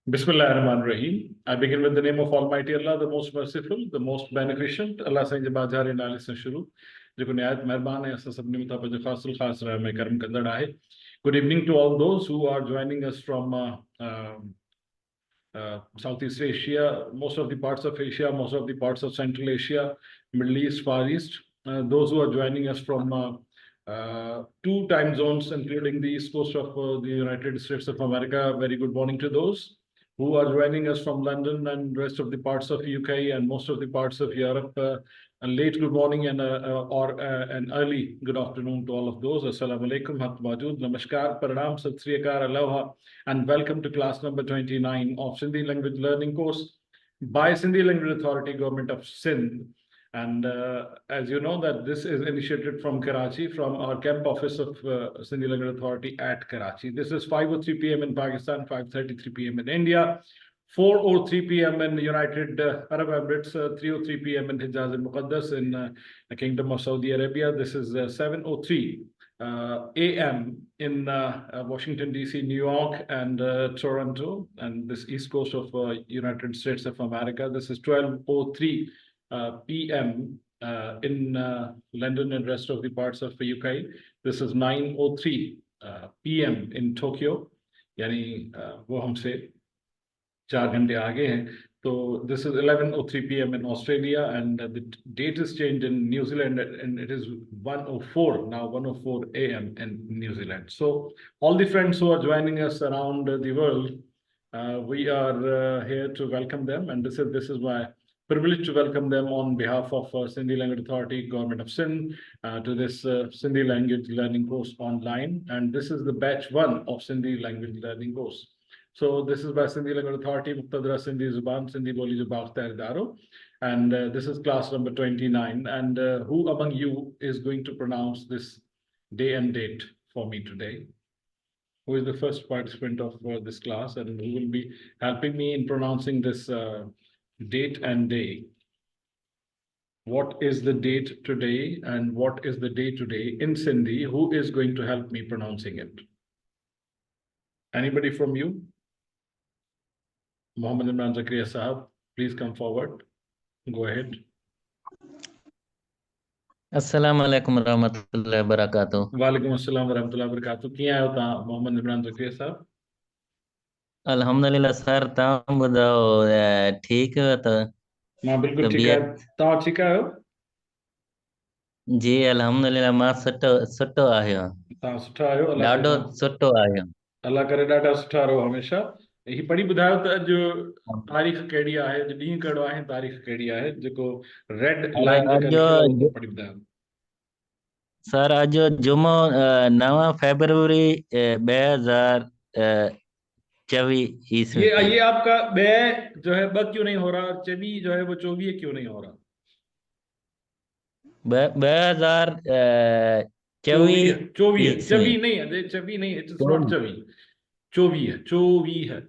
Bismillahirrahmanirrahim. I begin with the name of Almighty Allah, the most merciful, the most beneficent. Allah Sai जे बाज़ारे नाले सां शुरू जेको निहायत महिरबान है असां सभिनी मथां पंहिंजो ख़ासुल ख़ासि रहम ऐं करम कंदड़ आहे. Good evening to all those who are joining us from Southeast Asia, most of the parts of Asia, most of the parts of Central Asia, Middle East, Far East. Those who are joining us from two time zones, including the East Coast of the United States of America. Very good morning to those who are joining us from London and rest of the parts of UK and most of the parts of Europe. A late good morning and or an early good afternoon to all of those. Assalamu alaikum, Hat Majud, Namaskar, Paranam, Sat Sri Akal, Aloha, and welcome to class number 29 of Sindhi Language Learning course by Sindhi Language Authority, Government of Sindh. And as you know that this is initiated from Karachi, from our camp office of Sindhi Language Authority at Karachi. This is 5:03 p.m. in Pakistan, 5:33 p.m. in India, 4:03 p.m. in the United Arab Emirates, 3:03 p.m. in Hijaz al-Muqaddas in the Kingdom of Saudi Arabia. This is 7:03 a.m. in Washington, D.C., New York, and Toronto, and this east coast of United States of America. This is 12:03 p.m. In London and rest of the parts of the UK. This is 9:03 p.m. in Tokyo. यानी वो हमसे 4 घंटे आगे हैं. So this is 11:03 p.m. in Australia, and the date is changed in New Zealand, and it is 1:04 now, 1:04 a.m. in New Zealand. So all the friends who are joining us around the world, we are here to welcome them, and this is my privilege to welcome them on behalf of Sindhi Language Authority, Government of Sindh, to this Sindhi Language Learning course online. And this is the batch 1 of Sindhi Language Learning course. So this is by Sindhi Language Authority, Muqtadra Sindhi Zuban, Sindhi Boli Jo Bakhtar Daro. And this is class number 29. And who among you is going to pronounce this day and date for me today? Who is the first participant of this class and who will be helping me in pronouncing this date and day? What is the date today and what is the day today in Sindhi? Who is going to help me pronouncing it? Anybody from you? Muhammad Imran Zakaria Sahab, please come forward. Go ahead. Assalamu alaikum warahmatullahi wabarakatuh. Walaikum assalam warahmatullahi wabarakatuh. कीअं आहियो तव्हां मोहम्मद इमरान ज़करिया साहब? अल्हम्दुलिल्लाह sir, तव्हां ॿुधायो ठीकु आहियो त? मां बिल्कुलु ठीकु आहियां. तव्हां ठीकु आहियो? जी अल्हम्दुलिल्लाह, मां सुठो आहियो. तव्हां सुठा आहियो? ॾाढो सुठो आहियो. अल्लाह करे ॾाढा सुठा रहो हमेशा. ही पढ़ी ॿुधायो त अॼु तारीख़ कहिड़ी आहे, अॼु ॾींहुं कहिड़ो आहे, तारीख़ कहिड़ी आहे, जेको रेड लाइन जेका लिखियल आहे उहो पढ़ी ॿुधायो. सर अॼु जुमो 9 फरवरी 2024 ईस्वी. ये आपका बे जो है ब क्यों नहीं हो रहा, और चबी जो है वो 24 क्यों नहीं हो रहा? 2024 चबी नहीं है, चबी नहीं, इट इज नॉट चबी. 24 है, 24 है,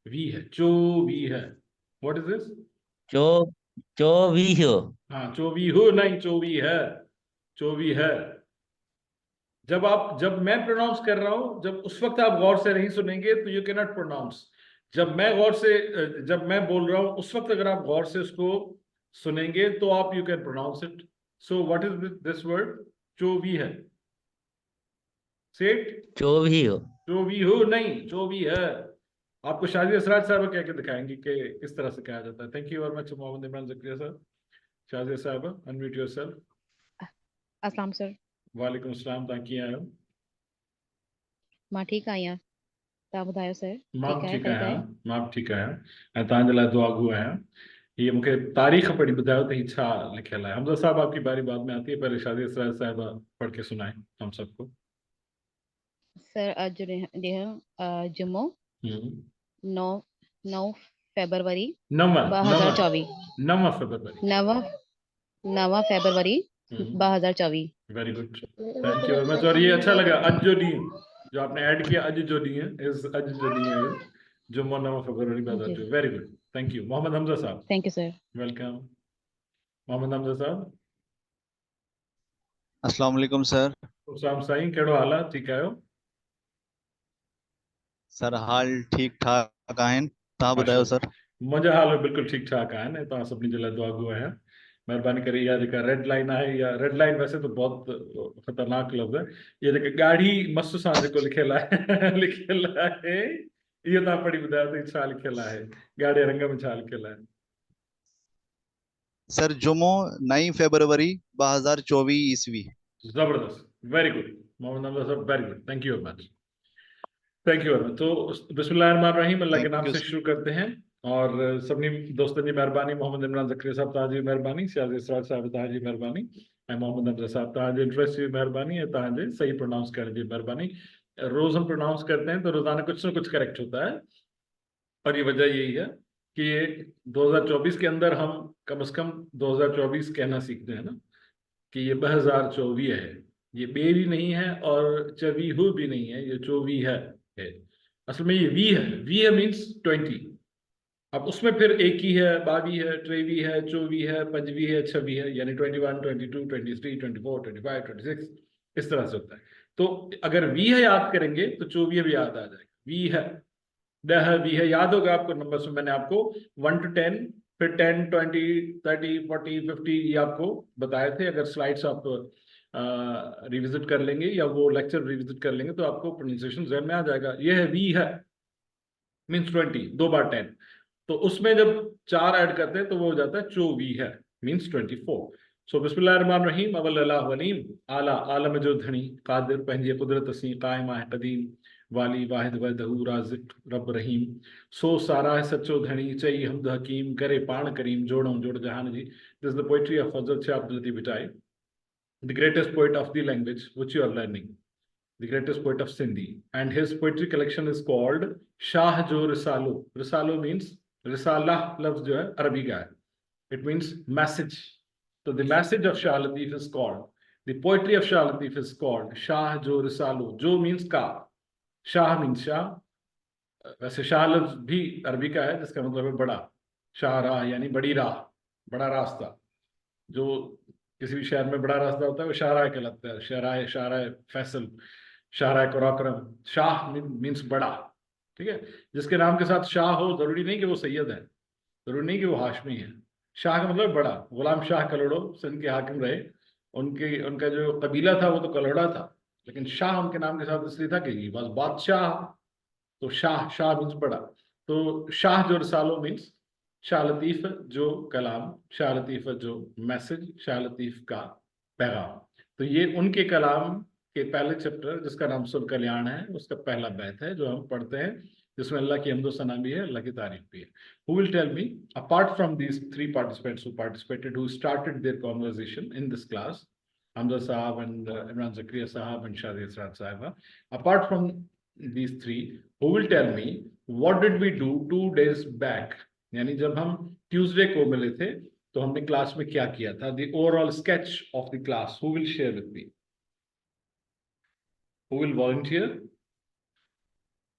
वी है, 24 है. What is this? 24 हो. हाँ, 24 हो नहीं, 24 है, 24 है. जब मैं प्रोनाउंस कर रहा हूं, जब उस वक्त आप गौर से नहीं सुनेंगे तो यू कैन नॉट प्रोनाउंस. जब मैं बोल रहा हूं उस वक्त अगर आप गौर से उसको सुनेंगे तो आप you can pronounce it. So what is this word? 24 है. से 24 हो. 24 हो नहीं, 24 है. आपको शादी असराज साहब कह के दिखाएंगे कि किस तरह से कहा जाता है. Thank you very much Mohammad Imran Zakariya sahab. Shadi साहब, अनम्यूट योरसेल्फ. अस्सलाम सर. वालेकुम अस्सलाम. तव्हां कीअं आहियो? मां ठीकु आहियां. तव्हां ॿुधायो सर? मां बि ठीकु आहियां ऐं तव्हांजे लाइ दुआगू आहियां. ये मूंखे तारीख़ पढ़ी ॿुधायो त ही छा लिखियल आहे. हमजा साहब, आपकी बारी बाद में आती है, पहले शादी असराज साहब पढ़ के सुनाएं हम सबको. सर अॼु ॾींहुं जुमो 9 फरवरी 2024. 9 फरवरी 2024. Very good, thank you very much. और ये अच्छा लगा, अज जो ॾींहुं जो आपने ऐड किया, अज जो ॾींहुं है जुम्मो 9 फरवरी 2024. Very good, thank you. Mohammad Hamza साहब. Thank you sir. Welcome. Mohammad Hamza साहब. अस्सलाम वालेकुम सर. अस्सलाम साईं, कहिड़ो हाल आहे? ठीकु आहियो? सर हाल ठीक ठाक आहिनि. तव्हां ॿुधायो सर? मुंहिंजा हाल बिल्कुलु ठीकु ठाक आहिनि, तव्हां सभिनी जे लाइ दुआ गो आहियां। महिरबानी करे इहा जेका रेड लाइन आहे, या रेड लाइन वैसे तो बहुत ख़तरनाक लफ़्ज़ है, इहा जेका ॻाढ़ी मस सां जेको लिखियल आहे लिखियल आहे, इहो तव्हां पढ़ी ॿुधायो त छा लिखियल आहे, ॻाढ़े रंग में छा लिखियल आहे? सर जुमो 9 फरवरी 2024 ईस्वी। जबरदस्त, वेरी गुड मोहम्मद अहमद साहब, very good, thank you very much, thank you very much. तो बिस्मिल्लाहिर्रहमानिर्रहीम, अल्लाह के Thank नाम you, से sir. शुरू करते हैं। और सभिनी दोस्तनि जी महिरबानी, मोहम्मद इमरान ज़करिया साहब तव्हांजी महिरबानी, सियाज़ इसरार साहब तव्हांजी महिरबानी, ऐं मोहम्मद अमजद साहब तव्हांजे इंटरेस्ट जी महिरबानी, ऐं तव्हांजे सही प्रोनाउंस करण जी महिरबानी। रोज हम प्रोनाउंस करते हैं तो रोजाना कुछ ना कुछ करेक्ट होता है, और ये वजह यही है कि ये 2024 के अंदर हम कम से कम 2024 कहना सीखते हैं ना, कि ये 2024 है, ये बे भी नहीं है और चवीहू भी नहीं है, ये 24 है। असल में ये वी है मीन्स 20। अब उसमें फिर एक ही है, 22 है, 23 है, 24 है, 25 है, 26 है, यानी 21, 22, 23, 24, 25, 26, इस तरह से होता है। तो अगर वी है याद करेंगे तो 24 भी याद आ जाएगा। वी है, दह भी है, याद होगा आपको नंबर्स में, मैंने आपको 1 to 10, फिर 10, 20, 30, 40, 50 ये आपको बताए थे। अगर स्लाइड्स आप रिविजिट कर लेंगे या वो लेक्चर रिविजिट कर लेंगे तो आपको प्रोनाउंसिएशन ज़हन में आ जाएगा। ये है वी है मीन्स 20, 2 बार 10, तो उसमें जब 4 ऐड करते हैं तो वो हो जाता है 24 है मीन्स 24। सो बिस्मिल्लाहिर्रहमानिर्रहीम, अवल अल्लाह वलीम, आला आलम जो धनी, कादिर पंहिंजे कुदरत असी, कायम आहे कदीम, वाली वाहिद वहदहू राज़िक रब रहीम, सो सारा है सचो धनी, चई हमद हकीम, करे पाण करीम, जोड़ों जोड़ जहान जी। This is the poetry of हज़रत Shah Abdul Latif Bhittai, the greatest poet of the language which you are learning, the greatest poet of Sindhi, and his poetry collection is called Shah Jo Risalo. Risalo means Risala लफ्ज जो है अरबी का है, it means message. So the message of Shah Latif is called, the poetry of Shah Latif is called Shah Jo Risalo. Jo means का, Shah means Shah, वैसे शाह लफ्ज भी अरबी का है जिसका मतलब है बड़ा, शाहराह यानी बड़ी राह, बड़ा रास्ता। जो किसी भी शहर में बड़ा रास्ता होता है वो शाहराह कहलाता है, शाहराह, शाहराह फैसल, शाहराह कुराकरम। शाह मीन्स बड़ा, ठीक है। जिसके नाम के साथ शाह हो जरूरी नहीं कि वो सैयद है, जरूरी नहीं कि वो हाशमी है। शाह का मतलब बड़ा। गुलाम शाह कलोड़ो सिंध के हाकिम रहे, उनका जो कबीला था वो तो कलोड़ा था, लेकिन शाह उनके नाम के साथ इसलिए था कि बस बादशाह, तो शाह मीन्स बड़ा। तो शाह जो रसालो मीन्स शाह लतीफ़ जो कलाम, शाह लतीफ़ जो मैसेज, शाह लतीफ़ का पैगाम। तो ये उनके कलाम के पहले चैप्टर जिसका नाम सुर कल्याण है, उसका पहला बैत है जो हम पढ़ते हैं, जिसमें अल्लाह की हम्दो सना भी है, अल्लाह की तारीफ भी है। Who will tell me, apart from these 3 participants who participated, who started their conversation in this class, Hamza Sahab and Imran Zakaria Sahab and Shadi Israt Sahiba, apart from these 3, who will tell me what did we do 2 days back? यानी जब हम Tuesday को मिले थे तो हमने class में क्या किया था, the overall sketch of the class. Who will share with me? Who will volunteer?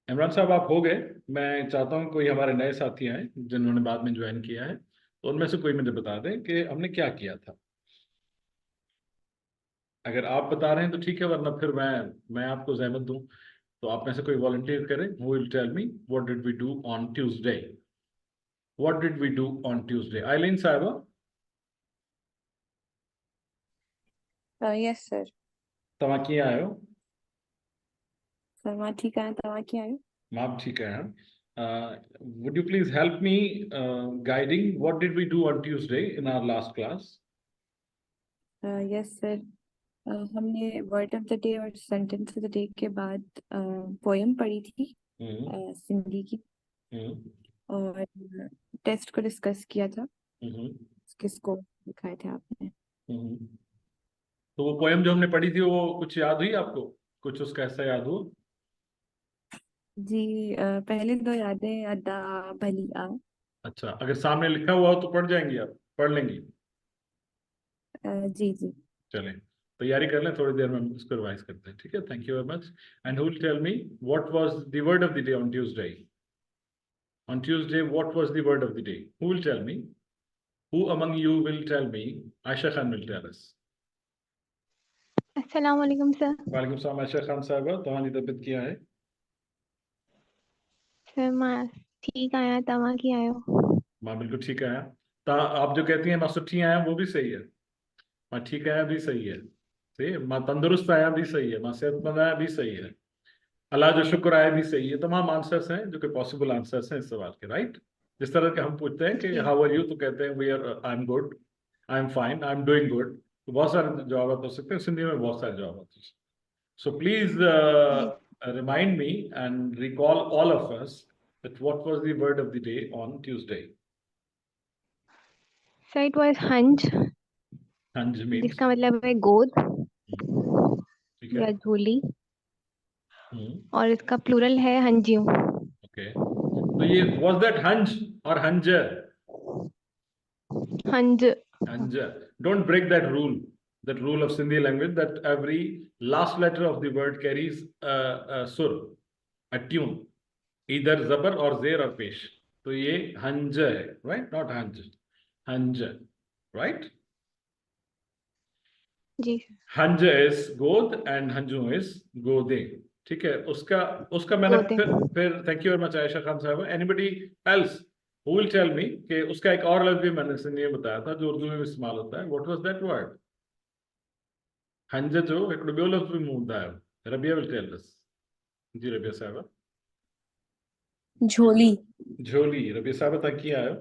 Imran साहब आप हो गए, मैं चाहता हूं कोई हमारे नए साथी आए जिन्होंने बाद में ज्वाइन किया है, तो उनमें से कोई मुझे बता दें कि हमने क्या किया था। अगर आप बता रहे हैं तो ठीक है, वरना फिर मैं आपको जहमत दूं, तो आप में से कोई वॉलंटियर करें। Who will tell me what did we do on Tuesday? What did we do on Tuesday? Eileen साहिबा, यस सर। तव्हां कीअं आहियो? सर मां ठीकु आहियां, तव्हां कीअं आहियो? मां बि ठीकु आहियां। Would you please help me guiding what did we do on Tuesday in our last class? Yes sir, हमने वर्ड ऑफ द डे और सेंटेंस ऑफ द डे के बाद पोयम पढ़ी थी सिंधी की, और टेस्ट को डिस्कस किया था, किसको दिखाए थे आपने। तो वो पोयम जो हमने पढ़ी थी वो कुछ याद हुई आपको? कुछ उसका ऐसा याद हो? जी, पहले 2 यादें, अदा भली आ। अच्छा, अगर सामने लिखा हुआ हो तो पढ़ जाएंगी आप, पढ़ लेंगी? जी जी। चलें, तैयारी कर लें, थोड़ी देर में हम इसको रिवाइज करते हैं, ठीक है। Thank you very much. And who will tell me what was the word of the day on Tuesday? On Tuesday, what was the word of the day? Who will tell me? Who among you will tell me? Aisha Khan will tell us. अस्सलाम वालेकुम sir. वालेकुम सलाम आयशा खान साहबा, तुम्हारी तबीयत क्या है? Sir मां ठीक आया तव्हां कीअं आहियो? मां बिल्कुल ठीक आहियां। तव्हां आप जो कहती हैं मां सुठी आहियां वो भी सही है। मां ठीक आहियां भी सही है। सही है। मां तंदुरुस्त आहियां भी सही है। मां सेहतमंद आहियां भी सही है। अल्लाह जो शुक्र आहे भी सही है। तमाम आंसर्स हैं जो कि पॉसिबल आंसर्स हैं इस सवाल के, राइट। जिस तरह के हम पूछते हैं कि जी हाउ आर यू, तो कहते हैं we are, I am good, I am fine, I am doing good. तो बहुत सारे जवाब हो सकते हैं, सिंधी में बहुत सारे जवाब हो सकते हैं। सो प्लीज जी remind me and recall all of us that what was the word of the day on Tuesday. Sir it was hanj Hanj means जिसका मतलब है गोद ठीक है। या झोली हम्म, और इसका प्लूरल है हंजियों। ओके। तो ये was that hunch or hunja? हंज Hanja. Don't break that rule. That rule of Sindhi language that every last letter of the word carries a sur, a tune, either zabar or zer or pesh. तो ये हंज है, right? Not hanj. हंज, right? Ji हंज is गोद and हंजू is गोदे। ठीक है। उसका उसका मैंने गोदे फिर thank you very much Ayesha Khan साहब। Anybody else who will tell me कि उसका एक और लफ्ज भी मैंने सिंधी में बताया था जो उर्दू में भी इस्तेमाल होता है। What was that word? हंज जो हिकिड़ो ॿियो लफ़्ज़ बि मूं ॿुधायो। Rabia will tell us. जी रबिया साहिबा। झोली। झोली। रबिया साहिबा तव्हां कीअं आहियो?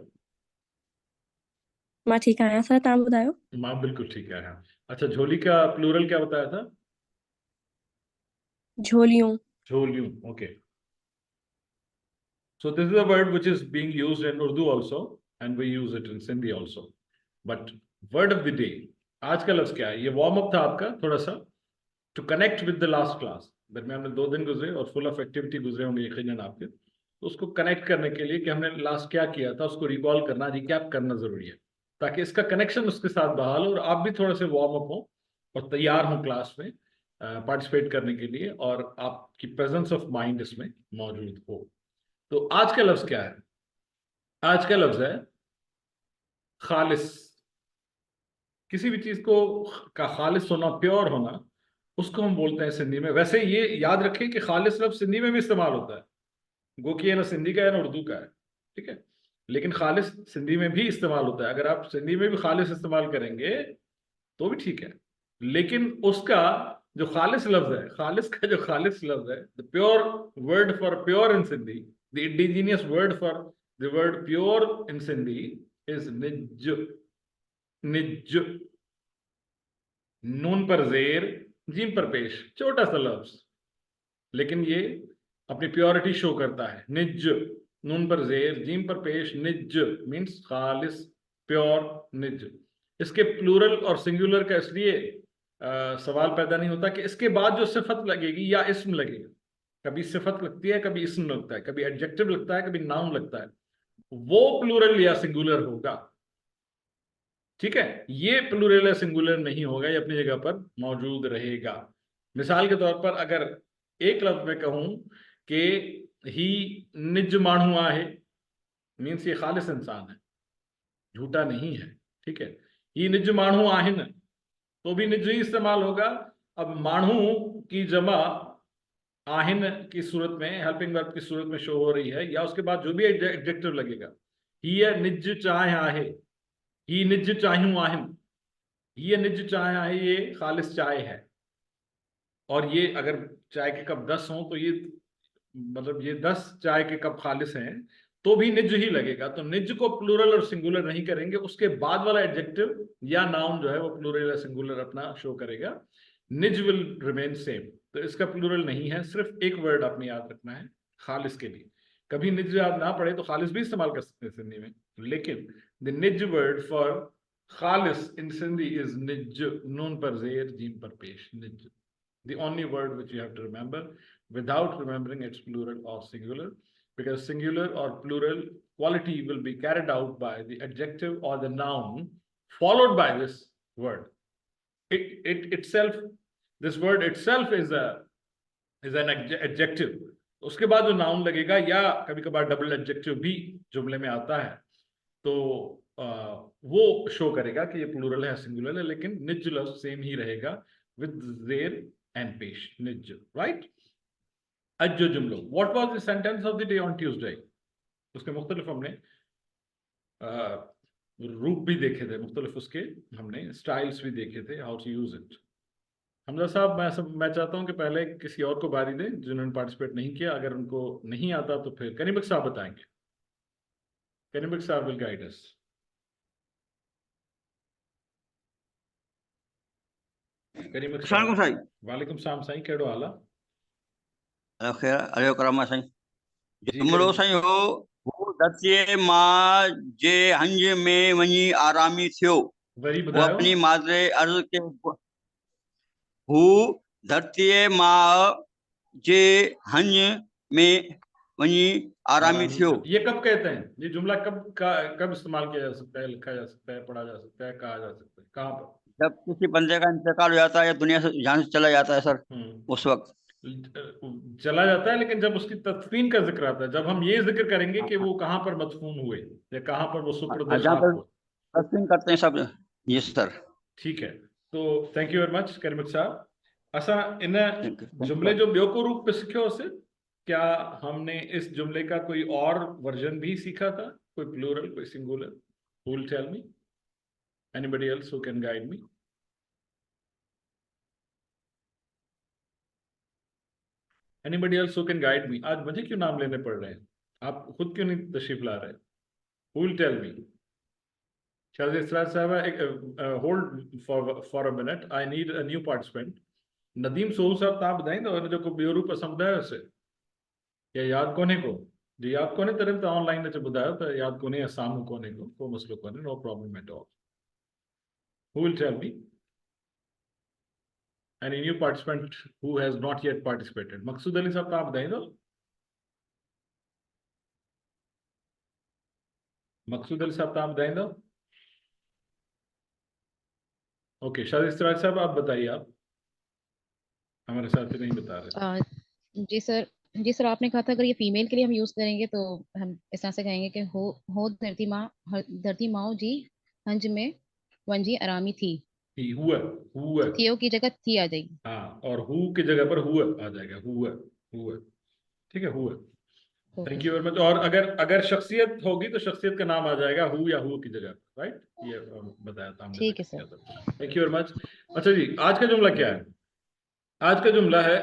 मां ठीकु आहियां सर, तव्हां ॿुधायो? मां बिल्कुल ठीक आहियां। अच्छा, झोली का प्लूरल क्या बताया था? झोलियूं। झोलियूं, okay. So this is a word which is being used in Urdu also and we use it in Sindhi also. But word of the day, आज का लफ्ज क्या है? ये वार्म अप था आपका थोड़ा सा to connect with the last class. दरमियान में 2 दिन गुजरे और फुल ऑफ एक्टिविटी गुजरे होंगे यकीनन आपके। तो उसको कनेक्ट करने के लिए कि हमने लास्ट क्या किया था उसको रिकॉल करना, रिकैप करना जरूरी है ताकि इसका कनेक्शन उसके साथ बहाल हो और आप भी थोड़े से वार्म अप हो और तैयार हो क्लास में पार्टिसिपेट करने के लिए और आपकी प्रेजेंस ऑफ माइंड इसमें मौजूद हो। तो आज का लफ्ज क्या है? आज का लफ्ज है खालिस। किसी भी चीज को का खालिस होना, प्योर होना, उसको हम बोलते हैं सिंधी में। वैसे ये याद रखें कि खालिस लफ्ज सिंधी में भी इस्तेमाल होता है, गो कि ये ना सिंधी का है ना उर्दू का है, ठीक है। लेकिन खालिस सिंधी में भी इस्तेमाल होता है। अगर आप सिंधी में भी खालिस इस्तेमाल करेंगे तो भी ठीक है, लेकिन उसका जो खालिस लफ्ज है, खालिस का जो खालिस लफ्ज है, the pure word for pure in Sindhi, the indigenous word for the word pure in Sindhi is निज। निज, नून पर जेर, जीम पर पेश, छोटा सा लफ्ज, लेकिन ये अपनी प्योरिटी शो करता है। निज, नून पर जेर, जीम पर पेश, निज मीन्स खालिस, प्योर, निज। इसके प्लूरल और सिंगुलर का इसलिए सवाल पैदा नहीं होता कि इसके बाद जो सिफत लगेगी या इस्म लगेगा, कभी सिफत लगती है, कभी इस्म लगता है, कभी एडजेक्टिव लगता है, कभी नाउन लगता है, वो प्लूरल या सिंगुलर होगा। ठीक है, ये प्लूरल या सिंगुलर नहीं होगा, ये अपनी जगह पर मौजूद रहेगा। मिसाल के तौर पर अगर एक लफ्ज में कहूं कि ही निज माण्हू आहे, मीन्स ये खालिस इंसान है, झूठा नहीं है, ठीक है। ही निज माण्हू आहिन, तो भी निज ही इस्तेमाल होगा। अब माण्हू की जमा आहिन की सूरत में, हेल्पिंग वर्ब की सूरत में शो हो रही है, या उसके बाद जो भी एडजेक्टिव लगेगा, ही निज चाह आहे, ही निज चाहूं आहिन, ये निज चाय है, ये खालिस चाय है। और ये अगर चाय के कप 10 हों तो ये मतलब ये 10 चाय के कप खालिस हैं तो भी निज ही लगेगा। तो निज को प्लूरल और सिंगुलर नहीं करेंगे, उसके बाद वाला एडजेक्टिव या नाउन जो है वो प्लूरल या सिंगुलर अपना शो करेगा। निज विल रिमेन सेम। तो इसका प्लूरल नहीं है, सिर्फ एक वर्ड आपने याद रखना है खालिस के लिए। कभी निज याद ना पड़े तो खालिस भी इस्तेमाल कर सकते हैं सिंधी में, लेकिन द निज वर्ड फॉर खालिस in Sindhi is nij, noon par zer, jeem par pesh, nij. The only word which you have to remember without remembering its plural or singular, because singular or plural quality will be carried out by the adjective or the noun followed by this word. It itself, this word itself is an adjective. उसके बाद जो noun लगेगा या कभी कभार double adjective भी जुमले में आता है, तो वो शो करेगा कि ये प्लूरल है सिंगुलर है, लेकिन निज लफ्ज सेम ही रहेगा विद जेर एंड पेश, निज, राइट। आज जो जुमलो, what was the sentence of the day on Tuesday? उसके मुख्तलिफ हमने रूप भी देखे थे, मुख्तलिफ उसके हमने स्टाइल्स भी देखे थे, how to use it. Hamza sahab, मैं चाहता हूं कि पहले किसी और को बारी दें जिन्होंने पार्टिसिपेट नहीं किया। अगर उनको नहीं आता तो फिर करीम साहब बताएंगे। Karim sahab will guide us. Karim Assalamualaikum sahab. Sai. वालेकुम सलाम साईं, कहिड़ो हाल आहे? खैर अलियो करामा साईं। जी जुमिलो करीम। साईं हो, हू धरतीअ मां जे हंज में वञी आरामी थियो। वरी हू ॿुधायो। अपनी मादरे अर्ज़ के हू धरतीअ मां जे हंज में वञी आरामी थियो। ये कब कहते हैं? ये जुमला कब इस्तेमाल किया जा सकता है, लिखा जा सकता है, पढ़ा जा सकता है, कहा जा सकता है, कहाँ पर? जब किसी बंदे का इंतकाल हो जाता है या दुनिया से जान से चला जाता है सर, उस वक्त चला जाता है। लेकिन जब उसकी तदफीन का जिक्र आता है, जब हम ये जिक्र करेंगे कि वो कहाँ पर मदफून हुए या कहाँ पर वो सुपुर्द जहाँ खाक पर हुए। तस्लीम करते हैं सब। जी सर। ठीक है, तो थैंक यू वेरी मच करीम साहब। असां इन Thank you. जुमले जो ॿियो को रूप पे सिखियो से, क्या हमने इस जुमले का कोई और वर्जन भी सीखा था? कोई प्लूरल, कोई singular? Who will tell me? Anybody else who can guide me? Anybody else who can guide me? आज मुझे क्यों नाम लेने पड़ रहे हैं? आप खुद क्यों नहीं तशरीफ ला रहे? Who will tell me? Shahid Israr साहब, hold for a minute. I need a new participant. Nadeem सोहू साहब, तव्हां ॿुधाईंदव हिन जो को ॿियो रूप असां ॿुधायोसीं या यादि कोन्हे को? जी यादि कोन्हे, तॾहिं तव्हां ऑनलाइन अची ॿुधायो त यादि कोन्हे या साम्हूं कोन्हे को मसइलो कोन्हे, no problem at all. Who will tell me? Any new participant who has not yet participated? मकसूद अली साहब, तव्हां ॿुधाईंदव? मकसूद अली साहब, तव्हां ॿुधाईंदव? ओके, शाहिद इस्रार साहब आप बताइए। आप हमारे साथ नहीं बता रहे। जी सर, आपने कहा था अगर ये फीमेल के लिए हम यूज करेंगे तो हम इस तरह से कहेंगे कि हो धरती माओ जी हंज में वंजी आरामी थी। हुआ थियो की जगह थी आ जाएगी। हाँ, और हु की जगह पर हुआ आ जाएगा। हुआ। ठीक है, हुआ। Thank you very much. और अगर शख्सियत होगी तो शख्सियत का नाम आ जाएगा हु या हु की जगह, राइट? ये बताया था हमने। ठीक है sir. Thank you very much. अच्छा जी, आज का जुमला क्या है? आज का जुमला है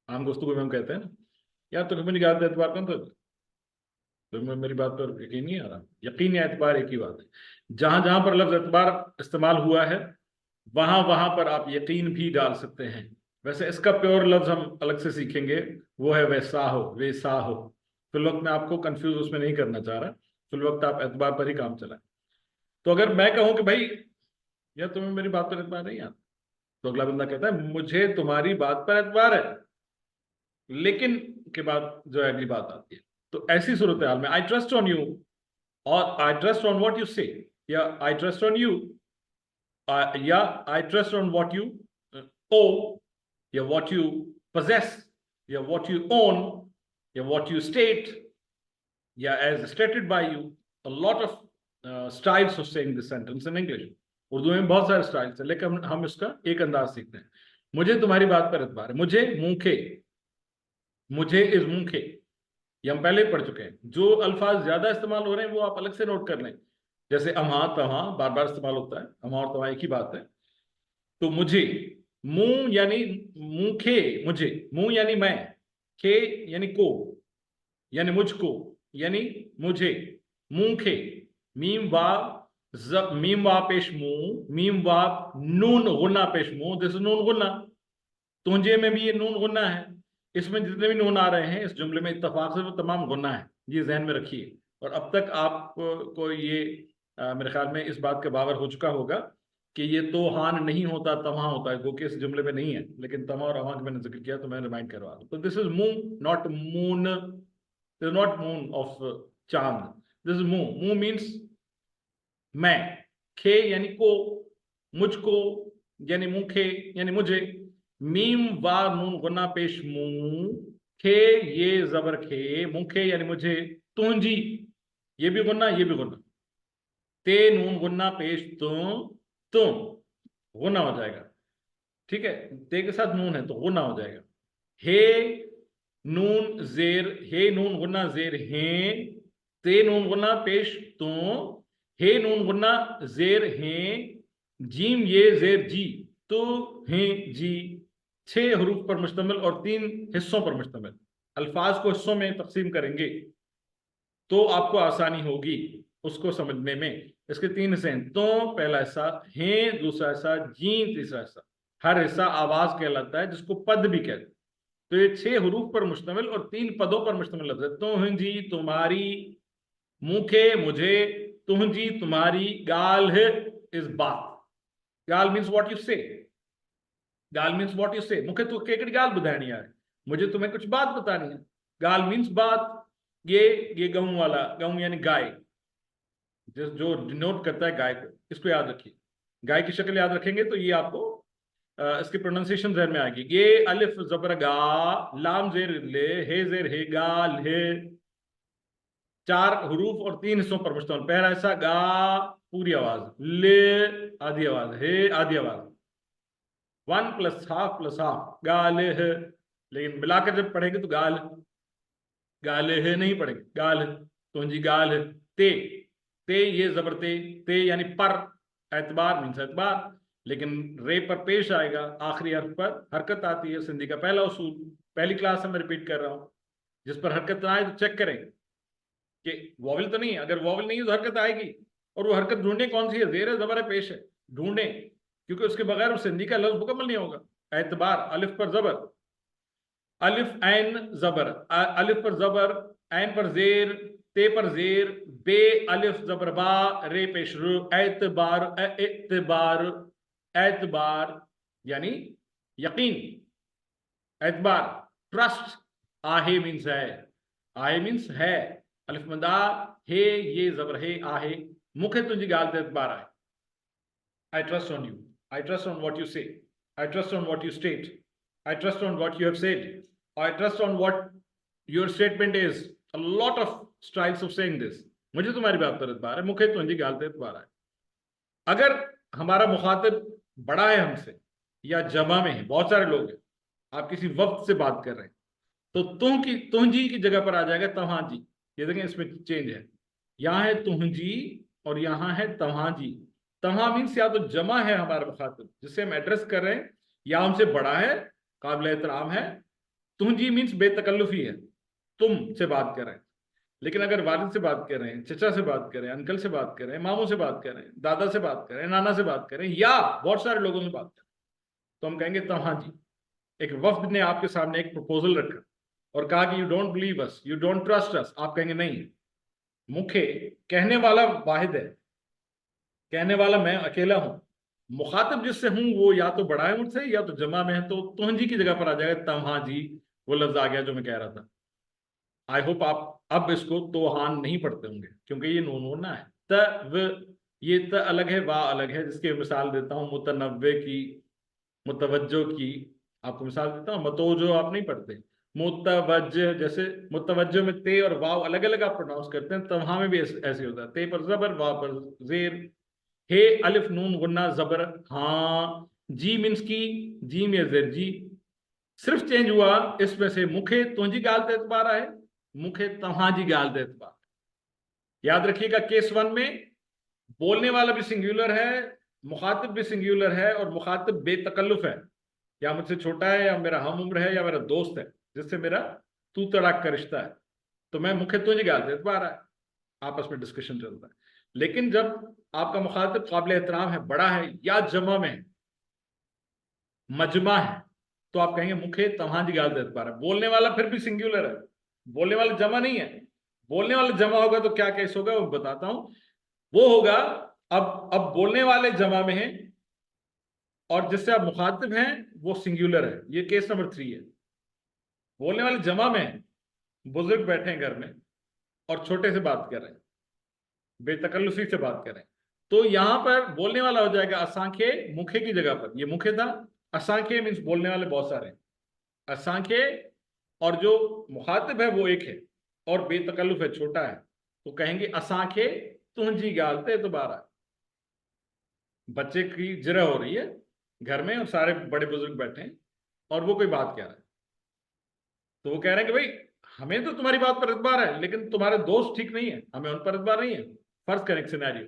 आम गुफ्तगू में हम कहते हैं ना, यार तो मेरी बात एतबार कौन तो मेरी बात पर यकीन नहीं आ रहा। यकीन या एतबार एक ही बात है। जहां जहां पर लफ्ज एतबार इस्तेमाल हुआ है वहां वहां पर आप यकीन भी डाल सकते हैं। वैसे इसका प्योर लफ्ज हम अलग से सीखेंगे, वो है वैसा हो। फिल वक्त मैं आपको कंफ्यूज उसमें नहीं करना चाह रहा, फिल वक्त आप एतबार पर ही काम चलाएं। तो अगर मैं कहूं कि भाई यार तुम्हें मेरी बात पर एतबार नहीं आता, तो अगला बंदा कहता है मुझे तुम्हारी बात पर एतबार है, लेकिन के बाद जो अगली बात आती है। तो ऐसी सूरत हाल में आई ट्रस्ट ऑन यू और I trust on what you say, या आई ट्रस्ट ऑन यू, या I trust on what you owe, या व्हाट यू possess, या व्हाट यू ओन, या व्हाट यू स्टेट, या as stated by you. a lot of styles of saying this sentence in English. Urdu में बहुत सारे styles हैं, लेकिन हम इसका एक अंदाज सीखते हैं। मुझे तुम्हारी बात पर एतबार है। मुझे इज मूंखे, ये हम पहले पढ़ चुके हैं। जो अल्फाज ज्यादा इस्तेमाल हो रहे हैं वो आप अलग से नोट कर लें। जैसे अम्हा तव्हां बार बार इस्तेमाल होता है, अम्हा और तव्हां एक ही बात है। तो मुझे, मुंह यानी मूंखे, मुझे मुंह यानी मैं, खे यानी को, यानी मुझको, यानी मुझे, मूंखे, मीम वा पेश मुंह, मीम वा नून गुन्ना पेश मुंह, दिस नून गुन्ना। तुंजे में भी ये नून गुन्ना है। इसमें जितने भी नून आ रहे हैं इस जुमले में इत्तफाक से वो तमाम गुन्ना है, ये जहन में रखिए। और अब तक आपको ये मेरे ख्याल में इस बात का बावर हो चुका होगा कि ये तो हान नहीं होता, तमा होता है, क्योंकि इस जुमले में नहीं है। लेकिन तमा और अमा मैंने जिक्र किया तो मैं रिमाइंड करवा दूं। तो this is moon, not moon. This is not moon of chand, this is moon. Moon means मैं, खे यानी को, मुझको यानी मुखे यानी मुझे, मीम वा नून गुना पेश मुंह, खे ये जबर खे, मुखे यानी मुझे, तुंजी ये भी गुन्ना, ये भी गुन्ना, ते नून गुन्ना पेश तुम गुन्ना हो जाएगा। ठीक है, ते के साथ नून है तो गुन्ना हो जाएगा। हे नून जेर हे नून गुन्ना जेर हैं, ते नून गुन्ना पेश तो, हे नून गुन्ना जेर हैं, जीम ये जेर जी, तो हैं जी। 6 हरूफ पर मुश्तमिल और 3 हिस्सों पर मुश्तमिल। अल्फाज को हिस्सों में तकसीम करेंगे तो आपको आसानी होगी उसको समझने में। इसके 3 हिस्से हैं, तो पहला हिस्सा, हैं दूसरा हिस्सा, जीम तीसरा हिस्सा। हर हिस्सा आवाज कहलाता है जिसको पद भी कहते हैं। तो ये 6 हरूफ पर मुश्तमिल और 3 पदों पर मुश्तमिल लफ्ज़ है। तुहजी तुम्हारी, मुखे मुझे, तुहजी तुम्हारी, गाल है इस बात। गाल मीन्स व्हाट यू से, गाल मीन्स व्हाट यू से। मुखे तो केकड़ी गाल बुधानी है, मुझे तुम्हें कुछ बात बतानी है। गाल मीन्स बात। ये गऊ वाला, गऊ यानी गाय, जो डिनोट करता है गाय को, इसको याद रखिए। गाय की शक्ल याद रखेंगे तो ये आपको इसकी प्रोनाउंसिएशन ज़हन में आएगी। ये अलिफ ज़बर गा, लाम जेर ले, हे जेर हे, गाल हे। 4 हरूफ और 3 हिस्सों पर मुश्तमिल। पहला हिस्सा गा पूरी आवाज, ले आधी आवाज, हे आधी आवाज। 1 + हाफ + हाफ, गाल है। लेकिन मिलाकर जब पढ़ेंगे तो गाल, गाल है नहीं पढ़ेंगे, गाल है। तो जी गाल है। ते ये जबर ते यानी पर, एतबार मीन्स एतबार। लेकिन रे पर पेश आएगा, आखिरी हर्फ पर हरकत आती है। सिंधी का पहला उसूल, पहली क्लास में रिपीट कर रहा हूं। जिस पर हरकत ना आए तो चेक करें कि वॉवल तो नहीं है। अगर वॉवल नहीं है तो हरकत आएगी। और वो हरकत ढूंढे कौन सी है, जेर है जबर है पेश है, ढूंढे, क्योंकि उसके बगैर सिंधी का लफ्ज मुकम्मल नहीं होगा। एतबार, अलिफ पर जबर, अलिफ ऐन जबर, अलिफ पर जबर, ऐन पर जेर, ते पर जेर, बे अलिफ जबर बा, रे पेश रु, एतबार, एतबार, एतबार यानी यकीन, एतबार, ट्रस्ट। आहे मीन्स है, आहे मीन्स है। अलिफ मंदा, हे ये जबर है, आहे। मुखे तुझी गाल ते एतबार आए। I trust on you. I trust on what you say. I trust on what you state. I trust on what you have said. I trust on what your statement is. A lot of styles of saying this. मुझे तुम्हारी बात पर एतबार है, मुखे तुझी गाल ते एतबार है। अगर हमारा मुखातिब बड़ा है हमसे या जमा में है, बहुत सारे लोग हैं, आप किसी वक्त से बात कर रहे हैं, तो तुहजी की जगह पर आ जाएगा तवाजी। ये देखें इसमें चेंज है, यहाँ है तुहजी और यहाँ है तवाजी। तवा मीन्स या तो जमा है हमारा मुखातिब जिससे हम एड्रेस कर रहे हैं, या हमसे बड़ा है, काबिल एहतराम है। तुहजी मीन्स बेतकल्लुफी है, तुम से बात कर रहे हैं। लेकिन अगर वालिद से बात कर रहे हैं, चचा से बात कर रहे हैं, अंकल से बात कर रहे हैं, मामू से बात कर रहे हैं, दादा से बात कर रहे हैं, नाना से बात कर रहे हैं, या बहुत सारे लोगों से बात कर रहे हैं, तो हम कहेंगे तवाजी। एक वफ्द ने आपके सामने एक प्रपोजल रखा और कहा कि you don't believe us, you don't trust us. आप कहेंगे नहीं, मुखे कहने वाला वाहिद है, कहने वाला मैं अकेला हूं, मुखातिब जिससे हूं वो या तो बड़ा है मुझसे या तो जमा में है। तो तुहजी की जगह पर आ जाएगा तवाजी, वो लफ्ज आ गया जो मैं कह रहा था। आई होप आप अब इसको तोहान नहीं पढ़ते होंगे, क्योंकि ये नून ना है। ये त अलग है, वाह अलग है। जिसकी मिसाल देता हूँ मुतनव्वे की, मुतवज्जो की। आपको मिसाल देता हूँ, मतोजो आप नहीं पढ़ते, मुतवज्जह। जैसे मुतवज्जो में ते और वाव अलग अलग आप प्रोनाउंस करते हैं, तवहा में भी ऐसे होता है। ते पर जबर, वाव पर जेर। हे अलिफ नून गुन्ना जबर, हाँ। जी मीन्स की, जी में जेर जी। सिर्फ चेंज हुआ इसमें से, मुखे तुझी गाल ते एतबार है, मुखे तवाजी गाल ते एतबार। याद रखिएगा केस 1 में बोलने वाला भी सिंगुलर है, मुखातिब भी सिंगुलर है, और मुखातिब बेतकल्लुफ है, या मुझसे छोटा है, या मेरा हम उम्र है, या मेरा दोस्त है जिससे मेरा तू तड़ाक का रिश्ता है। तो मैं मुखे तुझी गाल ते एतबार है, आपस में डिस्कशन चलता है। लेकिन जब आपका मुखातिब काबिल एहतराम है, बड़ा है, या जमा में है, मजमा है, तो आप कहेंगे मुखे तवाजी गाल ते एतबार है। बोलने वाला फिर भी सिंगुलर है, बोलने वाला जमा नहीं है। बोलने वाला जमा होगा तो क्या केस होगा वो बताता हूं। वो होगा, अब बोलने वाले जमा में हैं और जिससे आप मुखातिब हैं वो सिंगुलर है। ये केस नंबर 3 है। बोलने वाले जमा में हैं, बुजुर्ग बैठे हैं घर में और छोटे से बात कर रहे हैं, बेतकल्लुफी से बात कर रहे हैं, तो यहां पर बोलने वाला हो जाएगा असांखे, मुखे की जगह पर। ये मुखे था, असांखे मीन्स बोलने वाले बहुत सारे हैं, असांखे, और जो मुखातिब है वो एक है और बेतकल्लुफ है, छोटा है, तो कहेंगे असांखे तुझी गाल ते एतबार है। बच्चे की जिरह हो रही है घर में और सारे बड़े बुजुर्ग बैठे हैं और वो कोई बात कह रहा है, तो वो कह रहे हैं कि भाई हमें तो तुम्हारी बात पर एतबार है, लेकिन तुम्हारे दोस्त ठीक नहीं है, हमें उन पर एतबार नहीं है। फर्ज करें सिनेरियो,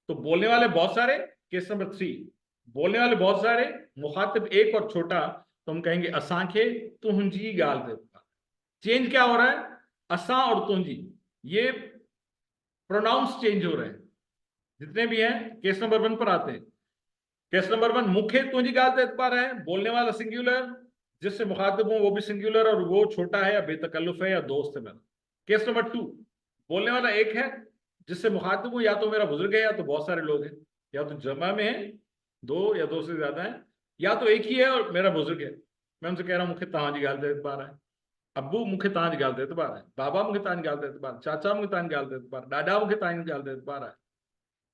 तो बोलने वाले बहुत सारे, केस नंबर 3, बोलने वाले बहुत सारे, मुखातिब एक और छोटा, तो हम कहेंगे असांखे तुंजी गाल दे। चेंज क्या हो रहा है? असा और तुंजी, ये प्रोनाउंस चेंज हो रहे हैं जितने भी हैं। केस नंबर 1 पर आते हैं। केस नंबर 1, मुखे तुंजी गाल दे पा रहे हैं, बोलने वाला सिंगुलर, जिससे मुखातिब हूं वो भी सिंगुलर, और वो छोटा है या बेतकल्लुफ है या दोस्त है मेरा। केस नंबर 2, बोलने वाला एक है, जिससे मुखातिब हूं या तो मेरा बुजुर्ग है या तो बहुत सारे लोग हैं, या तो जमा में है 2 या 2 से ज्यादा है, या तो एक ही है और मेरा बुजुर्ग है। मैं उनसे कह रहा हूँ मुखे तांजी गाल दे पा रहा है, अब्बू मुखे तांज गाल दे पा रहा है, बाबा मुखे तांज गाल दे पा रहा है, चाचा मुखे तांज गाल दे पा रहा है, दादा मुखे तांज गाल दे पा रहा है,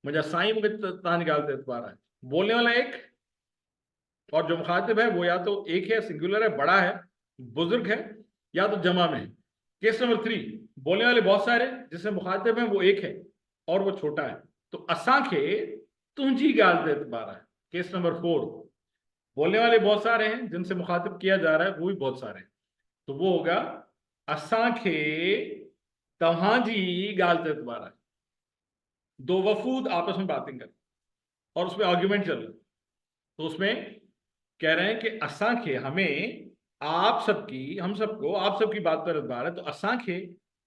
मुझे साईं मुखे तांज गाल दे पा रहा है। बोलने वाला एक, और जो मुखातिब है वो या तो एक है, सिंगुलर है, बड़ा है, बुजुर्ग है, या तो जमा में है। केस नंबर 3, बोलने वाले बहुत सारे, जिससे मुखातिब है वो एक है और वो छोटा है, तो असांखे तुंजी गाल दे पा रहा है। केस नंबर 4, बोलने वाले बहुत सारे हैं, जिनसे मुखातिब किया जा रहा है वो भी बहुत सारे हैं, तो वो होगा असांखे तव्हांजी गाल दे पा रहा है। 2 वफूद आपस में बातें कर और उसमें आर्ग्यूमेंट चल रहा है, तो उसमें कह रहे हैं कि असांखे, हमें आप सबकी, हम सबको आप सबकी बात पर एतबार है, तो असांखे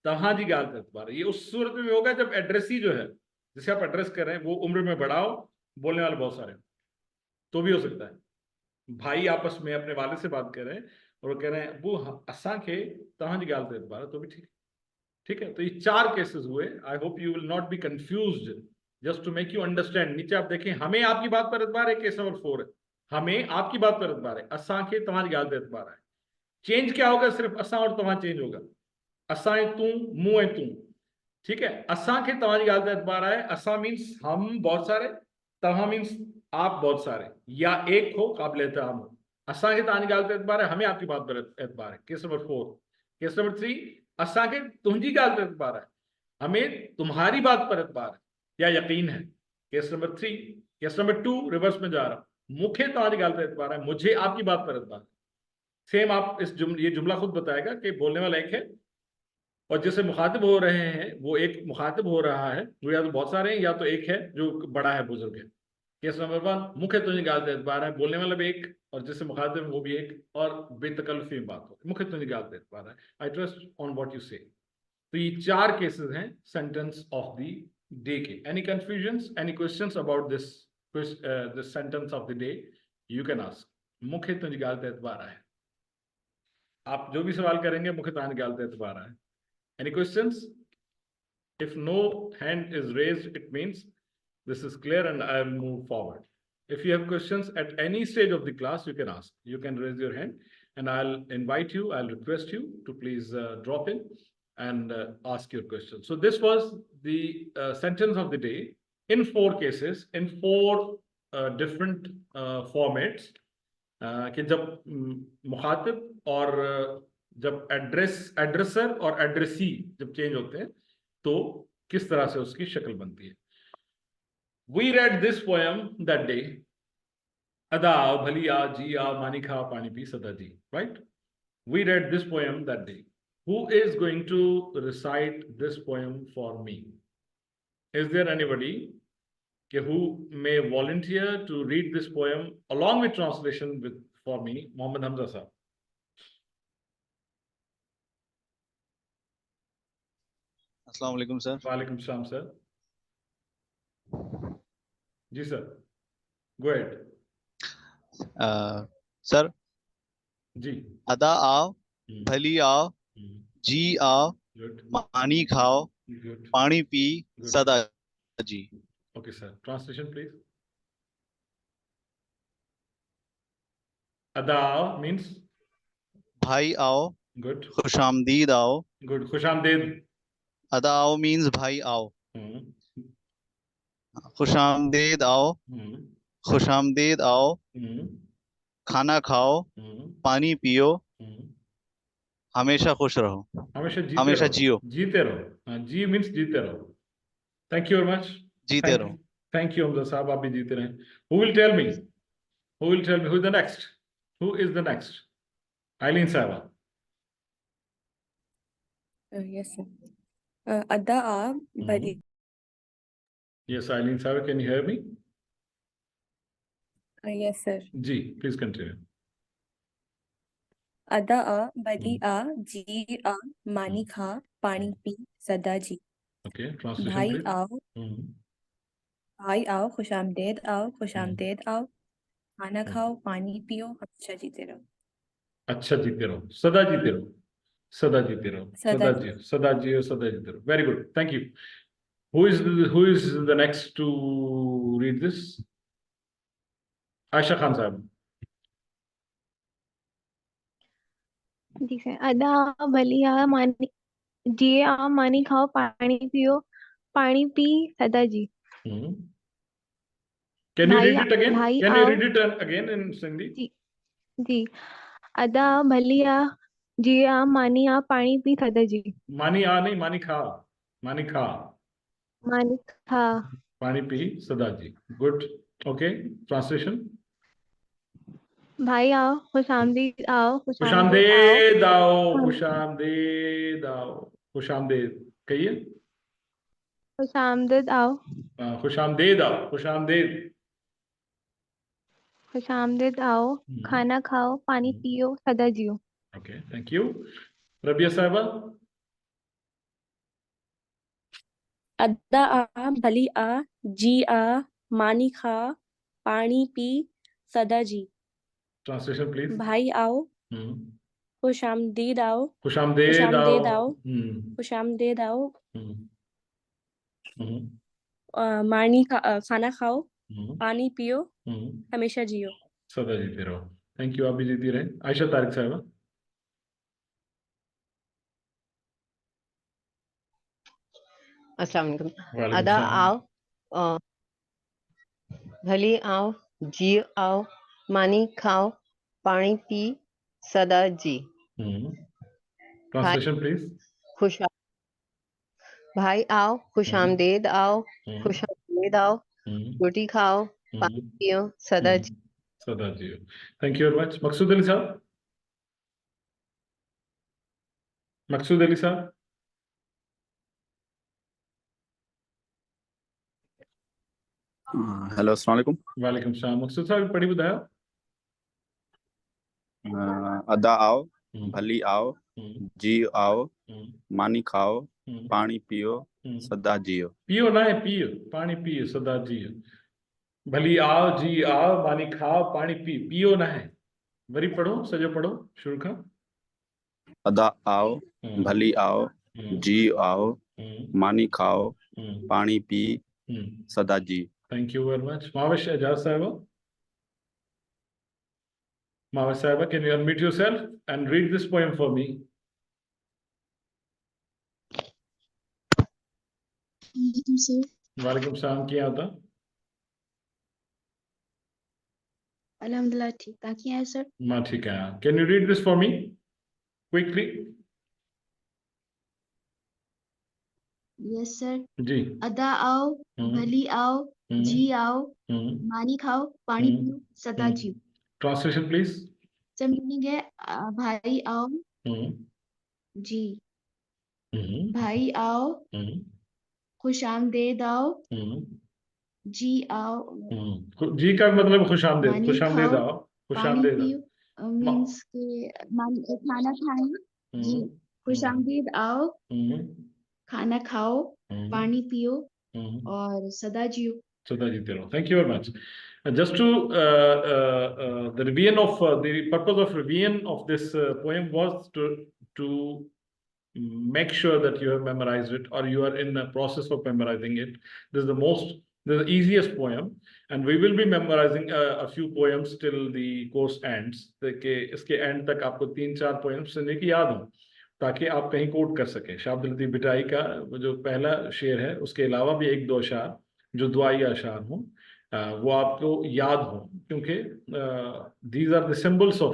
तव्हांजी गाल दे पा रहा है। ये उस सूरत में होगा जब एड्रेसी जो है, जिसे आप एड्रेस कर रहे हैं, वो उम्र में बड़ा हो, बोलने वाले बहुत सारे, तो भी हो सकता है। भाई आपस में अपने वाले से बात कर रहे हैं और वो कह रहे हैं वो असांखे तव्हांजी गाल दे पा रहा है, तो भी ठीक है। तो ये 4 केसेस हुए। I hope you will not be confused, just to make you understand. नीचे आप देखें, हमें आपकी बात पर एतबार है, केस नंबर 4 है, हमें आपकी बात पर एतबार है, असांखे तव्हांजी गाल दे एतबार है। चेंज क्या होगा? सिर्फ असा और तव्हां चेंज होगा, असाए तू, मुए तू, ठीक है। असांखे तव्हांजी गाल दे एतबार है, असा मीन्स हम बहुत सारे, तव्हां मीन्स आप बहुत सारे, या एक हो, काबिल एहतराम हो। असांखे तव्हांजी गाल दे एतबार है, हमें आपकी बात पर एतबार है, केस नंबर 4। केस नंबर 3, असांखे तुंजी गाल दे एतबार है, हमें तुम्हारी बात पर एतबार है या यकीन है, case number 3। Case number 2 reverse में जा रहा, मुखे तव्हांजी गाल दे एतबार है, मुझे आपकी बात पर एतबार है। सेम आप ये जुमला खुद बताएगा कि बोलने वाला एक है और जिससे मुखातिब हो रहे हैं वो एक मुखातिब हो रहा है, वो या तो बहुत सारे हैं या तो एक है जो बड़ा है, बुजुर्ग है। केस नंबर 1, मुखे तुंजी गाल दे एतबार है, बोलने वाला भी एक और जिससे मुखातिब वो भी एक, और बेतकल्लुफी में बात हो, मुखे तुंजी गाल दे एतबार है। आई ट्रस्ट ऑन व्हाट यू से। तो ये 4 केसेस हैं सेंटेंस ऑफ द डे के। Any confusions, any questions about this sentence of the day, you can ask. मुखे तुंजी गाल दे एतबार है, आप जो भी सवाल करेंगे मुखे तांज गाल दे एतबार है। Any questions? If no hand is raised, it means this is clear and I will move forward. If you have questions at any stage of the class, you can ask. You can raise your hand and I'll invite you, I'll request you to please drop in and ask your questions. So this was the sentence of the day in 4 cases, in 4 different formats. कि जब मुखातिब और जब एड्रेसर और addressee जब change होते हैं तो किस तरह से उसकी शक्ल बनती है। We read this poem that day, अदा भली आ जी आ मानी खा पानी पी सदा जी, right? We read this poem that day. Who is going to recite this poem for me? Is there anybody who may volunteer to read this poem along with translation for me? Mohammad Hamza sir. अस्सलाम वालेकुम sir. वालेकुम सलाम sir. जी sir, go ahead. Sir, जी, अदा आओ, भली आओ, जी आओ, good, पानी खाओ, good, पानी पी good. सदा जी। Okay sir, translation please. Ada means भाई आओ, good, खुशामदीद आओ। good, खुशामदीद। अदा आओ मीन्स भाई आओ, हम्म, खुशामदीद आओ, हम्म, खुशामदीद आओ, हम्म, खाना खाओ, हम्म, पानी पियो, हम्म। हमेशा खुश रहो, हमेशा हमेशा जियो, जीते रहो। हाँ, जी मीन्स जीते रहो। Thank you very much. जीते रहो। थैंक यू हमजा साहब, आप भी जीते रहें। Who will tell me? Who will tell me? Who is the next? Who is the next? Eileen Sahaba. Yes, sir. Ada a bali. Yes, Eileen Sawa, can you hear me? Yes, sir. Ji, please continue. Ada a bali a ji a mani kha pani pi sada ji. Okay, translation भाई please. आओ Hmm. भाई आओ खुशामदीद आओ Hmm. खुशामदीद आओ खाना खाओ पानी पियो हमेशा जीते रहो अच्छा जीते रहो, सदा जीते रहो, सदा जीते रहो, सदा सदा जियो, सदा जियो, सदा जीते रहो. Very good, thank you. Who is the next to read this? Aisha Khan साहब. जी सर। अदा भली आ मानी जिए आ मानी खाओ पानी पियो पानी पी सदा जी। Hmm. Can you भाई read it again? भाई Can you आओ read it again in Sindhi? जी। अदा भली आ जिए आ मानी आ पानी पी सदा जी। मानी आ नहीं, मानी खा, मानी खा, मानी खा पानी पी सदा जी. Good. Okay. Translation. भाई आओ खुशामदीद आओ खुशामदीद आओ, खुशामदीद आओ, खुशामदीद कहिए. खुशामदीद आओ खुशामदीद आओ, खुशामदीद. खुशामदीद आओ खाना खाओ पानी पियो सदा जियो। Okay, thank you. Rabia साहिबा. अदा आ भली आ जी आ मानी खा पानी पी सदा जी। Translation please. भाई आओ Hmm. खुशामदीद आओ खुशामदीद खुशामदीद आओ. आओ खुशामदीद आओ Hmm. Hmm. मानी खाना खाओ Hmm. पानी पियो Hmm. हमेशा जियो। सदा जीते रहो. Thank you. आप भी जीती रहे. आयशा तारिक साहिबा. अस्सलाम वालेकुम। वालेकुम अदा सलाम. आओ भली आओ जी आओ मानी खाओ पानी पी सदा जी। Hmm. Translation please. खुशा भाई आओ खुशामदीद आओ Hmm. खुशामदीद आओ Hmm. रोटी खाओ पानी पियो सदा जी। सदा जियो. Thank you very much. मकसूद अली साहब. मकसूद अली साहब. हेलो अस्सलाम वालेकुम। वालेकुम सलाम. मकसूद साहब पढ़ी ॿुधायो. अदा आओ Hmm. भली आओ Hmm. जी आओ Hmm. मानी खाओ Hmm. पानी पियो Hmm. सदा जियो। पियो ना है, पियो, पानी पियो सदा जियो. भली आओ जी आओ मानी खाओ पानी पियो ना है. वरी पढ़ो, सजो पढ़ो शुरू खां. अदा आओ Hmm. भली आओ Hmm. जी आओ Hmm. मानी खाओ Hmm. पानी पी Hmm. सदा जी। Thank you very much. Mavish Ejaz साहिबा. Mavish साहिबा, can you unmute yourself and read this poem for me? वालेकुम सलाम. क्या होता? अल्हम्दुलिल्लाह ठीक ताकि है सर। मैं ठीक है. Can you read this for me quickly? Yes sir. जी. अदा आओ भली आओ जी आओ मानी खाओ पानी पियो सदा जियो। Translation please. सर मीनिंग है भाई आओ जी भाई आओ खुशामदीद आओ जी आओ. जी का मतलब खुशामदीद. मानी खुशामदीद खाओ आओ, पानी खुशामदीद पियो आओ. मीन्स के खाना खाएं जी खुशामदीद आओ खाना खाओ पानी पियो और सदा जियो. सदा जीते रहो. Thank you very much. Just to the revision of the purpose of revision of this poem was to make sure that you have memorized it or you are in the process of memorizing it. This is the easiest poem, and we will be memorizing a few poems till the course ends. कि इसके end तक आपको 3-4 poems सुनने की याद हो ताकि आप कहीं कोट कर सकें. शाब्द लतीफ बिटाई का जो पहला शेर है उसके अलावा भी 1-2 अशार जो दुआई अशार हों वो आपको याद हो, क्योंकि these are the symbols of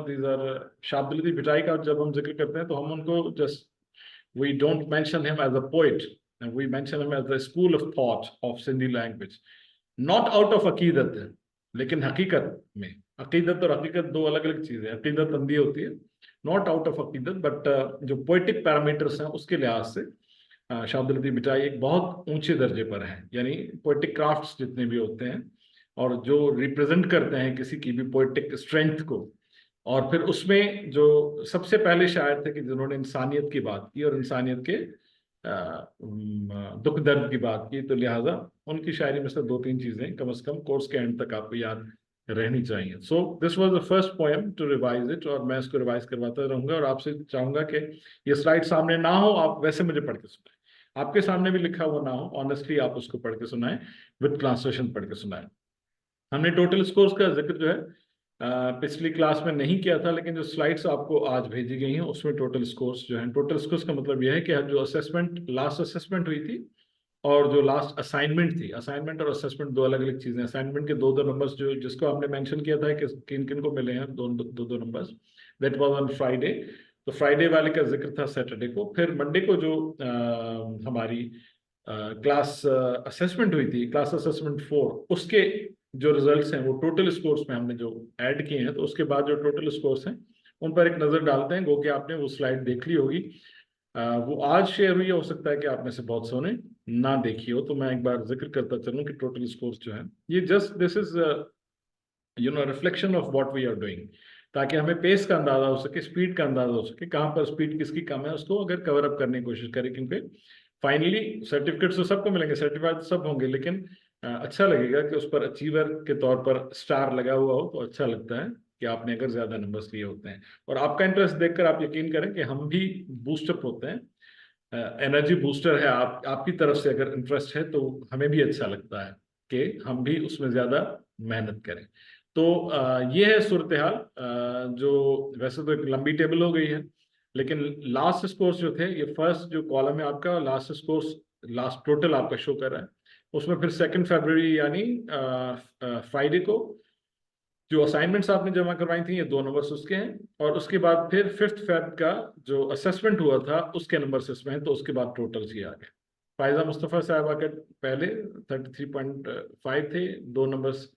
these are शाब्द लतीफ बिटाई का जब हम जिक्र करते हैं तो हम उनको just we don't mention him as a poet and we mention him as a school of thought of Sindhi language, not out of अकीदत, लेकिन हकीकत में. अकीदत और हकीकत दो अलग अलग चीजें. अकीदत अंधी होती है नॉट आउट ऑफ अकीदत बट जो पोइटिक पैरामीटर्स हैं उसके लिहाज से शहाबुद्दीन लतीफ़ बिटाई एक बहुत ऊंचे दर्जे पर है, यानी पोइटिक क्राफ्ट्स जितने भी होते हैं और जो रिप्रेजेंट करते हैं किसी की भी पोइटिक स्ट्रेंथ को, और फिर उसमें जो सबसे पहले शायर थे कि जिन्होंने इंसानियत की बात की और इंसानियत के दुख दर्द की बात की, तो लिहाजा उनकी शायरी में से 2-3 चीजें कम से कम कोर्स के एंड तक आपको याद रहनी चाहिए। So this was the first poem to revise it, और मैं इसको रिवाइज करवाता रहूंगा और आपसे चाहूंगा कि ये स्लाइड सामने ना हो, आप वैसे मुझे पढ़ के सुनाएं, आपके सामने भी लिखा हुआ ना हो, ऑनेस्टली आप उसको पढ़ के सुनाएं, विद ट्रांसलेशन पढ़ के सुनाएं। हमने टोटल स्कोर्स का जिक्र जो है पिछली क्लास में नहीं किया था, लेकिन जो स्लाइड्स आपको आज भेजी गई हैं उसमें टोटल स्कोर्स जो हैं, टोटल स्कोर्स का मतलब यह है कि जो असेसमेंट लास्ट असेसमेंट हुई थी और जो लास्ट असाइनमेंट थी, असाइनमेंट और असेसमेंट 2 अलग अलग चीजें। असाइनमेंट के 2-2 नंबर्स जो जिसको आपने मेंशन किया था कि किन किन को मिले हैं 2-2 numbers, that was on Friday. तो फ्राइडे वाले का जिक्र था सैटरडे को। फिर मंडे को जो हमारी क्लास असेसमेंट हुई थी, क्लास असेसमेंट 4, उसके जो रिजल्ट्स हैं वो टोटल स्कोर्स में हमने जो ऐड किए हैं, तो उसके बाद जो टोटल स्कोर्स हैं उन पर एक नजर डालते हैं। गो कि आपने वो स्लाइड देख ली होगी, वो आज शेयर हुई है, हो सकता है कि आप में से बहुत सौ ने ना देखी हो, तो मैं एक बार जिक्र करता चलूं कि टोटल स्कोर्स जो है ये just this is reflection of what we are doing, ताकि हमें पेस का अंदाजा हो सके, स्पीड का अंदाजा हो सके, कहाँ पर स्पीड किसकी कम है उसको अगर कवर अप करने की कोशिश करें, क्योंकि फाइनली सर्टिफिकेट तो सबको मिलेंगे, सर्टिफाइड सब होंगे, लेकिन अच्छा लगेगा कि उस पर अचीवर के तौर पर स्टार लगा हुआ हो, तो अच्छा लगता है कि आपने अगर ज्यादा नंबर्स लिए होते हैं। और आपका इंटरेस्ट देखकर आप यकीन करें कि हम भी बूस्टअप होते हैं, एनर्जी बूस्टर है। आपकी तरफ से अगर इंटरेस्ट है तो हमें भी अच्छा लगता है कि हम भी उसमें ज्यादा मेहनत करें। तो ये है सूरत हाल, जो वैसे तो एक लंबी टेबल हो गई है, लेकिन लास्ट स्कोर्स जो थे, ये फर्स्ट जो कॉलम है आपका लास्ट स्कोर्स, लास्ट टोटल आपका शो कर रहा है, उसमें फिर 2 फरवरी यानी फ्राइडे को जो असाइनमेंट्स आपने जमा करवाई थी, ये 2 नंबर्स उसके हैं, और उसके बाद फिर 5 फेब का जो असेसमेंट हुआ था उसके नंबर्स इसमें हैं, तो उसके बाद टोटल्स ये आ गए। फायजा मुस्तफ़ा साहबा के पहले 33.5 थे, 2 नंबर्स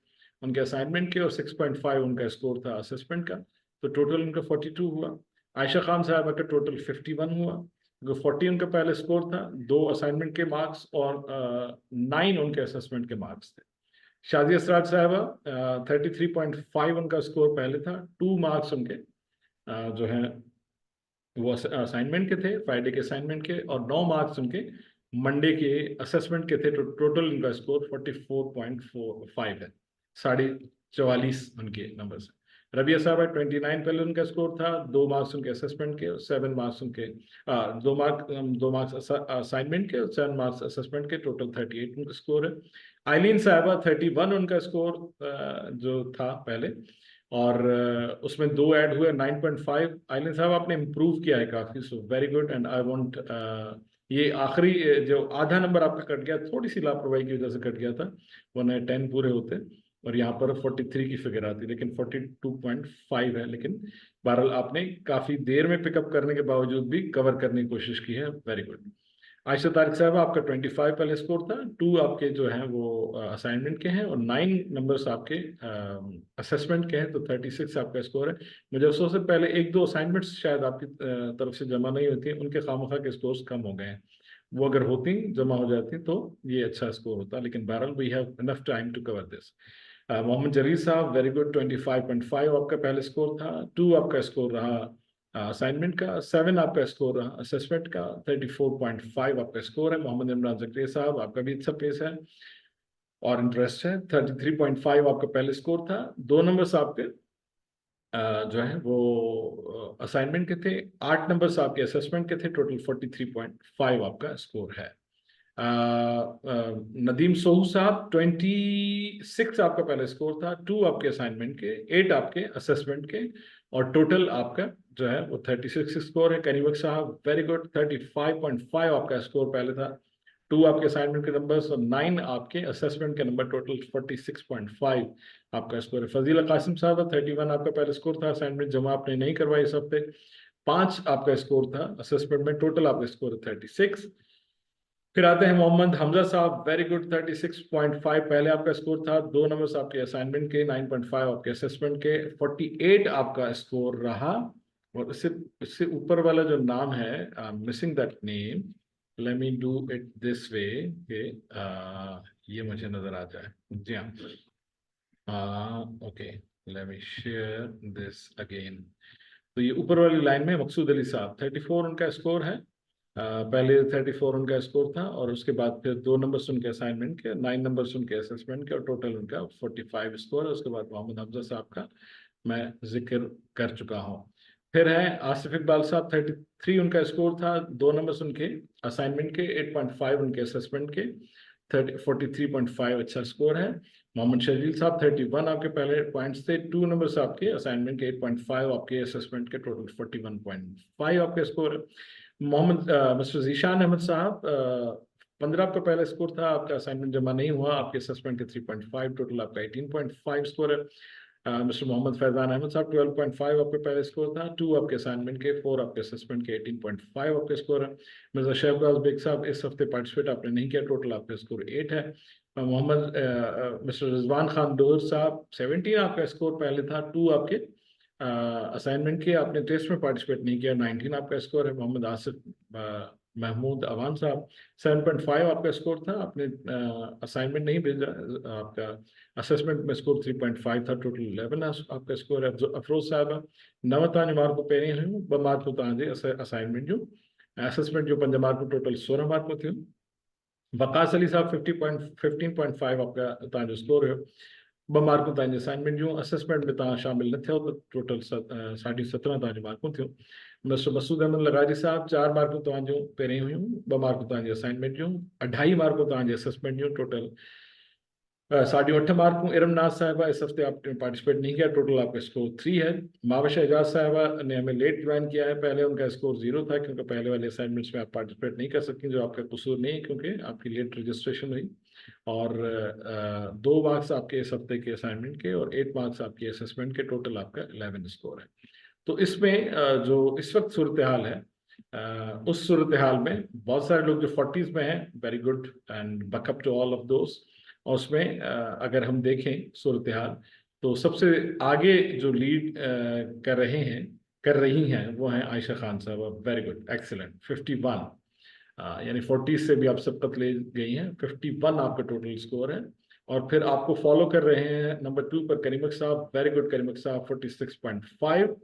उनके असाइनमेंट के और 6.5 उनका स्कोर था असेसमेंट का, तो टोटल उनका 42 हुआ। आयशा खान साहबा का टोटल 51 हुआ, 40 उनका पहले स्कोर था, 2 असाइनमेंट के मार्क्स और 9 उनके असेसमेंट के मार्क्स थे। शादी असराज साहबा 33.5 उनका स्कोर पहले था, 2 मार्क्स उनके जो हैं वो असाइनमेंट के थे, फ्राइडे के असाइनमेंट के, और 9 मार्क्स उनके मंडे के असेसमेंट के थे। तो टोटल उनका स्कोर 44.45 है, 44.5 उनके नंबर्स। रबिया साहबा 29 पहले उनका स्कोर था, 2 मार्क्स उनके असेसमेंट के और 7 मार्क्स उनके 2 मार्क्स असाइनमेंट के और 7 मार्क्स असेसमेंट के, टोटल 38 उनका स्कोर है। आइलीन साहबा 31 उनका स्कोर जो था पहले, और उसमें 2 ऐड हुए 9.5। आइलीन साहब आपने इम्प्रूव किया है काफी, so very good, and I want ये आखिरी जो आधा नंबर आपका कट गया, थोड़ी सी लापरवाही की वजह से कट गया था, वरना 10 पूरे होते और यहाँ पर 43 की फिगर आती, लेकिन 42.5 है। लेकिन बहरहाल आपने काफी देर में पिकअप करने के बावजूद भी कवर करने की कोशिश की है, वेरी गुड। आयशा तारिक साहब आपका 25 पहले स्कोर था, 2 आपके जो हैं वो असाइनमेंट के हैं और 9 नंबर्स आपके असेसमेंट के हैं, तो 36 आपका स्कोर है। मुझे अफसोस है पहले 1-2 असाइनमेंट्स शायद आपकी तरफ से जमा नहीं होती, उनके खामखा के स्कोर्स कम हो गए हैं, वो अगर होती जमा हो जाती तो ये अच्छा स्कोर होता, लेकिन बहरहाल we have enough time to cover this. Mohammad Jarir साहब वेरी गुड, 25.5 आपका पहले स्कोर था, 2 आपका स्कोर रहा असाइनमेंट का, 7 आपका स्कोर रहा असेसमेंट का, 34.5 आपका स्कोर है। मोहम्मद इमरान जकरिया साहब आपका भी अच्छा पेस है और इंटरेस्ट है, 33.5 आपका पहले स्कोर था, 2 नंबर्स आपके जो है वो असाइनमेंट के थे, 8 नंबर्स आपके असेसमेंट के थे, टोटल 43.5 आपका स्कोर है। नदीम सोहू साहब 26 आपका पहले स्कोर था, 2 आपके असाइनमेंट के, 8 आपके असेसमेंट के, और टोटल आपका जो है वो 36 स्कोर है। करीबक साहब वेरी गुड, 35.5 आपका स्कोर पहले था, 2 आपके असाइनमेंट के नंबर्स और 9 आपके असेसमेंट के नंबर, टोटल 46.5 आपका स्कोर है। फजीला कासिम साहब 31 आपका पहले स्कोर था, असाइनमेंट जमा आपने नहीं करवाई इस हफ्ते, 5 आपका स्कोर था असेसमेंट में, टोटल आपका स्कोर है 36। फिर आते हैं मोहम्मद हमजा साहब वेरी गुड, 36.5 पहले आपका स्कोर था, 2 नंबर्स आपके असाइनमेंट के, 9.5 आपके असेसमेंट के, 48 आपका स्कोर रहा और इससे ऊपर वाला जो नाम है, missing that name, let me do it this way कि ये मुझे नजर आ जाए। जी हाँ, okay, let me share this again. तो ये ऊपर वाली लाइन में मकसूद अली साहब 34 उनका स्कोर है। पहले 34 उनका स्कोर था और उसके बाद फिर 2 नंबर्स उनके असाइनमेंट के, 9 नंबर्स उनके असेसमेंट के, और टोटल उनका 45 स्कोर है। उसके बाद मोहम्मद हमजा साहब का मैं जिक्र कर चुका हूँ। फिर है आसिफ इकबाल साहब 33 उनका स्कोर था, 2 नंबर्स उनके असाइनमेंट के, 8.5 उनके असेसमेंट के, 43.5 अच्छा स्कोर है। मोहम्मद शजील साहब 31 आपके पहले पॉइंट्स थे, 2 नंबर्स आपके असाइनमेंट के, 8.5 आपके असेसमेंट के, टोटल 41.5 आपके स्कोर है। मोहम्मद मिस्टर जीशान अहमद साहब 15 आपका पहला स्कोर था, आपका असाइनमेंट जमा नहीं हुआ, आपके असेसमेंट के 3.5, टोटल आपका 18.5 स्कोर है। मिस्टर मोहम्मद फैजान अहमद साहब 12.5 आपके पहले स्कोर था, 2 आपके असाइनमेंट के, 4 आपके असेसमेंट के, 18.5 आपके स्कोर है। मिर्जा शहबाज बेग साहब इस हफ्ते पार्टिसिपेट आपने नहीं किया, टोटल आपका स्कोर 8 है। मोहम्मद मिस्टर रिजवान खान डोर साहब 17 आपका स्कोर पहले था, 2 आपके असाइनमेंट के, आपने टेस्ट में पार्टिसिपेट नहीं किया, 19 आपका स्कोर है। मोहम्मद आसिफ महमूद अवान साहब 7.5 आपका स्कोर था, आपने असाइनमेंट नहीं भेजा, आपका असेसमेंट में स्कोर 3.5 था, टोटल 11 आपका स्कोर है। अफरोज साहब 9 तांज मार्क को पेरे हैं, 2 मार्क को तांजे असाइनमेंट जो असेसमेंट जो 5 मार्क को, टोटल 16 मार्क को थे। वकास अली साहब 15.5 आपका तांजो स्कोर है, 2 मार्क को तांजे असाइनमेंट जो असेसमेंट में ता शामिल न थे, तो टोटल 17.5 तांजे मार्क को थे। मिस्टर मसूद अहमद लगाजी साहब 4 मार्क को तांजो पेरे हुई, 2 मार्क को तांजे असाइनमेंट जो, 2.5 मार्क को तांजे असेसमेंट जो, टोटल 8.5 मार्क को। इरम नाज साहिबा इस हफ्ते आपने पार्टिसिपेट नहीं किया, टोटल आपका स्कोर 3 है। मावशा एजाज साहिबा ने हमें लेट ज्वाइन किया है, पहले उनका स्कोर 0 था, क्योंकि पहले वाले असाइनमेंट्स में आप पार्टिसिपेट नहीं कर सकती, जो आपका कसूर नहीं है, क्योंकि आपकी लेट रजिस्ट्रेशन हुई। और 2 मार्क्स आपके इस हफ्ते के असाइनमेंट के और 8 मार्क्स आपके असेसमेंट के, टोटल आपका 11 स्कोर है। तो इसमें जो इस वक्त सूरत हाल है, उस सूरत हाल में बहुत सारे लोग जो 40s में हैं, very good and buck up to all of दोस्त। और उसमें अगर हम देखें सूरत हाल, तो सबसे आगे जो लीड कर रही हैं वो हैं आयशा खान साहब, वेरी गुड, एक्सीलेंट, 51, यानी 40 से भी आप सबकत ले गई हैं, 51 आपका टोटल स्कोर है। और फिर आपको फॉलो कर रहे हैं नंबर 2 पर करीमक साहब, वेरी गुड करीमक साहब 46.5,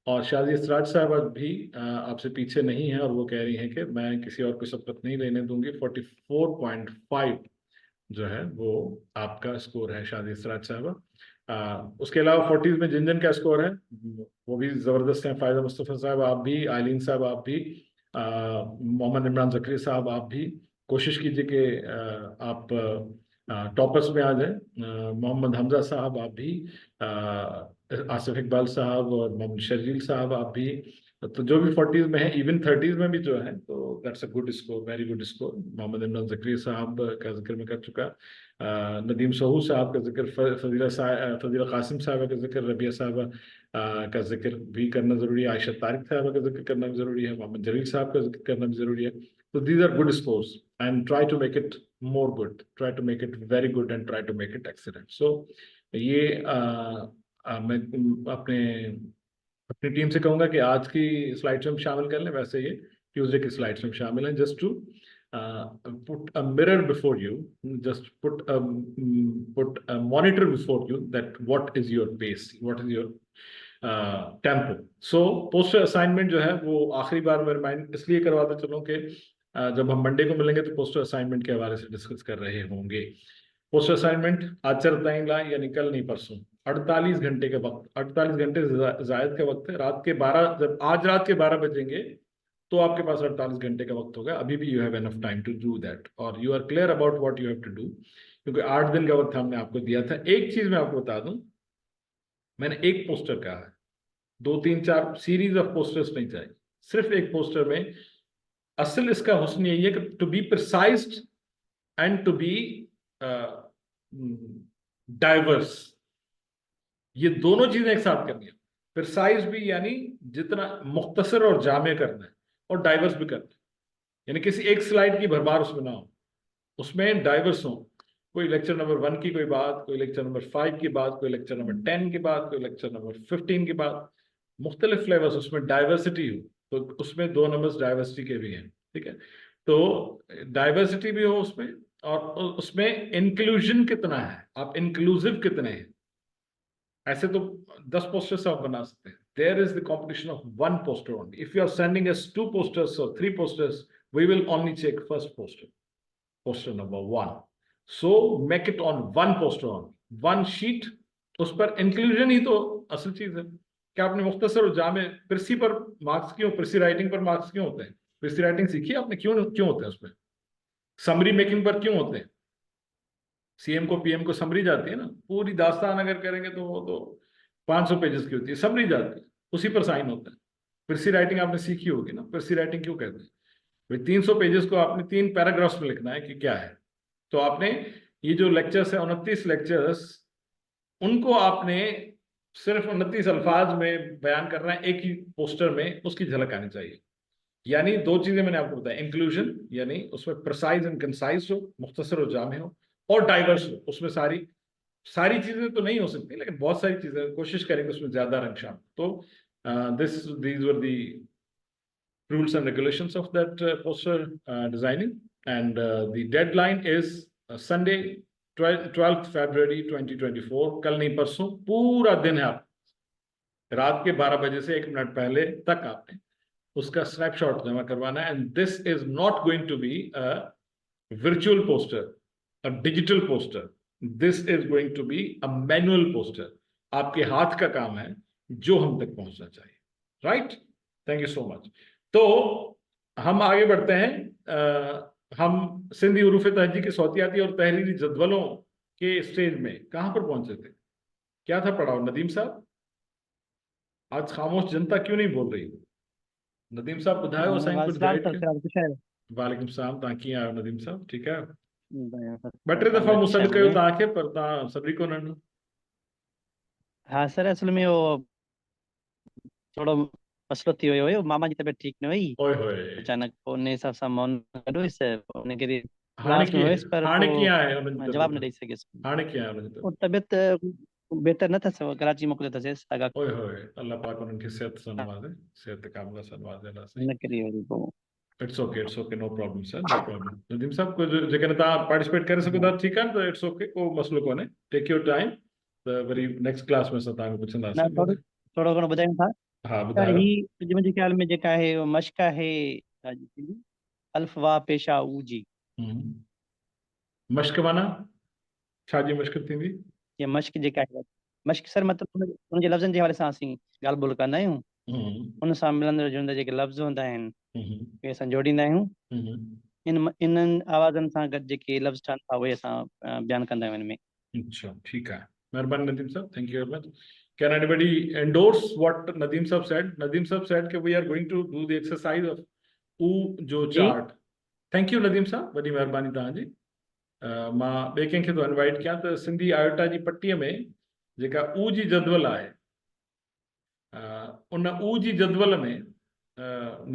और शाजी इसराज साहब भी आपसे पीछे नहीं है, और वो कह रही हैं कि मैं किसी और को सबकत नहीं लेने दूंगी, 44.5 जो है वो आपका स्कोर है शादी इसराज साहब। उसके अलावा 40s में जिन जिन का स्कोर है वो भी ज़बरदस्त हैं, फ़ायदा मुस्तफ़ा साहब आप भी, आइलीन साहब आप भी, मोहम्मद इमरान ज़करी साहब आप भी कोशिश कीजिए कि आप टॉपर्स में आ जाए। मोहम्मद हमजा साहब आप भी, आसिफ इकबाल साहब और मोहम्मद शजील साहब आप भी, तो जो भी 40s में है, इवन 30s में भी जो है, तो that's a good score, very good score. Mohammad Imran Zakri साहब का जिक्र मैं कर चुका, नदीम सहू साहब का जिक्र, फजीला कासिम साहब का जिक्र, रबिया साहब का जिक्र भी करना ज़रूरी है, आयशा तारिक साहब का जिक्र करना भी ज़रूरी है, मोहम्मद जलील साहब का जिक्र करना भी ज़रूरी है। तो these are good scores and try to make it more good, try to make it very good and try to make it excellent. So ये मैं अपनी टीम से कहूंगा कि आज की स्लाइड्स में शामिल कर लें, वैसे ये ट्यूसडे की स्लाइड्स में शामिल हैं, just to put a mirror before you, just put a monitor before you that what is your pace, what is your tempo. So poster assignment जो है वो आखिरी बार मैं रिमाइंड इसलिए करवाता चलूं कि जब हम मंडे को मिलेंगे तो पोस्टर असाइनमेंट के हवाले से डिस्कस कर रहे होंगे। पोस्टर असाइनमेंट आज चरताइन ला, यानी कल नहीं परसों, 48 घंटे का वक्त, 48 घंटे जायद का वक्त है। रात के 12, जब आज रात के 12 बजेंगे तो आपके पास 48 घंटे का वक्त होगा, अभी भी you have enough time to do that, और you are clear about what you have to do, क्योंकि 8 दिन का वक्त हमने आपको दिया था। एक चीज मैं आपको बता दूं, मैंने एक पोस्टर कहा है, 2, 3, 4 सीरीज ऑफ पोस्टर्स नहीं चाहिए, सिर्फ एक पोस्टर में। असल इसका हुस्न यही है कि to be precised and to be diverse, ये दोनों चीजें एक साथ करनी है। प्रिसाइज भी यानी जितना मुख्तसर और जामे करना है, और डाइवर्स भी करना है, यानी किसी एक स्लाइड की भरमार उसमें ना हो, उसमें डाइवर्स हो। कोई लेक्चर नंबर 1 की कोई बात, कोई लेक्चर नंबर 5 की बात, कोई लेक्चर नंबर 10 की बात, कोई लेक्चर नंबर 15 की बात, मुख्तलिफ फ्लेवर्स, उसमें डाइवर्सिटी हो, तो उसमें 2 नंबर्स डाइवर्सिटी के भी हैं, ठीक है। तो डाइवर्सिटी भी हो उसमें, और उसमें इंक्लूजन कितना है, आप इंक्लूसिव कितने हैं। ऐसे तो 10 पोस्टर्स आप बना सकते हैं। There is the competition of 1 poster only. If you are sending us 2 posters or 3 posters, we will only check first poster, poster number 1. So make it on 1 poster only, 1 sheet. उस पर inclusion ही तो असल चीज है। क्या आपने मुख्तसर जामे प्रिसी पर मार्क्स क्यों, प्रिसी राइटिंग पर मार्क्स क्यों होते हैं? प्रिसी राइटिंग सीखी आपने, क्यों होते हैं उसमें? समरी मेकिंग पर क्यों होते हैं? सीएम को पीएम को समरी जाती है ना, पूरी दास्तान अगर करेंगे तो वो तो 500 पेजेस की होती है, समरी जाती है, उसी पर साइन होता है। प्रिसी राइटिंग आपने सीखी होगी ना, प्रिसी राइटिंग क्यों कहते हैं भाई? 300 पेजेस को आपने 3 पैराग्राफ्स में लिखना है कि क्या है। तो आपने ये जो लेक्चर्स है 29 लेक्चर्स, उनको आपने सिर्फ 29 अल्फाज में बयान करना है, एक ही पोस्टर में उसकी झलक आनी चाहिए। यानी 2 चीजें मैंने आपको बताया, इंक्लूजन यानी उसमें प्रिसाइज एंड कंसाइज हो, मुख्तसर और जामे हो, और डाइवर्स हो। उसमें सारी चीजें तो नहीं हो सकती, लेकिन बहुत सारी चीजें कोशिश करेंगे उसमें ज्यादा रंग शामिल। तो these were the rules and regulations of that poster designing, and the deadline is Sunday 12th February 2024। कल नहीं परसों पूरा दिन है, आप रात के 12 बजे से 1 मिनट पहले तक आपने उसका स्नैपशॉट जमा करवाना है। And this is not going to be a virtual poster, a digital poster. This is going to be a manual poster. आपके हाथ का काम है जो हम तक पहुंचना चाहिए, right? Thank you so much. तो हम आगे बढ़ते हैं। हम सिंधी उरूफ तहजी के सौतियाती और तहरीरी जदवलों के स्टेज में कहां पर पहुंचे थे? क्या था पढ़ाओ नदीम साहब? आज खामोश जनता क्यों नहीं बोल रही? नदीम साहब ॿुधायो असांखे कुछ गाइड कयो। वालेकुम सलाम, तव्हां कीअं आहियो नदीम साहब? ठीकु आहे? 2-3 दफ़ा मूं सॾु कयो तव्हांखे, पर तव्हां सॾु कोन ॾिनो। हाँ सर, असल में वो थोड़ो मसलो थी वियो हुयो, मामा जी तबियत ठीक न हुई ओए होए, अचानक, उन हिसाब सां मां गॾु हुयुसि, उन करे हाणे क्लास में हुयुसि, पर हाणे पोइ कीअं आहे हुनजी मां जवाब न तबियत? ॾेई सघियुसि। हाणे कीअं आहे हुनजी वो तबियत? तबियत बेहतर न अथसि, कराची मोकिलियो अथसि सागा, ओए होए, अल्लाह पाक उन्हनि खे सिहत सां नवाज़े, सिहत कामिला सां नवाज़े। अल्लाह साईं। हिन करे वरी पोइ it's okay, no problem sir, no problem. Nadeem sahab कुछ जेकॾहिं तव्हां पार्टिसिपेट करे सघो था, ठीकु आहे, त इट्स ओके, को मसलो कोन्हे। टेक योर टाइम, त वरी नेक्स्ट क्लास में असां तव्हांखे न पुछंदासीं। थोरो घणो ॿुधायूं था। हा त ॿुधायो। ही मुंहिंजे ख़्याल में जेका आहे मश्क आहे अल्फ वाह पेशा ऊ जी। मश्क माना छा जी मश्क थींदी? ये मश्क जेका आहे, मश्क सर मतिलबु उनजे लफ़्ज़नि जे हवाले सां असीं ॻाल्हि ॿोल कंदा आहियूं, उन सां मिलंदड़ जुलंदड़ जेके लफ़्ज़ हूंदा आहिनि उहे असां जोड़ींदा आहियूं। इन्हनि आवाज़नि सां गॾु जेके लफ़्ज़ ठहनि था उहे असां बयानु कंदा आहियूं इनमें। अच्छा, ठीक है, मेहरबानी नदीम साहब, thank you very much. Can anybody endorse what Nadeem Saab said? Nadeem Saab said that we are going to do the exercise of U जो chart. Thank you Nadeem साहब, वॾी महिरबानी तव्हांजी। मां ॿिए कंहिंखे थो इनवाइट कयां त सिंधी आयोटा जी पटीअ में जेका U जी जदवल आहे, उन U जी जदवल में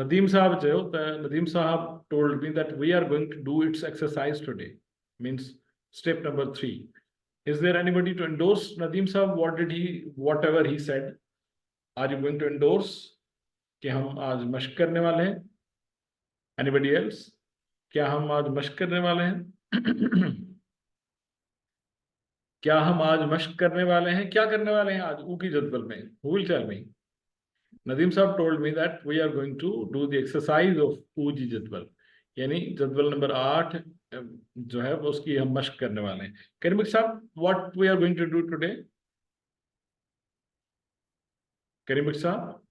नदीम साहब चयो त नदीम साहब told me that we are going to do its exercise today, means step number 3. Is there anybody to endorse Nadeem Saab? Whatever he said, are you going to endorse कि हम आज मश्क करने वाले हैं? Anybody else? क्या हम आज मश्क करने वाले हैं? क्या हम आज मश्क करने वाले हैं? क्या करने वाले हैं आज ऊ की जदवल में? Who will tell me? Nadeem Saab told me that we are going to do the exercise of ऊ जी जदवल, यानी जदवल नंबर 8 जो है वो उसकी हम मश्क करने वाले हैं। करीम साहब, what we are going to do today? Karim साहब,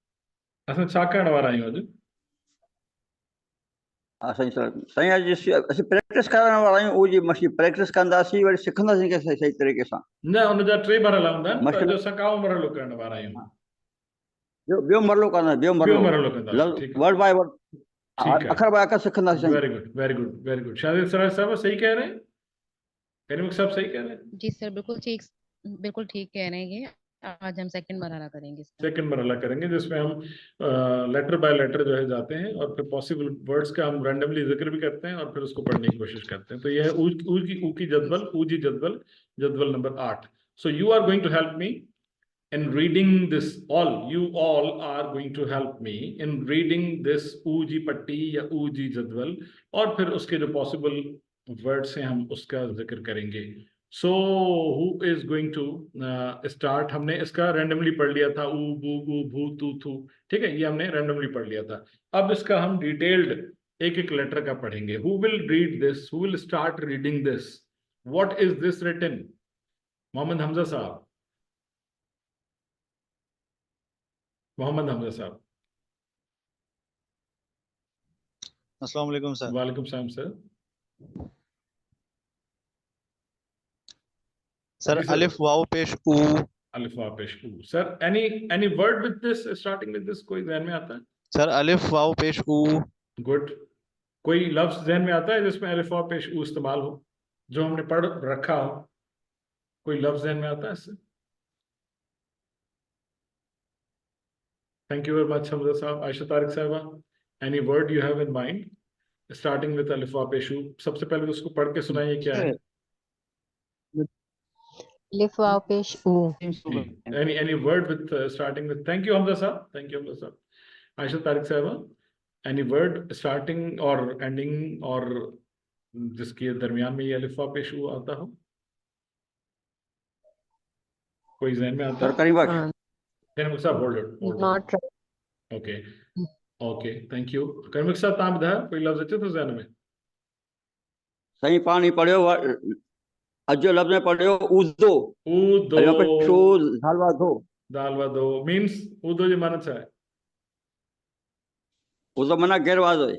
असां छा करण वारा आहियूं अॼु? साईं अॼु प्रैक्टिस करण वारा आहियूं, उहो जी मशीन प्रैक्टिस कंदासीं, वरी सिखंदासीं के सही तरीक़े सां। न, हुनजा 3 मरहला हूंदा आहिनि, त अॼु असां काओ मरहलो करण वारा आहियूं? ॿियो मरलो कंदासीं, ॿियो मरहलो कंदासीं, वर्ड बाय वर्ड, अखर बाय अखर सिखंदासीं। Very good, very good, very good. Shahid Saraj साहब सही कह रहे हैं? करीम साहब सही कह रहे हैं? जी सर, बिल्कुल ठीक कह रहे हैं ये। आज हम सेकंड मरहला करेंगे। सेकंड मरहला करेंगे जिसमें हम लेटर बाय लेटर जो है जाते हैं और फिर पॉसिबल वर्ड्स का हम रैंडमली जिक्र भी करते हैं और फिर उसको पढ़ने की कोशिश करते हैं। तो यह है ऊ की जदवल, ऊ जी जदवल, जदवल number 8। So you are going to help me in reading this, you all are going to help me in reading this ऊजी पट्टी या ऊजी जदवल, और फिर उसके जो possible words हैं हम उसका जिक्र करेंगे. So who is going to start? हमने इसका randomly पढ़ लिया था, ऊ बू गू भू तू थू, ठीक है, ये हमने randomly पढ़ लिया था. अब इसका हम detailed एक एक लेटर का पढ़ेंगे. Who will read this? Who will start reading this? What is this written? Mohammad Hamza साहब. मोहम्मद हमजा साहब. अस्सलाम वालेकुम सर. वालेकुम सलाम सर. सर अलिफ वाव पेश ऊ. अलिफ वाव पेश ऊ. Sir any word with this, starting with this, कोई ध्यान में आता है? सर अलिफ वाव पेश ऊ. गुड. कोई लफ्ज ध्यान में आता है जिसमें अलिफ वाव पेश ऊ इस्तेमाल हो, जो हमने पढ़ रखा हो? कोई लफ्ज ध्यान में आता है इससे? Thank you very much, Hamza साहब. आयशा तारिक साहबा, any word you have in mind starting with alif wa pesh u? सबसे पहले तो उसको पढ़ के सुनाइए क्या है. अलिफ वाव पेश ऊ. Any word with starting with? Thank you Hamza साहब. Thank you Hamza साहब. आयशा तारिक साहबा, any word starting or ending और जिसके दरमियान में ये अलिफ वा पेश ऊ आता हो? कोई ज़हन में आता है? सरकारी बात. करीम साहब, hold it. Not right. Okay, thank you. करीम साहब तव्हां ॿुधायो कोई लफ़्ज़ अचे थो ज़हन में? सही पानी पढ़ियो, अॼु लफ़्ज़ में पढ़ियो ऊदो. ऊदो. दालवा दो. दालवा दो means ऊदो जी माना छा है? ऊदो माना गैर वाज़े.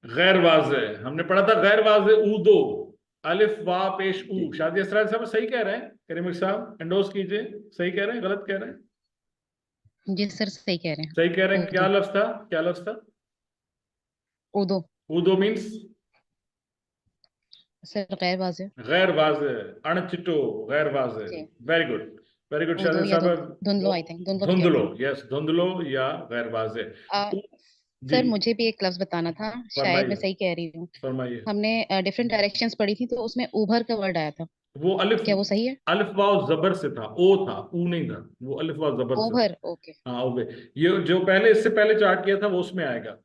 गैर वाज़े. हमने पढ़ा था गैर वाज़े ऊदो. अलिफ वा पेश ऊ. शादी असरार साहब सही कह रहे हैं? करीम साहब एंडोस कीजिए. सही कह रहे हैं, गलत कह रहे हैं? जी सर, सही कह रहे हैं. सही कह रहे हैं. क्या लफ्ज था? क्या लफ्ज था? ऊदो. ऊदो मींस सर गैर वाज़े. गैर वाज़े, अणचिटो, गैर वाज़े. Very good, very good. ऊदो शादी या साहब धुंधलो, आई थिंक धुंधलो. यस, धुंधलो या गैर वाज़े. सर मुझे भी एक लफ्ज बताना था, शायद मैं सही कह रही हूँ. फरमाइए. हमने डिफरेंट डायरेक्शंस पढ़ी थी, तो उसमें उभर का वर्ड आया था. वो अलिफ, क्या वो सही है? अलिफ वाव जबर से था, ओ था, ऊ नहीं था. वो अलिफ वाव जबर से. ओवर. ओके. हाँ, ओवर. ये जो पहले इससे पहले चार्ट किया था वो उसमें आएगा.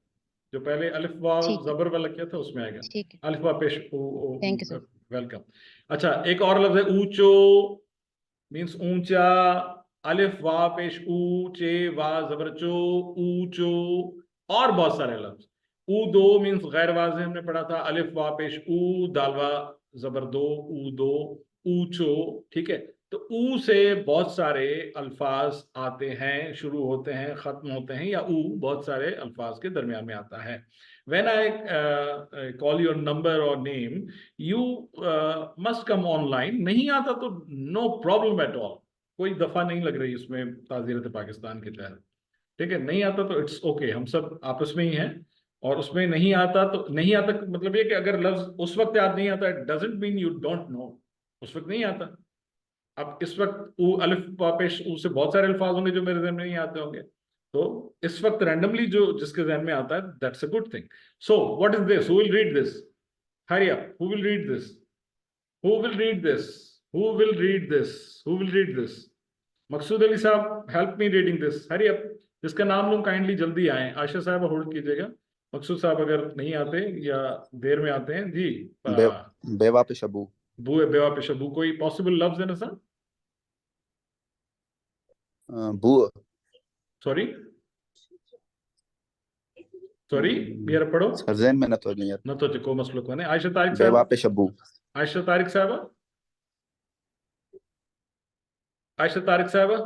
जो पहले अलिफ वाव जबर वाला किया था उसमें आएगा. ठीक है. अलिफ वाव पेश ऊ. Thank you sir. वेलकम. अच्छा, एक और लफ्ज है ऊंचो, मींस ऊंचा. अलिफ वाव पेश ऊ, चे वा जबर चो, ऊंचो. और बहुत सारे लफ्ज. ऊ दो मींस गैर वाज़े हमने पढ़ा था. अलिफ वा पेश ऊ, दालवा जबर दो, ऊ दो, ऊंचो. ठीक है. तो ऊ से बहुत सारे अल्फाज आते हैं, शुरू होते हैं, खत्म होते हैं, या ऊ बहुत सारे अल्फाज के दरमियान में आता है. When I call your number or name, you must come online. नहीं आता तो no problem at all. कोई दफा नहीं लग रही इसमें ताज़ीरत पाकिस्तान के तहत. ठीक है. नहीं आता तो इट्स ओके, हम सब आपस में ही हैं. और उसमें नहीं आता तो नहीं आता, मतलब ये कि अगर लफ्ज उस वक्त याद नहीं आता, it doesn't mean you don't know. उस वक्त नहीं आता. अब इस वक्त ऊ अलिफ वा पेश ऊ से बहुत सारे अल्फाज होंगे जो मेरे ज़हन में नहीं आते होंगे. तो इस वक्त रैंडमली जो जिसके ज़हन में आता है, that's a good thing. So what is this? Who will read this? Hurry up. Who will read this? Who will read this? Who will read this? Who will read this? Maqsood Ali साहब, help me reading this. Hurry up. जिसका नाम लूं kindly जल्दी आए. आयशा साहब hold कीजिएगा. मकसूद साहब अगर नहीं आते या देर में आते हैं जी. बेवा पेश अबू. बेवा पेश अबू. कोई पॉसिबल लफ्ज है ना सर? बू. सॉरी यार पढ़ो. सरजन में न तो नहीं यार. न तो को मसलो कोने. आयशा तारिक बेवा साहब. पेश अबू. आयशा तारिक साहबा. आयशा तारिक साहबा.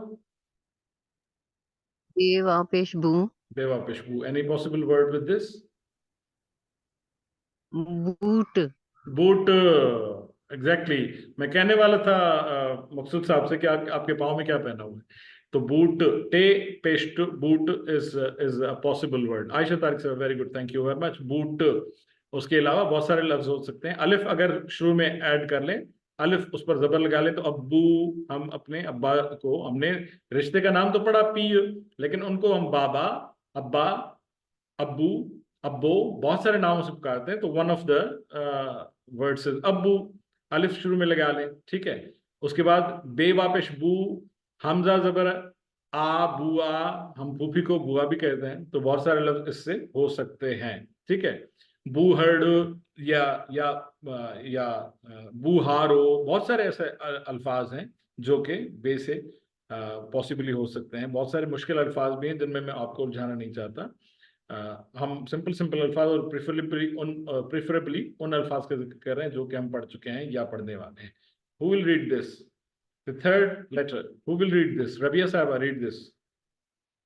बेवा पेश बू. बेवा पेश बू. Any possible word with this? Boot. Boot. Exactly. मैं कहने वाला था मकसूद साहब से कि आपके पाँव में क्या पहना हुआ है. तो बूट, टे paste boot is a possible word. Ayesha Tariq साहब, very good, thank you very much. बूट. उसके अलावा बहुत सारे लफ्ज हो सकते हैं. अलिफ अगर शुरू में ऐड कर लें, अलिफ उस पर जबर लगा लें, तो अब्बू. हम अपने अब्बा को, हमने रिश्ते का नाम तो पढ़ा पी, लेकिन उनको हम बाबा, अब्बा, अब्बू, अब्बो, बहुत सारे नामों से पुकारते हैं. तो one of the words is अब्बू. अलिफ शुरू में लगा लें. ठीक है. उसके बाद बे वापिश बू, हमजा जबर आ बुआ, हम फूफी को बुआ भी कहते हैं, तो बहुत सारे लफ्ज इससे हो सकते हैं। ठीक है, बूहड़ या बूहारो, बहुत सारे ऐसे अल्फाज हैं जो कि बे से पॉसिबली हो सकते हैं। बहुत सारे मुश्किल अल्फाज भी हैं जिनमें मैं आपको उलझाना नहीं चाहता। हम सिंपल अल्फाज और प्रेफरेबली उन अल्फाज का जिक्र कर रहे हैं जो कि हम पढ़ चुके हैं या पढ़ने वाले हैं। Who will read this? The third letter. Who will read this? Rabia Sahaba, read this.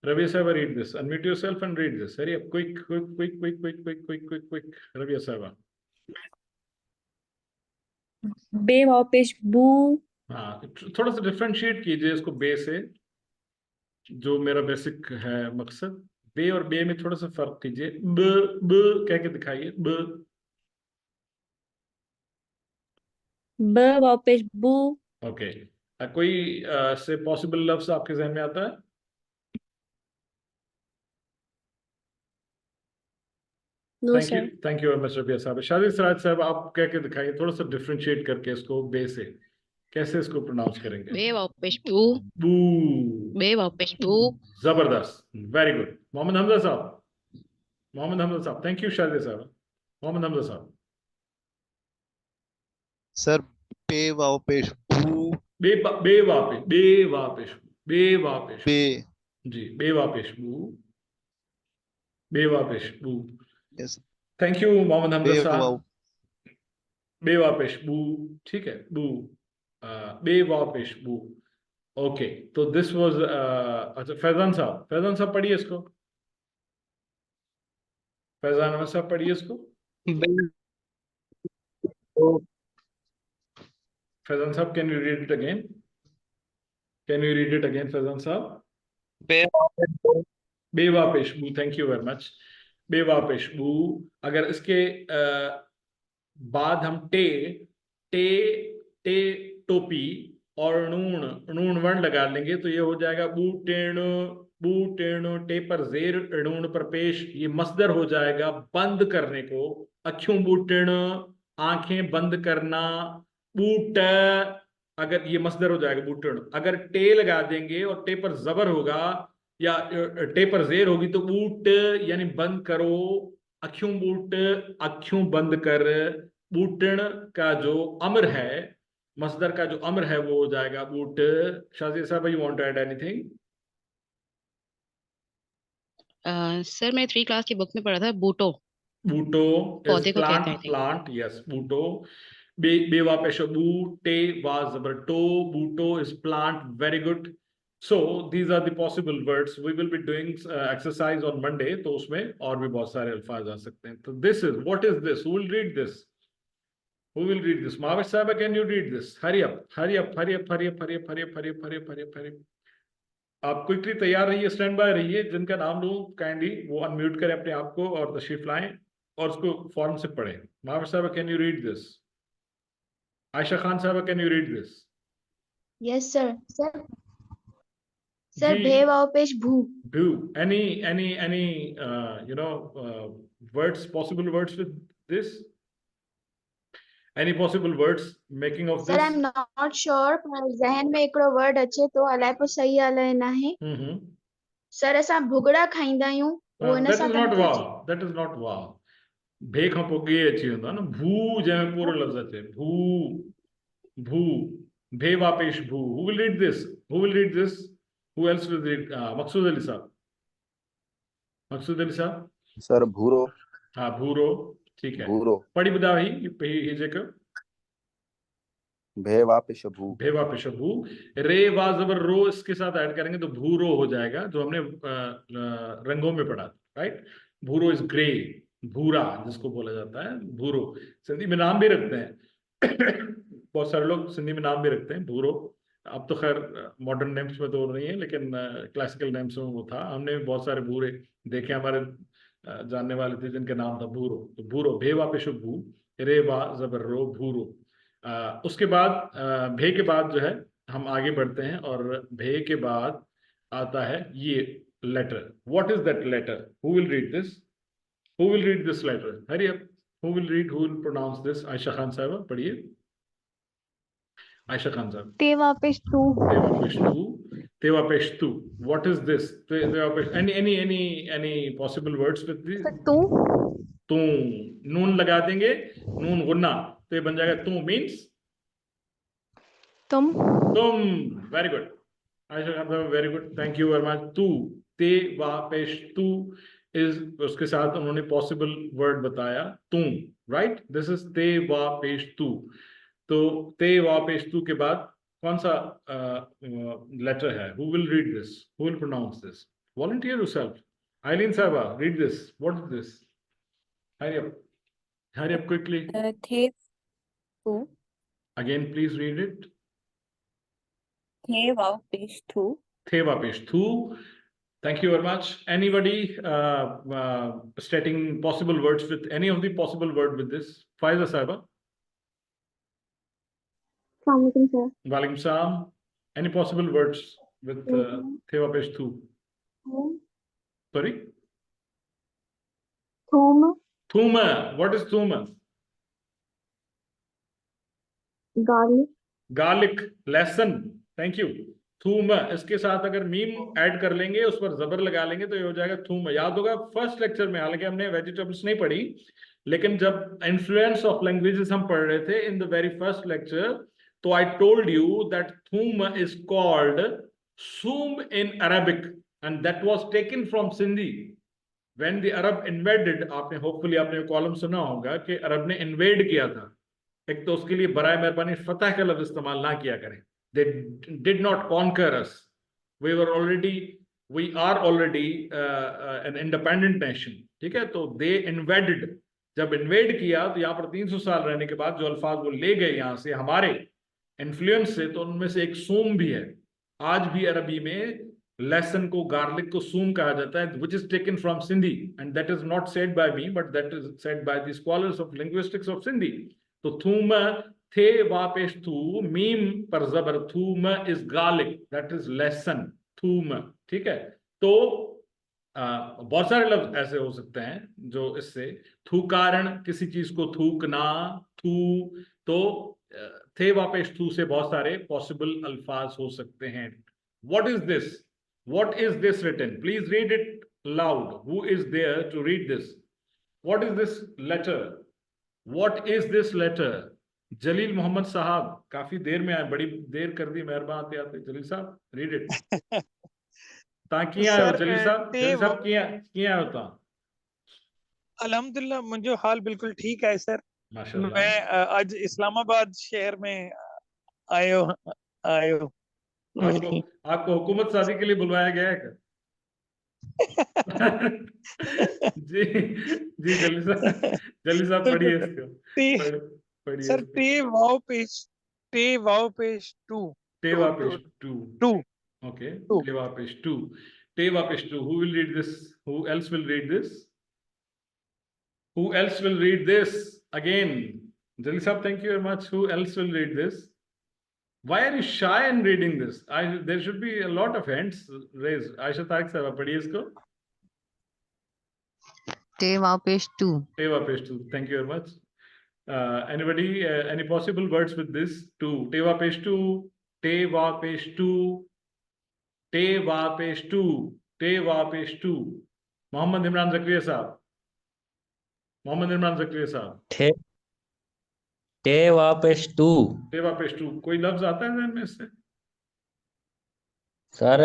Rabia Sahaba, read this. Unmute yourself and read this. Hurry up, quick. Rabia Sahaba. Bay wow पेश बू। हाँ, थोड़ा सा differentiate कीजिए इसको बे से, जो मेरा बेसिक है मकसद। बे और बे में थोड़ा सा फर्क कीजिए। ब कह के दिखाइए। ब वाओ पेश बू। ओके, कोई से पॉसिबल लफ्ज आपके जहन में आता है? No sir. Thank you mister Rabia sahab. Shadi Seraj साहब, आप कह के दिखाइए थोड़ा सा डिफरेंशिएट करके इसको बे से, कैसे इसको प्रोनाउंस करेंगे? बे वाओ पेश बू। बू। बे वाओ पेश बू। जबरदस्त, वेरी गुड। मोहम्मद हमजा साहब, थैंक यू शादी साहब। मोहम्मद हमजा साहब। सर पे वाओ पेश बू। बे वापिश बे। जी, बे वापिश बू। Yes. Thank you Mohammad Hamza बे साहब। वाओ। बे वापिश बू, ठीक है, बू, बे वापिश बू। ओके, तो दिस वाज अच्छा, फैजान साहब पढ़िए इसको। फैजान अहमद साहब पढ़िए इसको। फैजान साहब, can you read it again? Faizan साहब? बेवा पेशबू, थैंक यू वेरी मच। बेवा पेशबू। अगर इसके बाद हम टे टोपी और नून वर्ण लगा लेंगे तो ये हो जाएगा बूटेण, टे पर जेर, णून पर पेश, ये मसदर हो जाएगा बंद करने को। अखियों बूटेण, आंखें बंद करना। बूट, अगर ये मसदर हो जाएगा बूटेण। अगर टे लगा देंगे और टे पर जबर होगा या टे पर जेर होगी तो बूट यानी बंद करो। अखियों बंद कर। बूटन का जो अमर है, मसदर का जो अमर है वो हो जाएगा बूट। Shazia sahab, you want to add anything? Sir मैं 3 क्लास की बुक में पढ़ा था बूटो इज पौधे को कहते हैं। प्लांट, यस, बूटो। बेवा पेशबू, टे वा जबर टो, बूटो is plant, very good. So these are the possible words. We will be doing exercise on Monday, तो उसमें और भी बहुत सारे अल्फाज आ सकते हैं। तो this is, what is this? Who will read this? Mahavish Sahaba, can you read this? Hurry up. आप क्विकली तैयार रहिए, स्टैंड बाय रहिए। जिनका नाम लूं काइंडली वो अनम्यूट करें अपने आप को और तशरीफ लाएं और उसको फौरन से पढ़ें। महाविश साहब, can you read this? Ayesha Khan साहब, can you read this? Yes sir. Sir भे वाओ पेश भू। Any words, possible words with this? Any possible words making of sir this? I am not sure, पर जहन में हिकिड़ो वर्ड अचे तो अलाए पोइ सही अलाए नाहे। सर असां भुगड़ा खाईंदा आहियूं, वो इन सां that is not वाह। भे खां पोइ गे अची वेंदो आहे न, भू जंहिंमें पूरो लफ़्ज़ अचे, भू, भे वापेश भू। Who will read this? Who else will read? मकसूद अली साहब। सर भूरो। हाँ, भूरो, ठीक है। भूरो। पढ़ी ॿुधायो ही जेको भे वापिश भू। रे वा जबर रो इसके साथ ऐड करेंगे तो भूरो हो जाएगा, जो हमने रंगों में पढ़ा, राइट? भूरो इज ग्रे, भूरा जिसको बोला जाता है, भूरो। सिंधी में नाम भी रखते हैं बहुत सारे लोग सिंधी में नाम भी रखते हैं भूरो। अब तो खैर मॉडर्न नेम्स में तो नहीं है, लेकिन क्लासिकल नेम्स में वो था। हमने भी बहुत सारे भूरे देखे, हमारे जानने वाले थे जिनका नाम था भूरो। तो भूरो, भे वापिश भू, रे वा जबर रो, भूरो। उसके बाद भे के बाद जो है हम आगे बढ़ते हैं और भे के बाद आता है ये letter. What is that letter? Who will read this letter? Hurry up, who will pronounce this? Ayesha Khan sahab पढ़िए। आयशा खान साहब। ते वापिश तू। Teva pesh tu. What is this? Teva pesh. Any possible words with this? तू तू नून लगा देंगे, नून गुन्ना, तो ये बन जाएगा तू means तुम तुम. Very good. Aisha, very good. Thank you very much. तू, ते वा पेश तू is उसके साथ उन्होंने possible word बताया तुम. Right? This is ते वा पेश तू. तो ते वा पेश तू के बाद कौन सा letter है? Who will read this? Who will pronounce this? Volunteer yourself. Eileen Sahaba, read this. What is this? Hurry up. Hurry up quickly. थे तू Again, please read it. थे वाव पेश थू Theva pesh thu. Thank you very much. Anybody stating possible words with any of the possible word with this? Faiza Sahaba. Assalamualaikum sir. Walaikum salam. Any possible words with Theva pesh thu? Sorry? थूम Thuma. What is thuma? Garlic Garlic. Lesson. Thank you. थूम. इसके साथ अगर meme add कर लेंगे, उस पर जबर लगा लेंगे तो ये हो जाएगा थूम. याद होगा फर्स्ट लेक्चर में, हालांकि हमने वेजिटेबल्स नहीं पढ़ी, लेकिन जब इन्फ्लुएंस ऑफ लैंग्वेजेस हम पढ़ रहे थे in the very first lecture, तो आई टोल्ड यू दैट थूम इज कॉल्ड सूम in Arabic and that was taken from Sindhi. When the Arab invaded, आपने होपफुली आपने कॉलम सुना होगा कि अरब ने इन्वेड किया था. एक तो उसके लिए बराए मेहरबानी फतह का लफ्ज इस्तेमाल ना किया करें. They did not conquer us. We are already an independent nation. ठीक है, तो they invaded. जब इन्वेड किया तो यहाँ पर 300 साल रहने के बाद जो अल्फाज वो ले गए यहाँ से हमारे इन्फ्लुएंस से, तो उनमें से एक सूम भी है. आज भी अरबी में लहसुन को, गार्लिक को सूम कहा जाता है, which is taken from Sindhi, and that is not said by me, but that is said by the scholars of linguistics of Sindhi. तो थूम थे वापेश थू, मीम पर जबर, थूम इज गार्लिक, दैट इज लहसुन, थूम. ठीक है, तो बहुत सारे लफ्ज ऐसे हो सकते हैं जो इससे थूकारण, किसी चीज को थूकना, थू, तो थे वापेश थू से बहुत सारे पॉसिबल अल्फाज हो सकते हैं. What is this? What is this written? Please read it loud. Who is there to read this? What is this letter? What is this letter? Jalil Mohammad साहब, काफी देर में आए, बड़ी देर कर दी, मेहरबान आते आते. जलील साहब रीड इट. ताकि आयो जलील साहब, जलील साहब किया होता. अल्हम्दुलिल्लाह मुझे हाल बिल्कुल ठीक है सर. माशाल्लाह. मैं आज इस्लामाबाद शहर में आयो. आपको हुकूमत शादी के लिए बुलवाया गया है क्या? जी जी, जलील साहब पढ़िए इसको. सर टे वाव पेश to. Teva pesh two. Okay. Teva pesh two. Teva pesh two. Who will read this? Who else will read this? Who else will read this? Again, Jalil Sahab, thank you very much. Who else will read this? Why are you shy in reading this? There should be a lot of hands raised. Aisha Tariq Sahab, padhiye isko. Teva pesh two. Teva pesh two. Thank you very much. Anybody? Any possible words with this? Two. Teva pesh two. Teva pesh two. Teva pesh two. Teva pesh two. Mohammed Imran Zakriya Sahab. Mohammed Imran Zakriya Sahab. टे वापेश to. टेवा पेश to. कोई लफ्ज आता है ज़हन में इससे? सर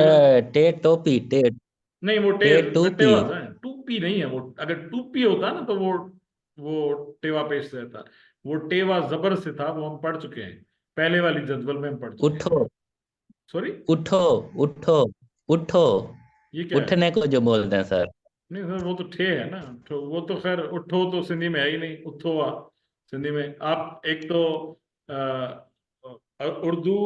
टे टोपी. टे नहीं, वो टे टोपी. टूपी नहीं है वो. अगर टूपी होता ना तो वो टेवा पेश से रहता. वो टेवा जबर से था, वो हम पढ़ चुके हैं पहले वाली जदवल में, हम पढ़ चुके हैं. उठो. सॉरी, उठो उठो उठो. ये क्या है? उठने को जो बोलते हैं सर. नहीं सर, वो तो ठे है ना. तो वो तो खैर उठो तो सिंधी में है ही नहीं. उठो सिंधी में आप एक तो उर्दू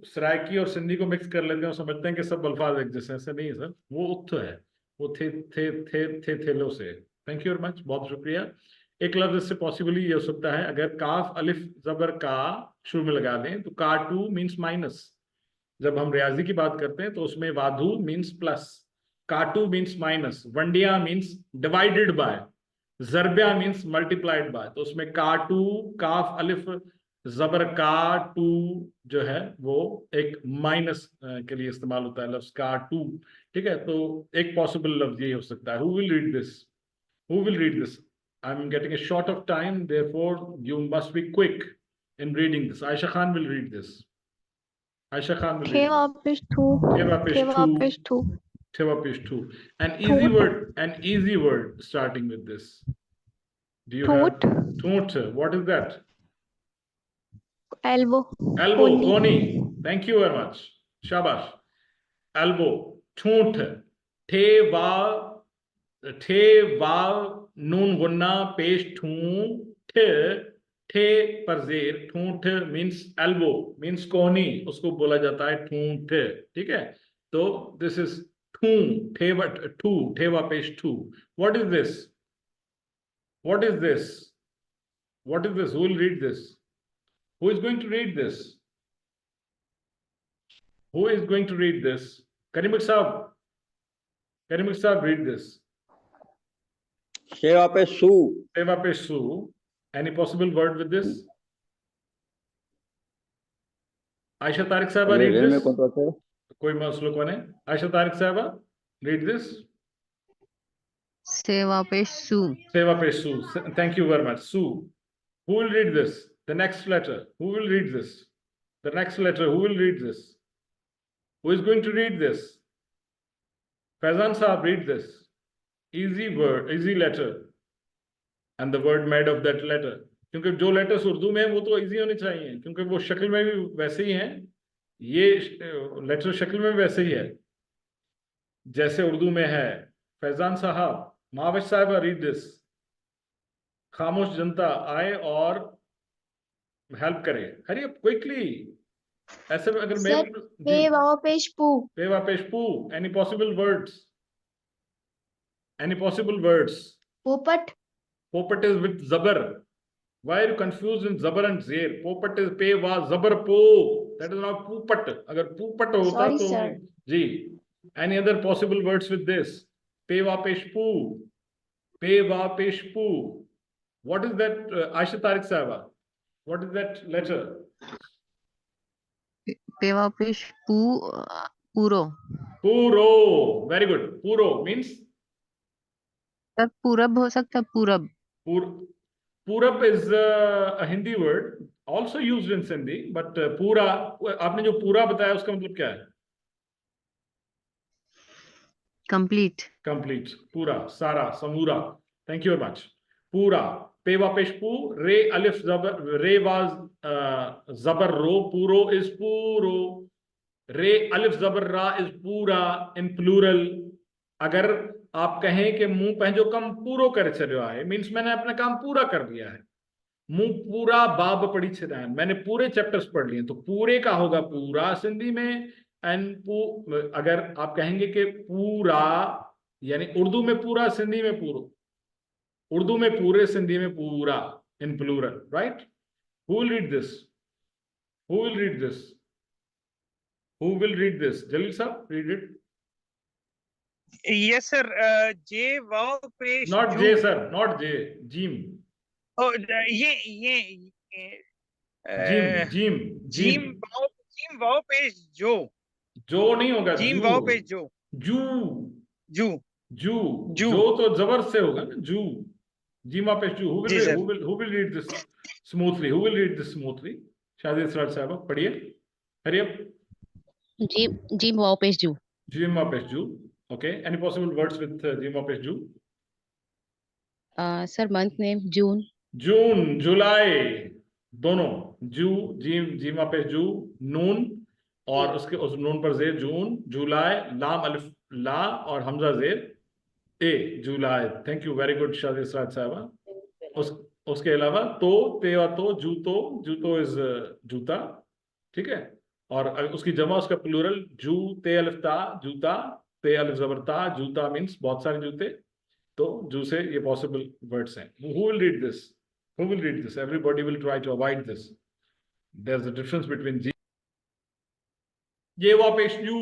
सराइकी और सिंधी को मिक्स कर लेते हैं और समझते हैं कि सब अल्फाज एक जैसे. ऐसे नहीं है सर. वो उठ है, वो थेलो से. थैंक यू वेरी मच, बहुत शुक्रिया. एक लफ्ज इससे पॉसिबली ये हो सकता है, अगर काफ अलिफ जबर का शुरू में लगा दें तो काटू मीन्स माइनस. जब हम रियाजी की बात करते हैं तो उसमें वाधू मीन्स प्लस, काटू मीन्स माइनस, वंडिया मीन्स डिवाइडेड बाय, जरबिया मीन्स मल्टीप्लाइड बाय. तो उसमें काटू, काफ अलिफ जबर का टू जो है वो एक माइनस के लिए इस्तेमाल होता है लफ्ज का टू, ठीक है। तो एक पॉसिबल लफ्ज ये हो सकता है। Who will read this? Who will read this? I am getting a short of time, therefore you must be quick in reading this. Aisha Khan will read this. Aisha Khan will read Theva this. page 2. Theva page Theva 2. page 2. Theva page 2. An easy word starting with this. Do you have Thoot? What is that? Elbow. Elbow. Koni. Koni. Thank you very much. Shabash. Elbow. Thoot. Theva noon gunna page 2. ठे पर जेर, ठूंठ means elbow, means कोहनी, उसको बोला जाता है ठूंठ, ठीक है। तो दिस इज ठू, ठेवा टू, ठेवा पेश टू। What is this? What is this? What is this? Who will read this? Who is going to read this? Who is going to read this? Karim साहब, करीम साहब रीड दिस। सेवा पे सू। सेवा पे सू। Any possible word with this? Aisha Tariq Sahaba, read this. कोई मसलो कौन है? Aisha Tariq Sahaba, read this. सेवा पेश सू। सेवा पेश सू। Thank you very much. Su. Who will read this? The next letter. Who will read this? The next letter. Who will read this? Who is going to read this? Faizan Sahab, read this. Easy word, easy letter. And the word made of that letter. क्योंकि जो letters Urdu में है वो तो easy होने चाहिए, क्योंकि वो शक्ल में भी वैसे ही हैं, ये लेटर शक्ल में वैसे ही है जैसे उर्दू में है। फैजान साहब, महावश साहब, रीड दिस। खामोश जनता आए और हेल्प करे। Hurry up quickly. ऐसे में अगर मैं पेवा पेश पू। Any possible words? Any possible words? पोपट। Popat is with zabar. Why are you confused in zabar and zir? Popat is pe wa zabar po. That is not pupat. Agar pupat hota to ji. Any other possible words with this? Pe wa pesh pu. Pe wa pesh pu. What is that? Aisha Tariq Sahaba. What is that letter? Pewa पेश पू, पूरो। Puro. Very good. Puro means? Sir पूरब हो सकता है, पूरब। Purab is a Hindi word, also used in Sindhi, but पूरा, आपने जो पूरा बताया उसका मतलब क्या है? Complete. Complete. पूरा, सारा, समूरा. Thank you very much. पूरा. पेवा पेश पू, रे अलिफ जबर, रे वाज जबर रो, पूरो is पूरो. रे अलिफ जबर रा is पूरा in plural. अगर आप कहें कि मुंह पंहिंजो कम पूरो करे छॾियो आहे, मीन्स मैंने अपना काम पूरा कर दिया है। मुंह पूरा बाब पढ़ी छॾिया आहिनि, मैंने पूरे चैप्टर्स पढ़ लिए, तो पूरे का होगा पूरा सिंधी में। एंड अगर आप कहेंगे कि पूरा, यानी उर्दू में पूरा, सिंधी में पूरो, उर्दू में पूरे, सिंधी में पूरा, in plural, right? Who will read this? Who will read this? Who will read this? Jalil साहब, read it. Yes, sir. J wow pesh. Not J, sir. Not J. Jim. Oh, Jim wow pesh jo. जो नहीं होगा। Jim wow pesh jo. जू तो जबर से होगा ना, जू। जीमा पेश जू। Who will read this smoothly? Who will read this smoothly? शादी सराज साहब, पढ़िए। Hurry up. जीम वाओ पेश जू। जीमा पेश जू। Okay. Any possible words with जीमा पेश जू? सर मंथ नेम जून। जून, जुलाई, दोनों। जू, जीमा पेश जू, नून और उसके उस नून पर जेर, जून, जुलाई, लाम अलिफ ला और हमजा जेर ए, जुलाई। थैंक यू, वेरी गुड शादी सराज साहबा। उसके अलावा तो, तेवा तो, जूतो इज जूता, ठीक है। और उसकी जमा, उसका प्लूरल, जू ते अलिफ ता, जूता, ते अलिफ जबर ता, जूता मीन्स बहुत सारे जूते। तो जू से ये पॉसिबल वर्ड्स हैं। Who will read this? Who will read this? Everybody will try to avoid this. There's a difference between G. ये वा पेश यू,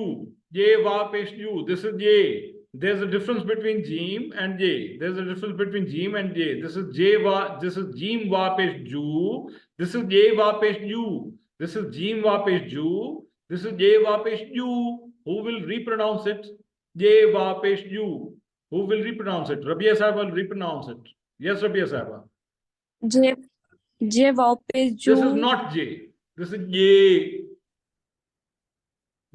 ये वा पेश यू, this is ये, There's a difference between Jim and J. There's a difference between Jim and J. This is this is Jim va pesh Ju. This is J va pesh Ju. This is Jim va pesh Ju. This is J va pesh Ju. Who will repronounce it? J va pesh Ju. Who will repronounce it? Rabia Sahib will repronounce it. Yes, Rabia Sahib. J वापस This is जू not J. This is J.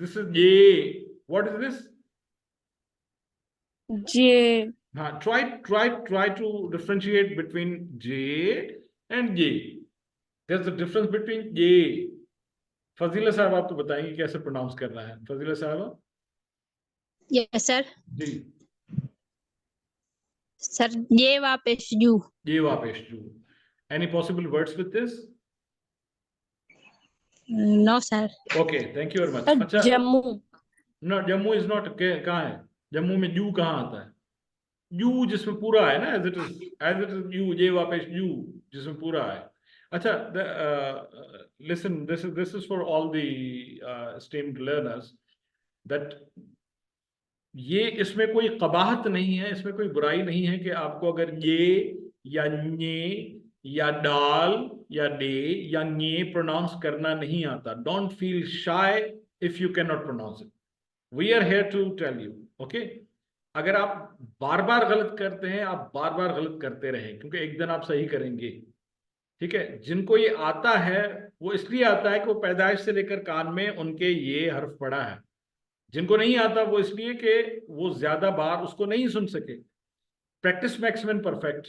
This is J. What is this? J Try to differentiate between J and J. There's a difference between J. Fazila साहब आप तो बताएंगे कैसे pronounce करना है. फजीला साहब. Yes sir. जी. सर ये वापस जू. ये वापस जू. Any possible words with this? No sir. Okay, thank you very much. Sir Jammu. No, Jammu is not. कहाँ है? जम्मू में जू कहाँ आता है? यू जिसमें पूरा है ना, as it is यू, ये वापस यू जिसमें पूरा है. अच्छा, listen, this is for all the esteemed learners that ये इसमें कोई कबाहत नहीं है, इसमें कोई बुराई नहीं है कि आपको अगर ये या न्ये या डाल या डे या न्ये प्रोनाउंस करना नहीं आता. Don't feel shy if you can not pronounce it. We are here to tell you. Okay, अगर आप बार बार गलत करते हैं, आप बार बार गलत करते रहें, क्योंकि एक दिन आप सही करेंगे. ठीक है. जिनको ये आता है वो इसलिए आता है कि वो पैदाइश से लेकर कान में उनके ये हर्फ पड़ा है. जिनको नहीं आता वो इसलिए कि वो ज्यादा बार उसको नहीं सुन सके. Practice makes man perfect.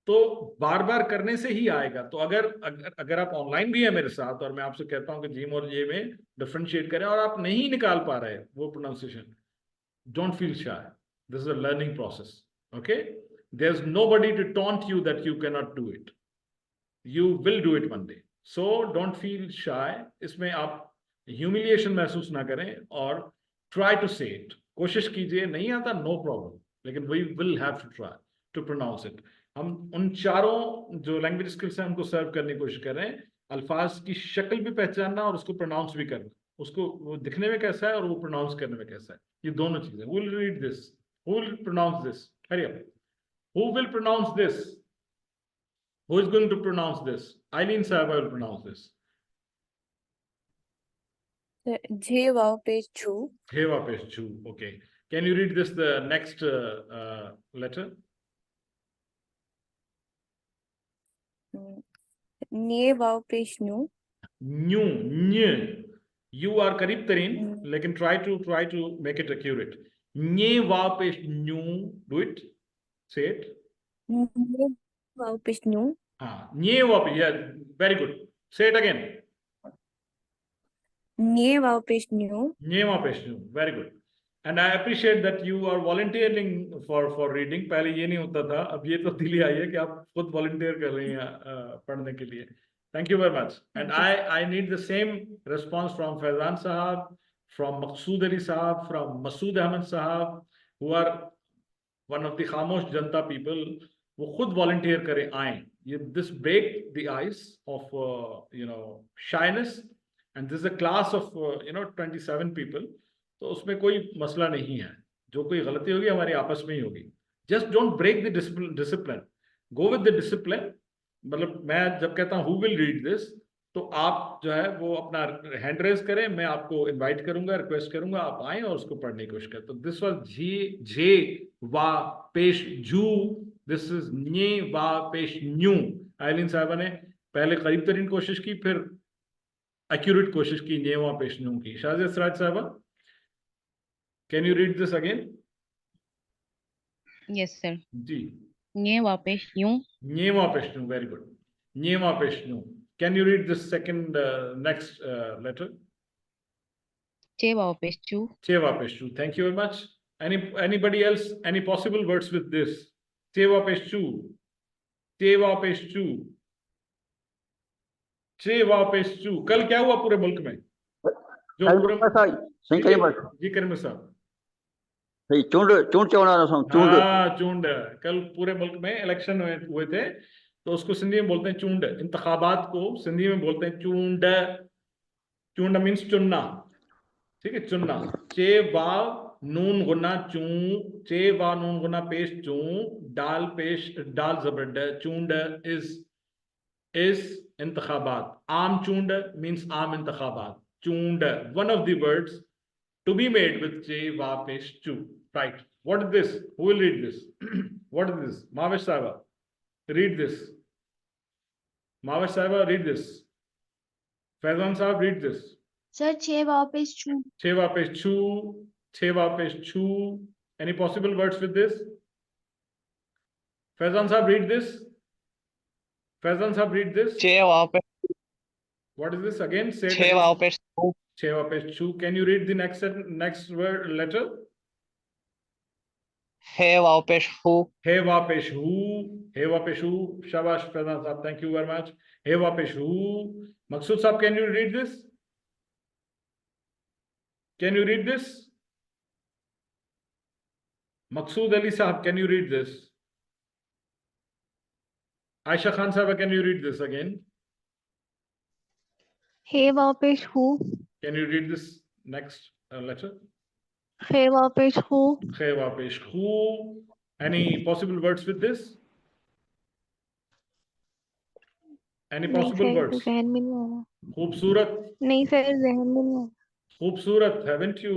तो बार बार करने से ही आएगा. तो अगर आप ऑनलाइन भी है मेरे साथ और मैं आपसे कहता हूं कि जिम और ये में डिफरेंशिएट करें और आप नहीं निकाल पा रहे वो pronunciation, don't feel shy. This is a learning process. Okay, there is nobody to taunt you that you can not do it. You will do it one day. So don't feel shy. इसमें आप humiliation महसूस ना करें और try to से it. कोशिश कीजिए. नहीं आता नो प्रॉब्लम, लेकिन we will have to try to pronounce it. हम उन चारों जो लैंग्वेज स्किल्स हैं उनको सर्व करने की कोशिश कर रहे हैं. अल्फाज की शक्ल भी पहचानना और उसको प्रोनाउंस भी करना. उसको वो दिखने में कैसा है और वो प्रोनाउंस करने में कैसा है, ये दोनों चीजें. Who will read this? Who will pronounce this? Hurry up. Who will pronounce this? Who is going to pronounce this? Aileen sahab will pronounce this. J वापस जू. J वापस जू. Okay. Can you read this, the next letter? न्ये वापस new. New. New. You are करीब तरीन, लेकिन try to make it accurate. न्ये वापस new. Do it. Say it. न्ये वापस न्यू. हाँ, न्ये वापस. Yeah, very good. Say it again. न्ये वापस न्यू. न्ये वापस new. Very good. And I appreciate that you are volunteering for reading. पहले ये नहीं होता था, अब ये तो दिली आई है कि आप खुद volunteer कर रही हैं पढ़ने के लिए. Thank you very much. And I need the same response from Faizan Sahab, from Maqsood Ali Sahab, from Masood Ahmed Sahab, who are one of the Khamosh Janta people. वो खुद volunteer करें, आएं. This break the ice of shyness. And this is a class of 27 people. तो उसमें कोई मसला नहीं है. जो कोई गलती होगी हमारी आपस में ही होगी. Just don't break the discipline. Go with the discipline. मतलब मैं जब कहता हूँ हु विल रीड दिस, तो आप जो है वो अपना हैंड रेज करें, मैं आपको इनवाइट करूंगा, रिक्वेस्ट करूंगा, आप आए और उसको पढ़ने की कोशिश करें. तो दिस वाज जे वा पेश जू. दिस इज न्ये वा पेश न्यू. आइलिन साहबा ने पहले करीब तरीन कोशिश की, फिर एक्यूरेट कोशिश की न्ये वा पेश न्यू की. शाजिया सराज साहबा, can you read this again? Yes sir. जी. न्ये वापस न्यू. न्ये वापस न्यू. Very good. न्ये वापस new. Can you read this second next letter? चे वापस चू. चे वापस चू. Thank you very much. Anybody else? Any possible words with this? चे वापस चू. चे वापस चू. चे वापस चू. कल क्या हुआ पूरे मुल्क में? जो पूरे जी करीम साहब. चूंड चूंड. कल पूरे मुल्क में इलेक्शन हुए थे, तो उसको सिंधी में बोलते हैं चूंड. इंतखाबात को सिंधी में बोलते हैं चूंड. चूंड मीन्स चुनना. ठीक है, चुनना. चे वा नून गुना चू, चे वा नून गुना पेश चू, डाल पेश डाल जबर ड, चूंड is इंतखाबात. आम चूंड means आम इंतखाबात. चूंड, one of the words to be made with चे वा पेश चू. Right. What is this? Who will read this? What is this? Mavish Sahaba, read this. Mavish Sahaba, read this. Faizan Sahab, read this. Sir छह वापस छू. छे वापस छू, छे वापस छू. Any possible words with this? Faizan Sahab, read this. Faizan Sahab, read this. छह वापस. What is this again? Say it छह again. वापस छू. छे वापस छू. Can you read the next word letter? है वापस हु. हे वापस हु, हे वापस हु. शाबाश Faizan Sahab, thank you very much. हे वापस who. Maqsood Sahab, can you read this? Can you read this? Maqsood Ali Sahab, can you read this? Aisha Khan Sahaba, can you read this again? हे वापस who. Can you read this next letter? हे वापस who. He वापस who. Any possible words with this? Any नहीं possible sir, words? जहन में नहीं आ रहा. खूबसूरत. नहीं सर, जहन में नहीं आ रहा. खूबसूरत. Haven't you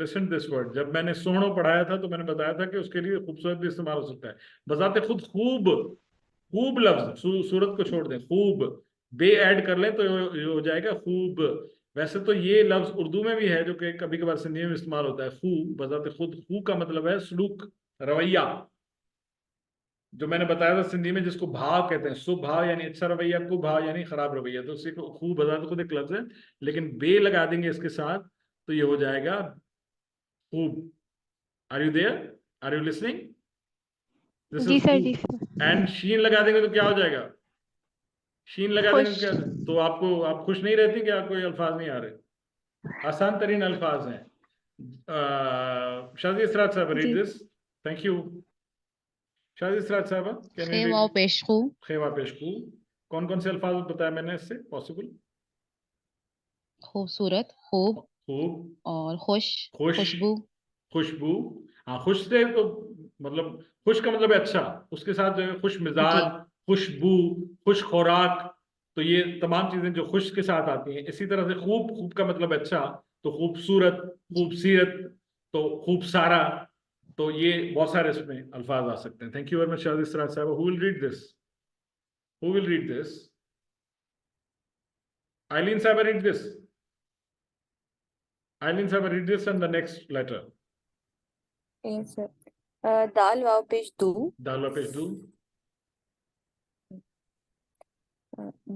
listened this word? जब मैंने सोहनो पढ़ाया था तो मैंने बताया था कि उसके लिए खूबसूरत भी इस्तेमाल हो सकता है. बजाते खुद खूब, खूब लफ्ज, सूरत को छोड़ दें, खूब बे ऐड कर लें तो ये हो जाएगा खूब. वैसे तो ये लफ्ज उर्दू में भी है जो कि कभी कभार सिंधी में इस्तेमाल होता है. खूब बजाते खुद, खू का मतलब है सलूक, रवैया. जो मैंने बताया था सिंधी में जिसको भाव कहते हैं, सुभाव यानी अच्छा रवैया, कुभाव यानी खराब रवैया. तो उसी को खूब बजाते खुद एक लफ्ज है, लेकिन बे लगा देंगे इसके साथ तो ये हो जाएगा खूब. Are you there? Are you listening? जी सर, जी सर. एंड शीन लगा देंगे तो क्या हो जाएगा? शीन लगा देंगे तो क्या? तो आप खुश नहीं रहती कि आपको ये अल्फाज नहीं आ रहे? आसान तरीन अल्फाज हैं. शादी इसरात साहब, रीड दिस. Thank you. शादी इसरात साहब, कैन यू खेवा पेशखू. खेवा पेशखू. कौन कौन से अल्फाज बताया मैंने इससे पॉसिबल? खूबसूरत, खूब, खूब और खुश, खुश, खुशबू. खुशबू. हाँ, खुश से तो मतलब खुश का मतलब है अच्छा. उसके साथ जो है खुश मिजाज, खुशबू, खुश खुराक. तो ये तमाम चीजें जो खुश के साथ आती हैं. इसी तरह से खूब, खूब का मतलब है अच्छा. तो खूबसूरत, खूबसीरत, तो खूब सारा. तो ये बहुत सारे इसमें अल्फाज आ सकते हैं. Thank you very much Shadi Israt sahab. Who will read this? Who will read this? Aileen sahab, read this. Aileen sahab, read this and the next letter. Yes, sir. दाल वाव पेश दू. दाल वा पेश दू.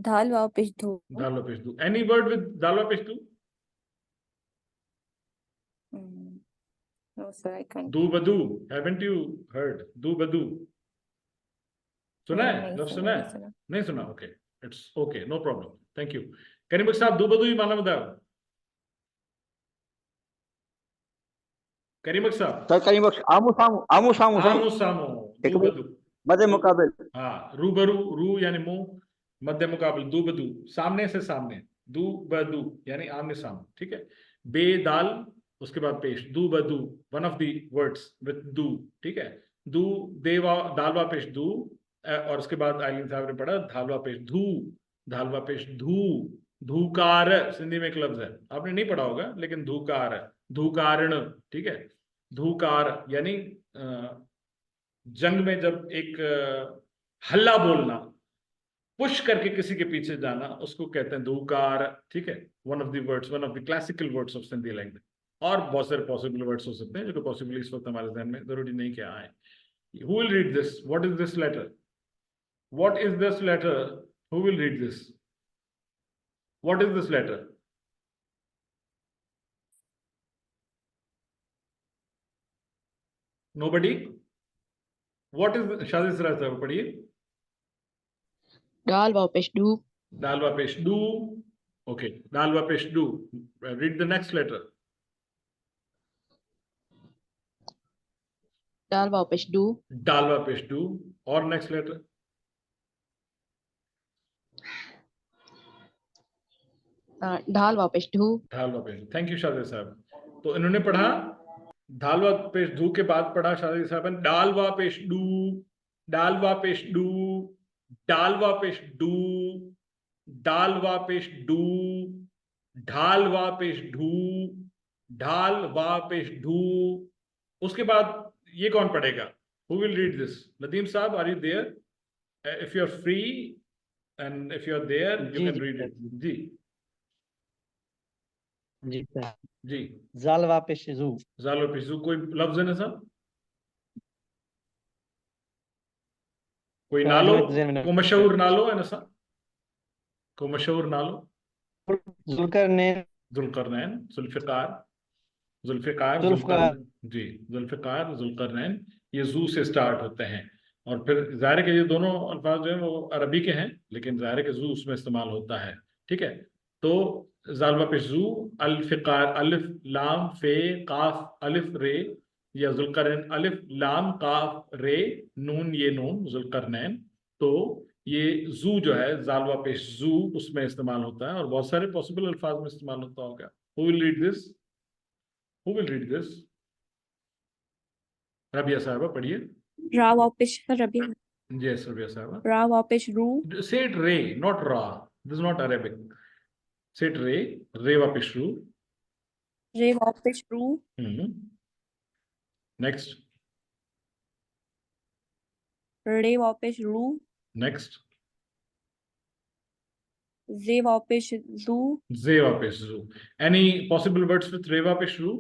दाल वाव पेश दू. दाल वा पेश दू. Any word with दाल वा पेश दू? No, sir, I can't. दू बदू. Haven't you heard? दू बदू. सुना है? नहीं जब सुना, सुना नहीं है? सुना. नहीं सुना. Okay, it's okay, no problem. Thank you. करीम बख्श साहब, दू बदू ही माना बताओ. करीम बख्श साहब. सर करीम बख्श, आमू सामू, आमू सामू सर. आमो सामो. एक दू बदू. मदे मुकाबिल. हाँ, रूबरू. रू यानी मुंह, मध्य मुकाबल. दू बदू, सामने से सामने. दू बदू यानी आमने सामने. ठीक है. बे दाल, उसके बाद पेश. दू बदू, one of the words with दू. ठीक है. दू देवा दालवा पेश दू. और उसके बाद आइलिन साहब ने पढ़ा धालवा पेश धू. धालवा पेश धू. धूकार सिंधी में एक लफ्ज है, आपने नहीं पढ़ा होगा, लेकिन धूकार, धूकारण. ठीक है. धूकार यानी जंग में जब एक हल्ला बोलना, पुश करके किसी के पीछे जाना, उसको कहते हैं धूकार. ठीक है. One of the words, one of the classical words of Sindhi language. और बहुत सारे पॉसिबल वर्ड्स हो सकते हैं जो कि पॉसिबली इस वक्त हमारे ध्यान में जरूरी नहीं क्या आए. Who will read this? What is this letter? What is this letter? Who will read this? What is this letter? Nobody? What is Shadi Siraj sahab, padhiye. दाल वाव पेश दू. Dalwa pesh do. Okay. Dalwa pesh do. Read the next letter. दाल वाव पेश दू. Dalwa pesh do. Or next letter. ढाल वाव पेश दू. Dalwa pesh. Thank you Shadi sahab. तो इन्होंने पढ़ा धालवा पेश धू के बाद पढ़ा शादी साहब ने डालवा पेश डू, डालवा पेश डू, डालवा पेश डू, डालवा पेश डू, ढालवा पेश ढू, ढालवा पेश ढू। उसके बाद ये कौन पढ़ेगा? Who will read this? Nadeem साहब, are you there? If you are free and if you are there, you can read it. जी जी सर। जी। जालवा पेश जू। जालवा पेश जू कोई लफ्ज है ना साहब? कोई नालो को मशहूर नालो है ना साहब? को मशहूर नालो? जुल्करनैन। जुल्करनैन, जुल्फिकार, जुल्फिकार, जुल्फिकार। जी जुल्फिकार, जुल्करनैन, ये जू से स्टार्ट होते हैं। और फिर ज़ाहिर है कि ये दोनों अल्फाज जो हैं वो अरबी के हैं, लेकिन ज़ाहिर है कि जू उसमें इस्तेमाल होता है। ठीक है, तो जालवा पे जू, अल्फिकार, अलिफ लाम फे काफ अलिफ रे, या जुल्करनैन अलिफ लाम काफ रे नून, ये नून जुल्करनैन। तो ये जू जो है जालवा पे जू उसमें इस्तेमाल होता है और बहुत सारे पॉसिबल अल्फाज में इस्तेमाल होता होगा। Who will read this? Who will read this? Rabia साहबा पढ़िए। रा वापिश रबिया। Yes, रबिया साहबा। रा वापिश रू। Say it re, not ra. This is not Arabic. Say it re, re वापिश रू। रे वापिश रू। Next. रे वापिश रू। Next. जे वापिश जू। Ze वापिश जू। Any possible words with re वापिश रू?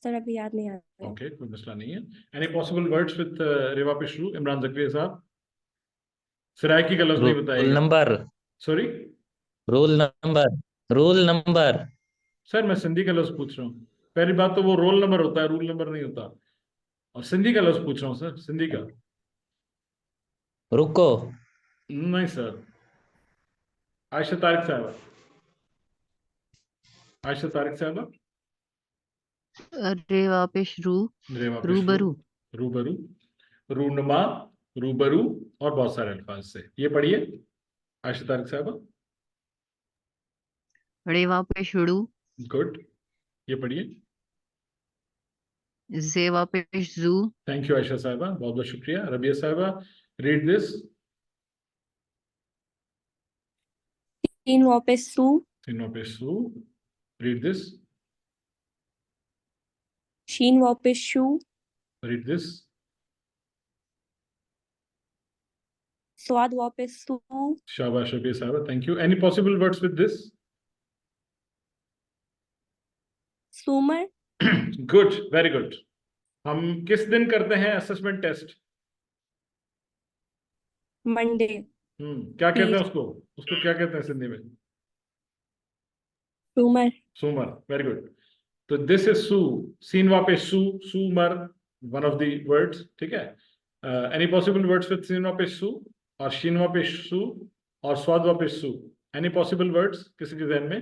सर अभी याद नहीं आ रहा। Okay, कोई मसला नहीं है। Any possible words with re वापिश रू? इमरान ज़करिया साहब। सरायकी का लफ्ज नहीं बताएगा। Roll number. Sorry? Roll number. Roll number. Sir मैं सिंधी का लफ्ज पूछ रहा हूँ। पहली बात तो वो रोल नंबर होता है, रूल नंबर नहीं होता। और सिंधी का लफ्ज पूछ रहा हूँ सर, सिंधी का। रुको। नहीं सर। आयशा तारिक साहबा। आयशा तारिक साहबा। रे वापिश रू, रे वापिश रूबरू। रूबरू, रूनुमा, रूबरू और बहुत सारे अल्फाज से। ये पढ़िए आयशा तारिक साहबा। रे वापिश रू। गुड। ये पढ़िए। जे वापिश जू। थैंक यू आयशा साहबा, बहुत बहुत शुक्रिया। रबिया साहबा, रीड दिस। तीन वापिश सू। तीन वापिश सू। Read this. शीन वापिश शू। Read this. स्वाद वापिश सू। शाबाश रबिया साहबा, thank you. Any possible words with this? सूमर। Good, very good. हम किस दिन करते हैं असेसमेंट टेस्ट? मंडे। क्या कहते हैं उसको? उसको क्या कहते हैं सिंधी में? सूमर। सूमर, वेरी गुड। तो दिस इज सू, सीन वापे सू, सूमर, वन ऑफ द वर्ड्स। ठीक है, एनी पॉसिबल वर्ड्स विद सीन वापे सू और शीन वापे सू और स्वाद वापे सू? एनी पॉसिबल वर्ड्स किसी के जहन में?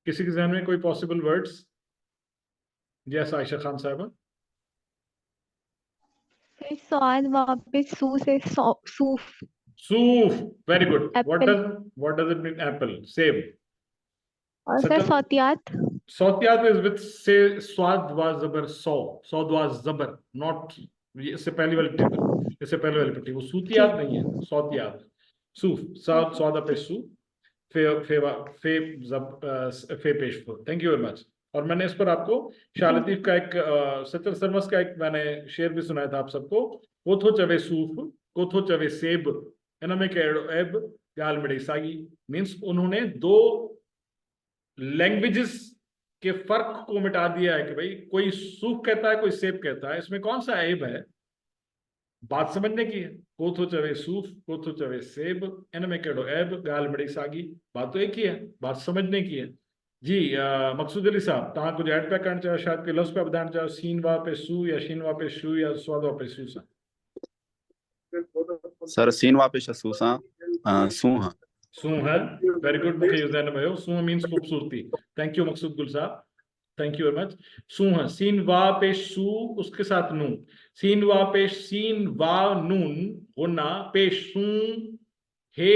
किसी के जहन में कोई possible words? Yes Ayesha Khan साहबा। स्वाद वापिस सू से सूफ। सूफ, very good. Apple. What does it mean? Apple, सेब। और सर सौतियात। सौतियात is with say स्वाद वा जबर सौ, सौद वा जबर, नॉट इससे पहली वाली टेबल, इससे पहले वाली पट्टी, वो सूतियात नहीं है, सौतियात। सूफ, साद स्वादा पे सू, फे पेश फो। Thank you very much. और मैंने इस पर आपको शाह लतीफ का एक सचर सरमस का एक मैंने शेर भी सुनाया था आप सबको। कोथो चवे सूफ, कोथो चवे सेब, इनमें केड़ो एब गाल मिड़ी सागी। मीन्स उन्होंने दो लैंग्वेजेस के फर्क को मिटा दिया है कि भाई कोई सूफ कहता है, कोई सेब कहता है, इसमें कौन सा ऐब है? बात समझने की है। कोथो चवे सूफ, कोथो चवे सेब, इनमें केड़ो ऐब गाल मिड़ी सागी। बात तो एक ही है, बात समझने की है। जी मकसूद अली साहब, तव्हां कुछ ऐड पिया करण चाहियो, शायद के लफ्ज़ पे ॿुधाइण चाहियो, सीन वा पे सू या शीन वा पे शू या स्वाद वा पे सू सां? सर सीन वापिश सू सां सूह। सूह, वेरी गुड। मूंखे इहो ज़हन में हुयो, सूह मीन्स खूबसूरती। थैंक यू मकसूद गुल साहब, थैंक यू वेरी मच। सूह, सीन वा पे सू, उसके साथ नून। सीन वा पे सीन वा नून गुन्ना पेश सू, हे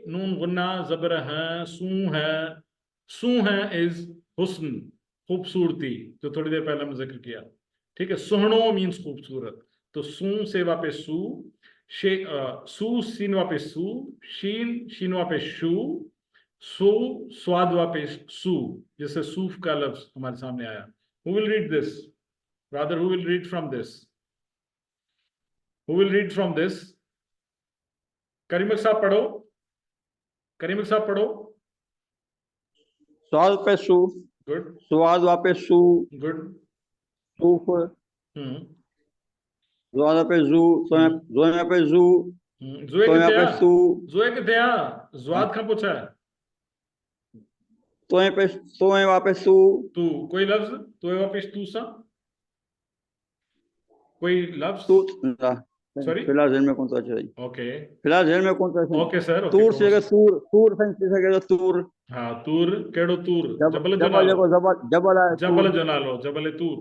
नून गुन्ना जबर है, सूह है। सूह इज हुस्न, खूबसूरती, जो थोड़ी देर पहले हमने जिक्र किया, ठीक है। सुहनो मीन्स खूबसूरत, तो सू से वापस सू, सू सीन वापस सू, शीन शीन वापस शू, सू स्वाद वापस सू, जैसे सूफ का लफ्ज हमारे सामने आया। Who will read this? Rather, who will read from this? Who will read from this? करीमक साहब पढ़ो, करीमक साहब पढ़ो। स्वाद पे सू, गुड, स्वाद वापस सू, गुड, सूफ, स्वाद पे जू, जोया पे जू, जुए सोया किथे पे आ? सू, जुए किथे आ? ज्वाद खां पुछा है। तोए पे सोए वापस सू, तू कोई लफ्ज, तोए वापस तू सा कोई लफ्ज? सॉरी, फिलहाल जेल में कौन सा चाहिए? ओके, फिलहाल जेल में कौन सा? ओके सर, तूर से अगर तूर, तूर से अगर तूर, हाँ तूर, केड़ो तूर, जबल जो जबल नालो, जबल जबल आहे जबल तूर। जो नालो, जबल तूर,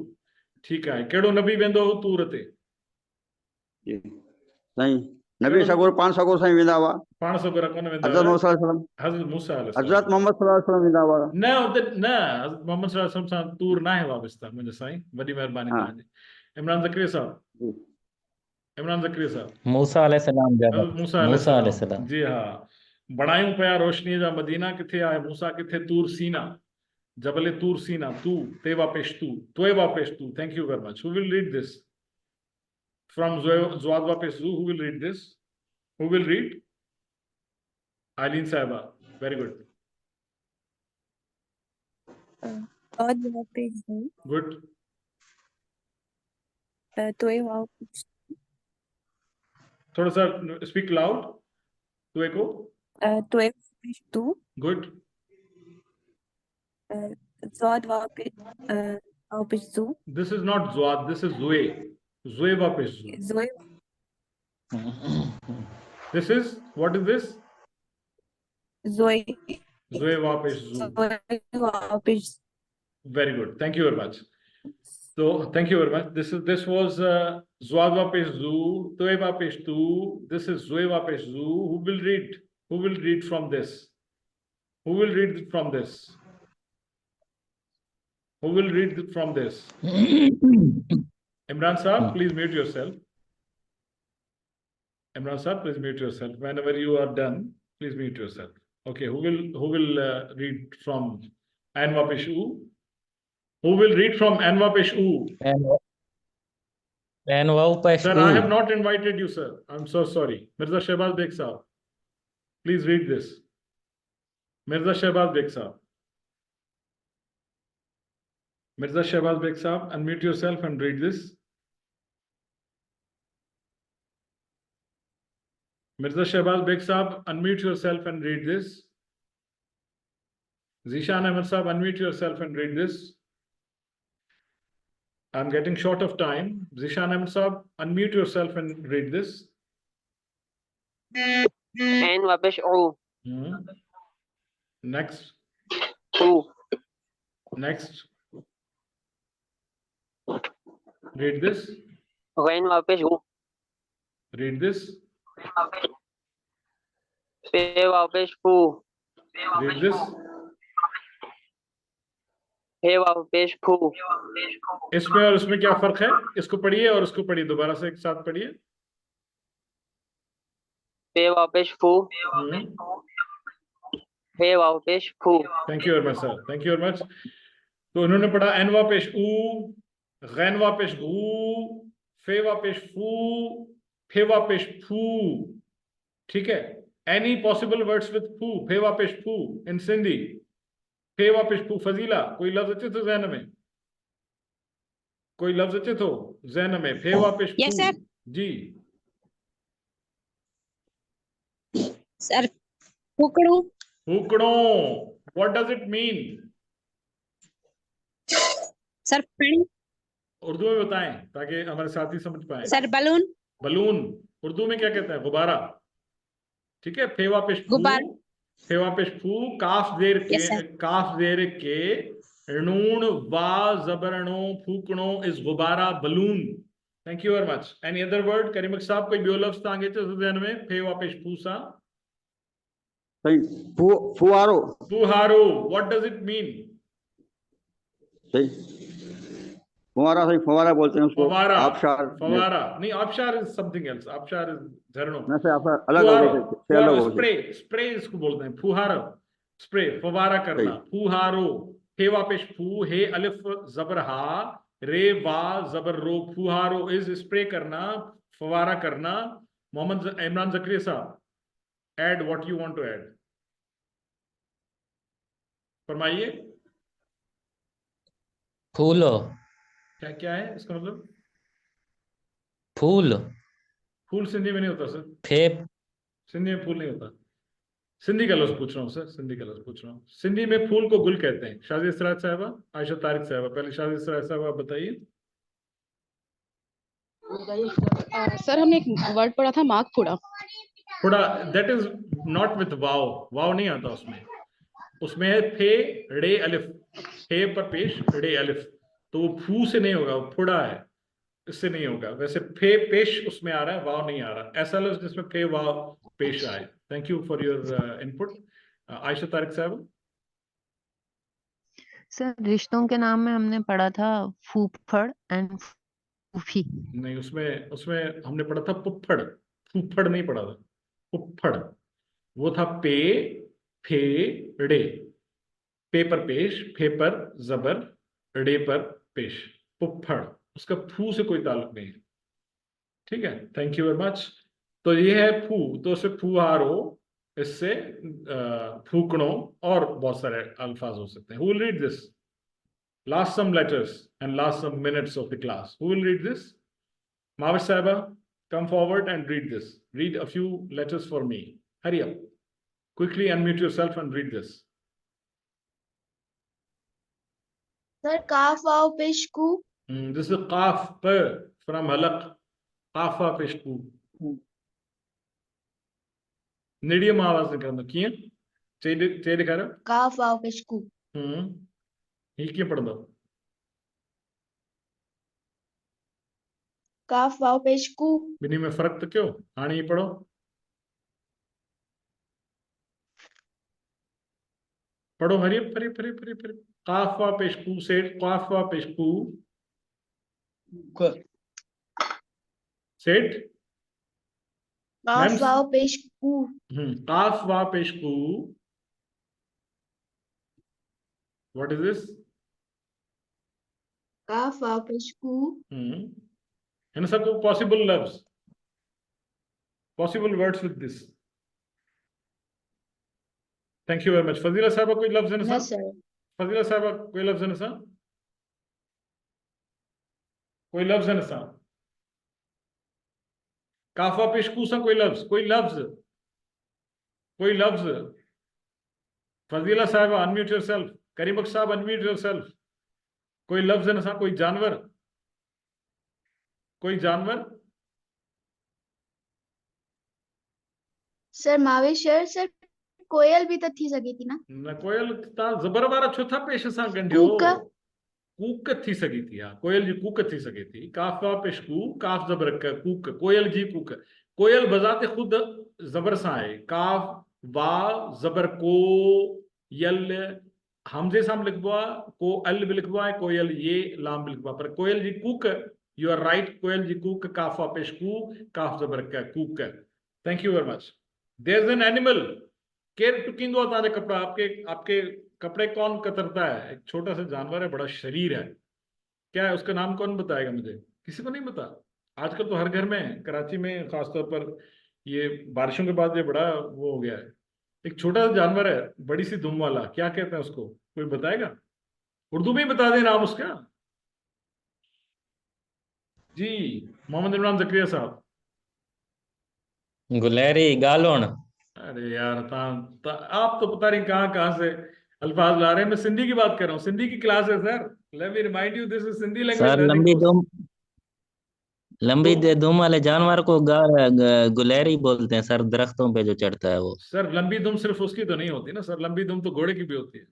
ठीक है। केड़ो नबी वेंदो हो तूर ते? नहीं, नबी सगोर 500 साईं वेंदा हुआ। 500 गोरा कोन वेंदा हज़रत हुआ? मोहम्मद हज़रत मूसा अलैहि हज़रत मोहम्मद सल्लल्लाहु अलैहि वसल्लम वेंदा हुआ। न उते न, हज़रत मोहम्मद सल्लल्लाहु अलैहि वसल्लम सां तूर ना है वाबस्ता मुझे साईं, वडी मेहरबानी तव्हांजी। इमरान ज़करिया साहब, इमरान ज़करिया साहब, मूसा अलैहिस्सलाम जबल, हज़रत मूसा मूसा अलैहिस्सलाम, अलैहिस्सलाम। जी हाँ। बणायूं पिया रोशनी जा मदीना, किथे आहे मूसा, किथे तूर सीना, जबल तूर सीना, तू ते वापस तू, तोए वापस तू। Thank you very much. Who will read this from ज़वाद वापस जू? Who will read this? Who will read? Aileen साहिबा, वेरी गुड, ज़ाद वापस जू, गुड, तोए वापस, थोड़ा सा स्पीक लाउड, तोए को, तोए वापस तू, गुड, ज़ाद वापस वापस जू, दिस इज नॉट ज़वाद, दिस इज ज़ुए, ज़ुए वापस जू। ज़ोए this is, what is this? ज़ोए ज़ुए वापस जू, ज़ोए वापस। very good, thank you very much. So thank you very much. This was ज़वाद वापस जू, तोए वापस तू, this is ज़ुए वापस जू। Who will read? Who will read from this? Who will read from this? Who will read from this? Imran Saab, please mute yourself. Imran Saab, please mute yourself. Whenever you are done, please mute yourself. Okay, who will read from Anwa Peshu? Who will read from Anwa Peshu? Sir, I have not invited you, sir. I'm so sorry. Mirza Shehbaz Beg Saab, please read this. Mirza Shehbaz Beg Saab. Mirza Shehbaz Beg Saab, unmute yourself and read this. Mirza Shehbaz Beg Saab, unmute yourself and read this. Zishan Ahmed Saab, unmute yourself and read this. I'm getting short of time. Zishan Ahmed Saab, unmute yourself and read this. And wapish u. Next. Next. Read this. When wapish u. Read this. Fe wapish fu. Read this. He wapish fu. इसमें और इसमें क्या फर्क है? इसको पढ़िए और इसको पढ़िए, दोबारा से एक साथ पढ़िए। Fe wapish fu. He wapish fu. Thank you very much, sir. Thank you very much. तो उन्होंने पढ़ा एन वापिश ऊ, गैन वापिश गू, फे वापिश फू, फे वापिश फू, ठीक है। Any possible words with फू, फे वापिश फू in Sindhi? फे वापिश फू, फजीला, कोई लफ्ज अच्छे तो ज़हन में? कोई लफ्ज अच्छे तो ज़हन में? फे वापिश फू। Yes, sir. जी सर फुकड़ू, फूकड़ो, what does it mean? सर पानी, उर्दू में बताएं ताकि हमारे साथी समझ पाए। सर बलून, बलून उर्दू में क्या कहते हैं? गुब्बारा, ठीक है। फे वापिश फू, गुब्बारा, फे वापिश फू, काफ जेर के, Yes, sir. काफ जेर के, नून वा जबरनो, फूकणो इज गुब्बारा, balloon. Thank you very much. Any other word? करीमक साहब कोई बियो लफ्ज तांगे तो ज़हन में? फे वापिश फू सा फुआरो, फुहारो, व्हाट डज इट मीन? सही। फुवारा सही, फुवारा बोलते हैं उसको। फवारा, आबशार फवारा नहीं, आबशार इज समथिंग एल्स, आबशार इज झरनों। न से आबशार अलग हो फुहारो, गए थे, अलग फुहारो हो गए। स्प्रे, स्प्रे इसको बोलते हैं, फुहारो स्प्रे, फवारा करना, फुहारो। हे वापेश फू, हे अलिफ जबर हा, रे वा जबर रो, फुहारो इज स्प्रे करना, फवारा करना। Mohammad Imran Zakariya sahab, add what you want to add, फरमाइए। फूलो, क्या क्या है इसका मतलब? फूल, फूल सिंधी में नहीं होता सर, फेप, सिंधी में फूल नहीं होता। सिंधी का लफ्ज पूछ रहा हूँ सर, सिंधी का लफ्ज पूछ रहा हूँ। सिंधी में फूल को गुल कहते हैं। शादी इसरात साहबा, आयशा तारिक साहबा, पहले शादी इसरात साहबा बताइए। सर हमने एक वर्ड पढ़ा था माघपुड़ा। थोड़ा, दैट इज नॉट विथ वाव, वाव नहीं आता उसमें, उसमें है फे रे अलिफ, फे पर पेश रे अलिफ, तो वो फू से नहीं होगा, वो फुड़ा है, इससे नहीं होगा। वैसे फे पेश उसमें आ रहा है, वाव नहीं आ रहा। ऐसा लफ्ज जिसमें फे वाव पेश आए। Thank you for your input. Ayesha Tariq साहब। सर रिश्तों के नाम में हमने पढ़ा था फूफड़ एंड फूफी। नहीं, उसमें उसमें हमने पढ़ा था पुप्फड़, फूफड़ नहीं पढ़ा था, पुप्फड़। वो था पे फे रे, पे पर पेश, फे पर जबर, रे पर पेश, पुप्फड़। उसका फू से कोई ताल्लुक नहीं है। ठीक है, थैंक यू वेरी मच। तो ये है फू, तो उससे फुहारो, इससे फूकणों, और बहुत सारे अल्फाज हो सकते हैं। Who will read this? Last some letters and last some minutes of the class. Who will read this? Mavish Saiba, come forward and read this. Read a few letters for me. Hurry up. Quickly unmute yourself and read this. Sir काफ वाव पेश कू। This is Qaf P from Halaq. Qafa Peshku. Medium आवाज निकालना किए चाहिए दिखा रहा। काफ वाव पेश कू। ये क्यों पढ़ दो? काफ वाव पेश कू। बिनी में फर्क तो क्यों? आने ही पढ़ो। पढ़ो, हरी हरी हरी हरी हरी। काफा पेशकू से, काफा पेशकू सेट, काफ वाव पेश कू। काफ वा पेशकू। What is this? काफ वाव पेश कू। इन सबको पॉसिबल लफ्ज, possible words with this. Thank you very much. Fazila साहब कोई लफ्ज है ना सर? फजीला साहब कोई लफ्ज है ना सर? कोई लफ्ज है ना सर? काफा पेशकू सा कोई लफ्ज, कोई लफ्ज, कोई लफ्ज। फजीला साहब अनम्यूट योरसेल्फ। करीम बख्श साहब अनम्यूट योरसेल्फ। कोई लफ्ज है ना सर? कोई जानवर, कोई जानवर? सर मावेशर सर कोयल भी तो थी सगी थी ना? न कोयल ता जबर वारा छो था पेश सा गंढियो। कूक कूक थी सगी थी। हाँ, कोयल जी कूक थी सगी थी। काफा पेशकू, काफ जबर का कूक, कोयल जी कूक। कोयल बजाते खुद जबर सा है। काफ वा जबर को यल, हमजे साम लिखवा, को अल भी लिखवा है, कोयल ये लाम भी लिखवा, पर कोयल जी कूक। यू आर राइट, कोयल जी कूक, काफा पेशकू, काफ जबर का कूक। Thank you very much. There is an animal केर टुकिंदो ताजे कपड़ा, आपके आपके कपड़े कौन कतरता है? एक छोटा सा जानवर है, बड़ा शरीर है। क्या है उसका नाम? कौन बताएगा मुझे? किसी को नहीं पता? आजकल तो हर घर में, कराची में खासतौर पर ये बारिशों के बाद ये बड़ा वो हो गया है। एक छोटा सा जानवर है, बड़ी सी दुम वाला, क्या कहते हैं उसको? कोई बताएगा? उर्दू में ही बता दे नाम उसका। जी, मोहम्मद इमरान जकरिया साहब। गुलेरी गालोन। अरे यार आप तो पता नहीं कहाँ से अल्फाज ला रहे हैं। मैं सिंधी की बात कर रहा हूँ, सिंधी की क्लास है sir. Let me remind you, this is Sindhi language sir learning course. लंबी दुम वाले जानवर को गुलेरी बोलते हैं सर, दरख्तों पे जो चढ़ता है वो। सर लंबी दुम सिर्फ उसकी तो नहीं होती ना सर, लंबी दुम तो घोड़े की भी होती है।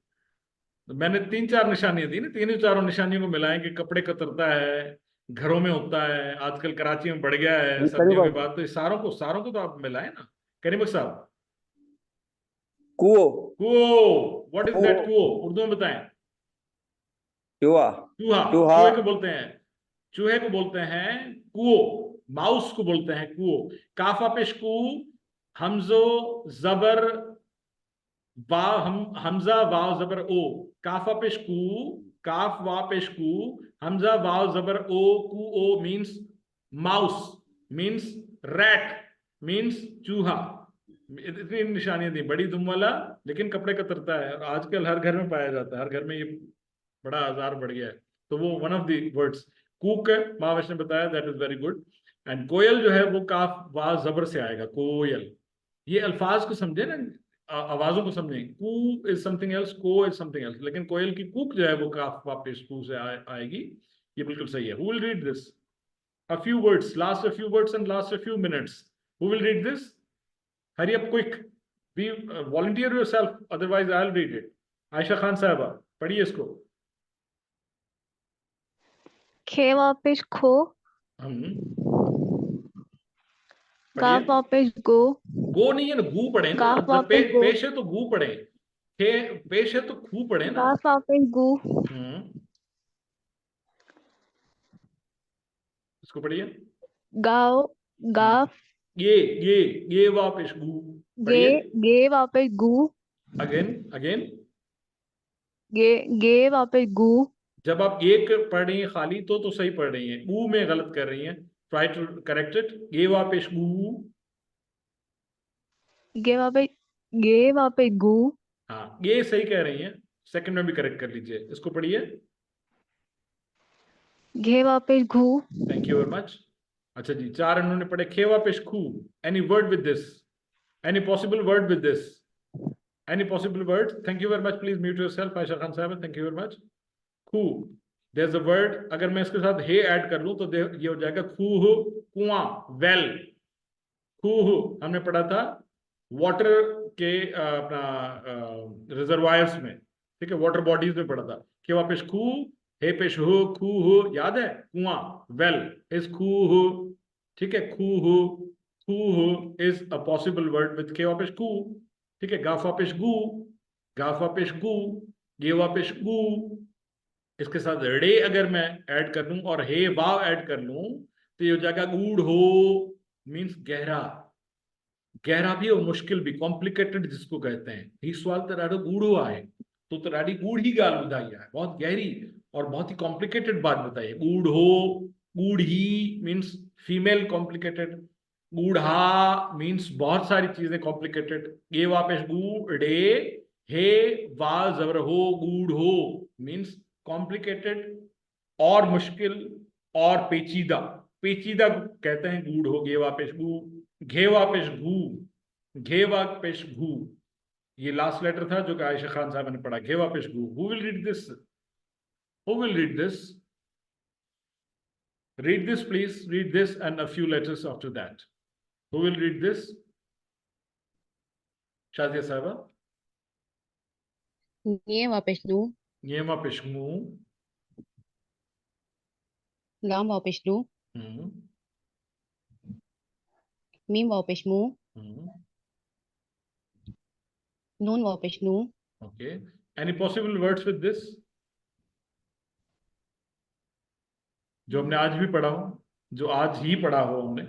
तो मैंने 3-4 निशानियां दी ना, 3-4 निशानियों को मिलाएं कि कपड़े कतरता है, घरों में होता है, आजकल कराची में बढ़ गया है सर्दियों के बाद, तो ये सारों को तो आप मिलाएं ना। करीम साहब, quo. Quo, what is that quo? Urdu में बताएं। चूहा चूहा, चूहा चूहे को बोलते हैं, चूहे को बोलते हैं कुओ, माउस को बोलते हैं कुओ। काफा पेश कू, हमजो जबर बा, हमजा वाव जबर ओ, काफा पेश कू, काफ वा पेश कू, हमजा वाव जबर ओ, कू ओ means mouse, means rat, means चूहा। इतनी निशानियां दी, बड़ी दुम वाला लेकिन कपड़े कतरता है, और आजकल हर घर में पाया जाता है, हर घर में ये बड़ा आजार बढ़ गया है, तो वो वन ऑफ द वर्ड्स। कूक महावश ने बताया, that is very good. And कोयल जो है वो काफ वा जबर से आएगा, कोयल। ये अल्फाज को समझे ना, आवाजों को समझें, कू इज समथिंग एल्स, को इज समथिंग एल्स, लेकिन कोयल की कूक जो है वो काफ वा पेश कू से आएगी, ये बिल्कुल सही है। Who will read this? A few words, last a few words and last a few minutes. Who will read this? Hurry up quick. Be volunteer yourself, otherwise I'll read it. Aisha Khan साहबा, पढ़िए इसको। खे वापिस खो, गा वापिस गो, गो नहीं है ना, गू पढ़े ना, जब पेश है तो गू पढ़े, खे पेश है तो खू पढ़े ना। गा वापिस गू, इसको पढ़िए। गाओ गा, ये वापिस गू, गे वापिस गू, अगेन गे वापिस गू। जब आप एक पढ़ रही हैं खाली तो सही पढ़ रही हैं, ऊ में गलत कर रही हैं, ट्राई टू करेक्ट इट। गे वापिस गू, गे वापिस गू। हाँ, ये सही कह रही हैं, सेकंड में भी करेक्ट कर लीजिए। इसको पढ़िए। घे वापिस घू। Thank you very much. अच्छा जी, 4 इन्होंने पढ़े। खे वापिस खू, any word with this, any possible word with this, any possible word? Thank you very much, please mute yourself Ayesha Khan साहब, थैंक यू वेरी मच। खू, देयर इज अ वर्ड, अगर मैं इसके साथ हे ऐड कर लूं तो ये हो जाएगा खूह, कुआं, वेल। खूह हमने पढ़ा था वाटर के अपना रिजर्वायर्स में, ठीक है, वाटर बॉडीज में पढ़ा था। खे वापिस खू, हे पेश हो, खूह, याद है, कुआं, वेल इज खूह, ठीक है, खूह is a possible word with खे वापिस कू, ठीक है। गाफ वापिस गू, गाफ वापिस गू, गे वापिस गू। इसके साथ रे अगर मैं ऐड कर लूं और हे वाव ऐड कर लूं तो ये हो जाएगा गूढ़ हो, मीन्स गहरा, गहरा भी और मुश्किल भी, कॉम्प्लिकेटेड जिसको कहते हैं। ही सवाल तराडो गूढ़ो आए तो तराडी गूढ़ी गाल बुधाई है, बहुत गहरी और बहुत ही कॉम्प्लिकेटेड बात बताइए। गूढ़ो, गूढ़ी मीन्स फीमेल कॉम्प्लिकेटेड, गूढ़ा मीन्स बहुत सारी चीजें कॉम्प्लिकेटेड। ये वापिस गूढ़े, हे वा जबर हो, गूढ़ो मीन्स कॉम्प्लिकेटेड और मुश्किल और पेचीदा, पेचीदा कहते हैं गूढ़ हो। गे वापिस गू, घे वापिस घू, घे वापिस घू, ये लास्ट लेटर था जो कि आयशा खान साहब ने पढ़ा, घे वापिस घू। Who will read this? Who will read this? Read this please, read this and a few letters after that. Who will read this? Shazia Sahaba. ये वापिस लू, ये वापिस मू, लाम वापिस लू, मीम वापिस मू, नून वापिस नू। Okay. Any possible words with this? जो हमने आज भी पढ़ा हो, जो आज ही पढ़ा हो हमने,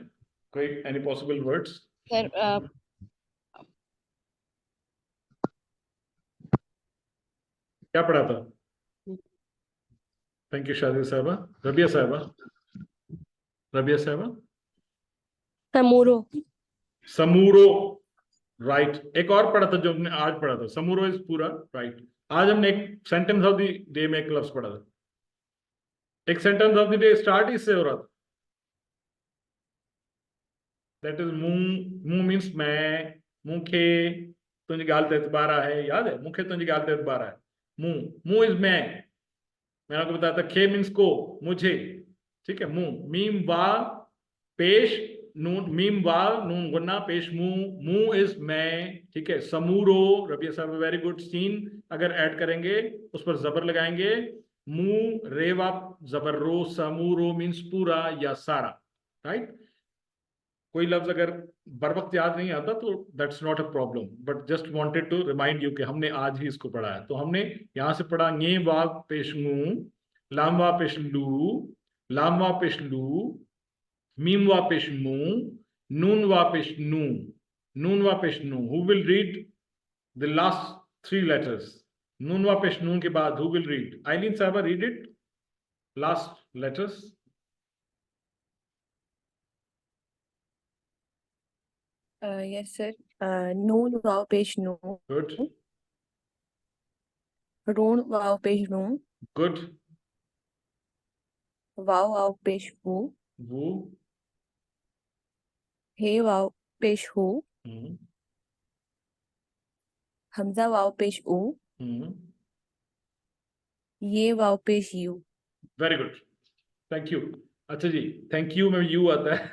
कोई any possible words? सर क्या पढ़ा था? थैंक यू शादी साहबा। रबिया साहबा, रबिया साहबा। समूरो, समूरो, राइट। एक और पढ़ा था जो हमने आज पढ़ा था, समूरो इज पूरा, राइट। आज हमने एक सेंटेंस ऑफ द डे में एक लफ्ज पढ़ा था। एक sentence of the day start इससे हो रहा था, दैट इज मुंह, मुंह मीन्स मैं, मुखे तुझे गाल तेतबारा है, याद है, मुखे तुझे गाल तेतबारा है, मुंह, मुंह इज मैं, मैंने आपको बताया था। खे मीन्स को, मुझे, ठीक है। मुंह, मीम वा पेश नून, मीम वा नून गुन्ना पेश मुंह, मुंह इज मैं, ठीक है। समूरो, रबिया साहब वेरी गुड। सीन अगर ऐड करेंगे उस पर जबर लगाएंगे, मुंह रेवा जबर रो, समूरो मीन्स पूरा या सारा, राइट। कोई लफ्ज अगर बर वक्त याद नहीं आता तो that's not a problem, but just wanted to remind you कि हमने आज ही इसको पढ़ा है। तो हमने यहाँ से पढ़ा गे वाग पेश मुंह, Lam wapesh lu, lam wapesh lu, mim wapesh mu, nun wapesh nu, nun wapesh nu. Who will read the last three letters? Nun wapesh nun ke baad who will read? Eileen Sahaba, read it. Last letters. Yes, sir. Noon वाव पेश नू. Good. रून वाव पेश रू. Good. वाव पेश वू. Woo. हे वाव पेश हू. हमजा वाव पेश ऊ. ये वाव पेश you. Very good. Thank you. अच्छा जी, thank you में you आता है.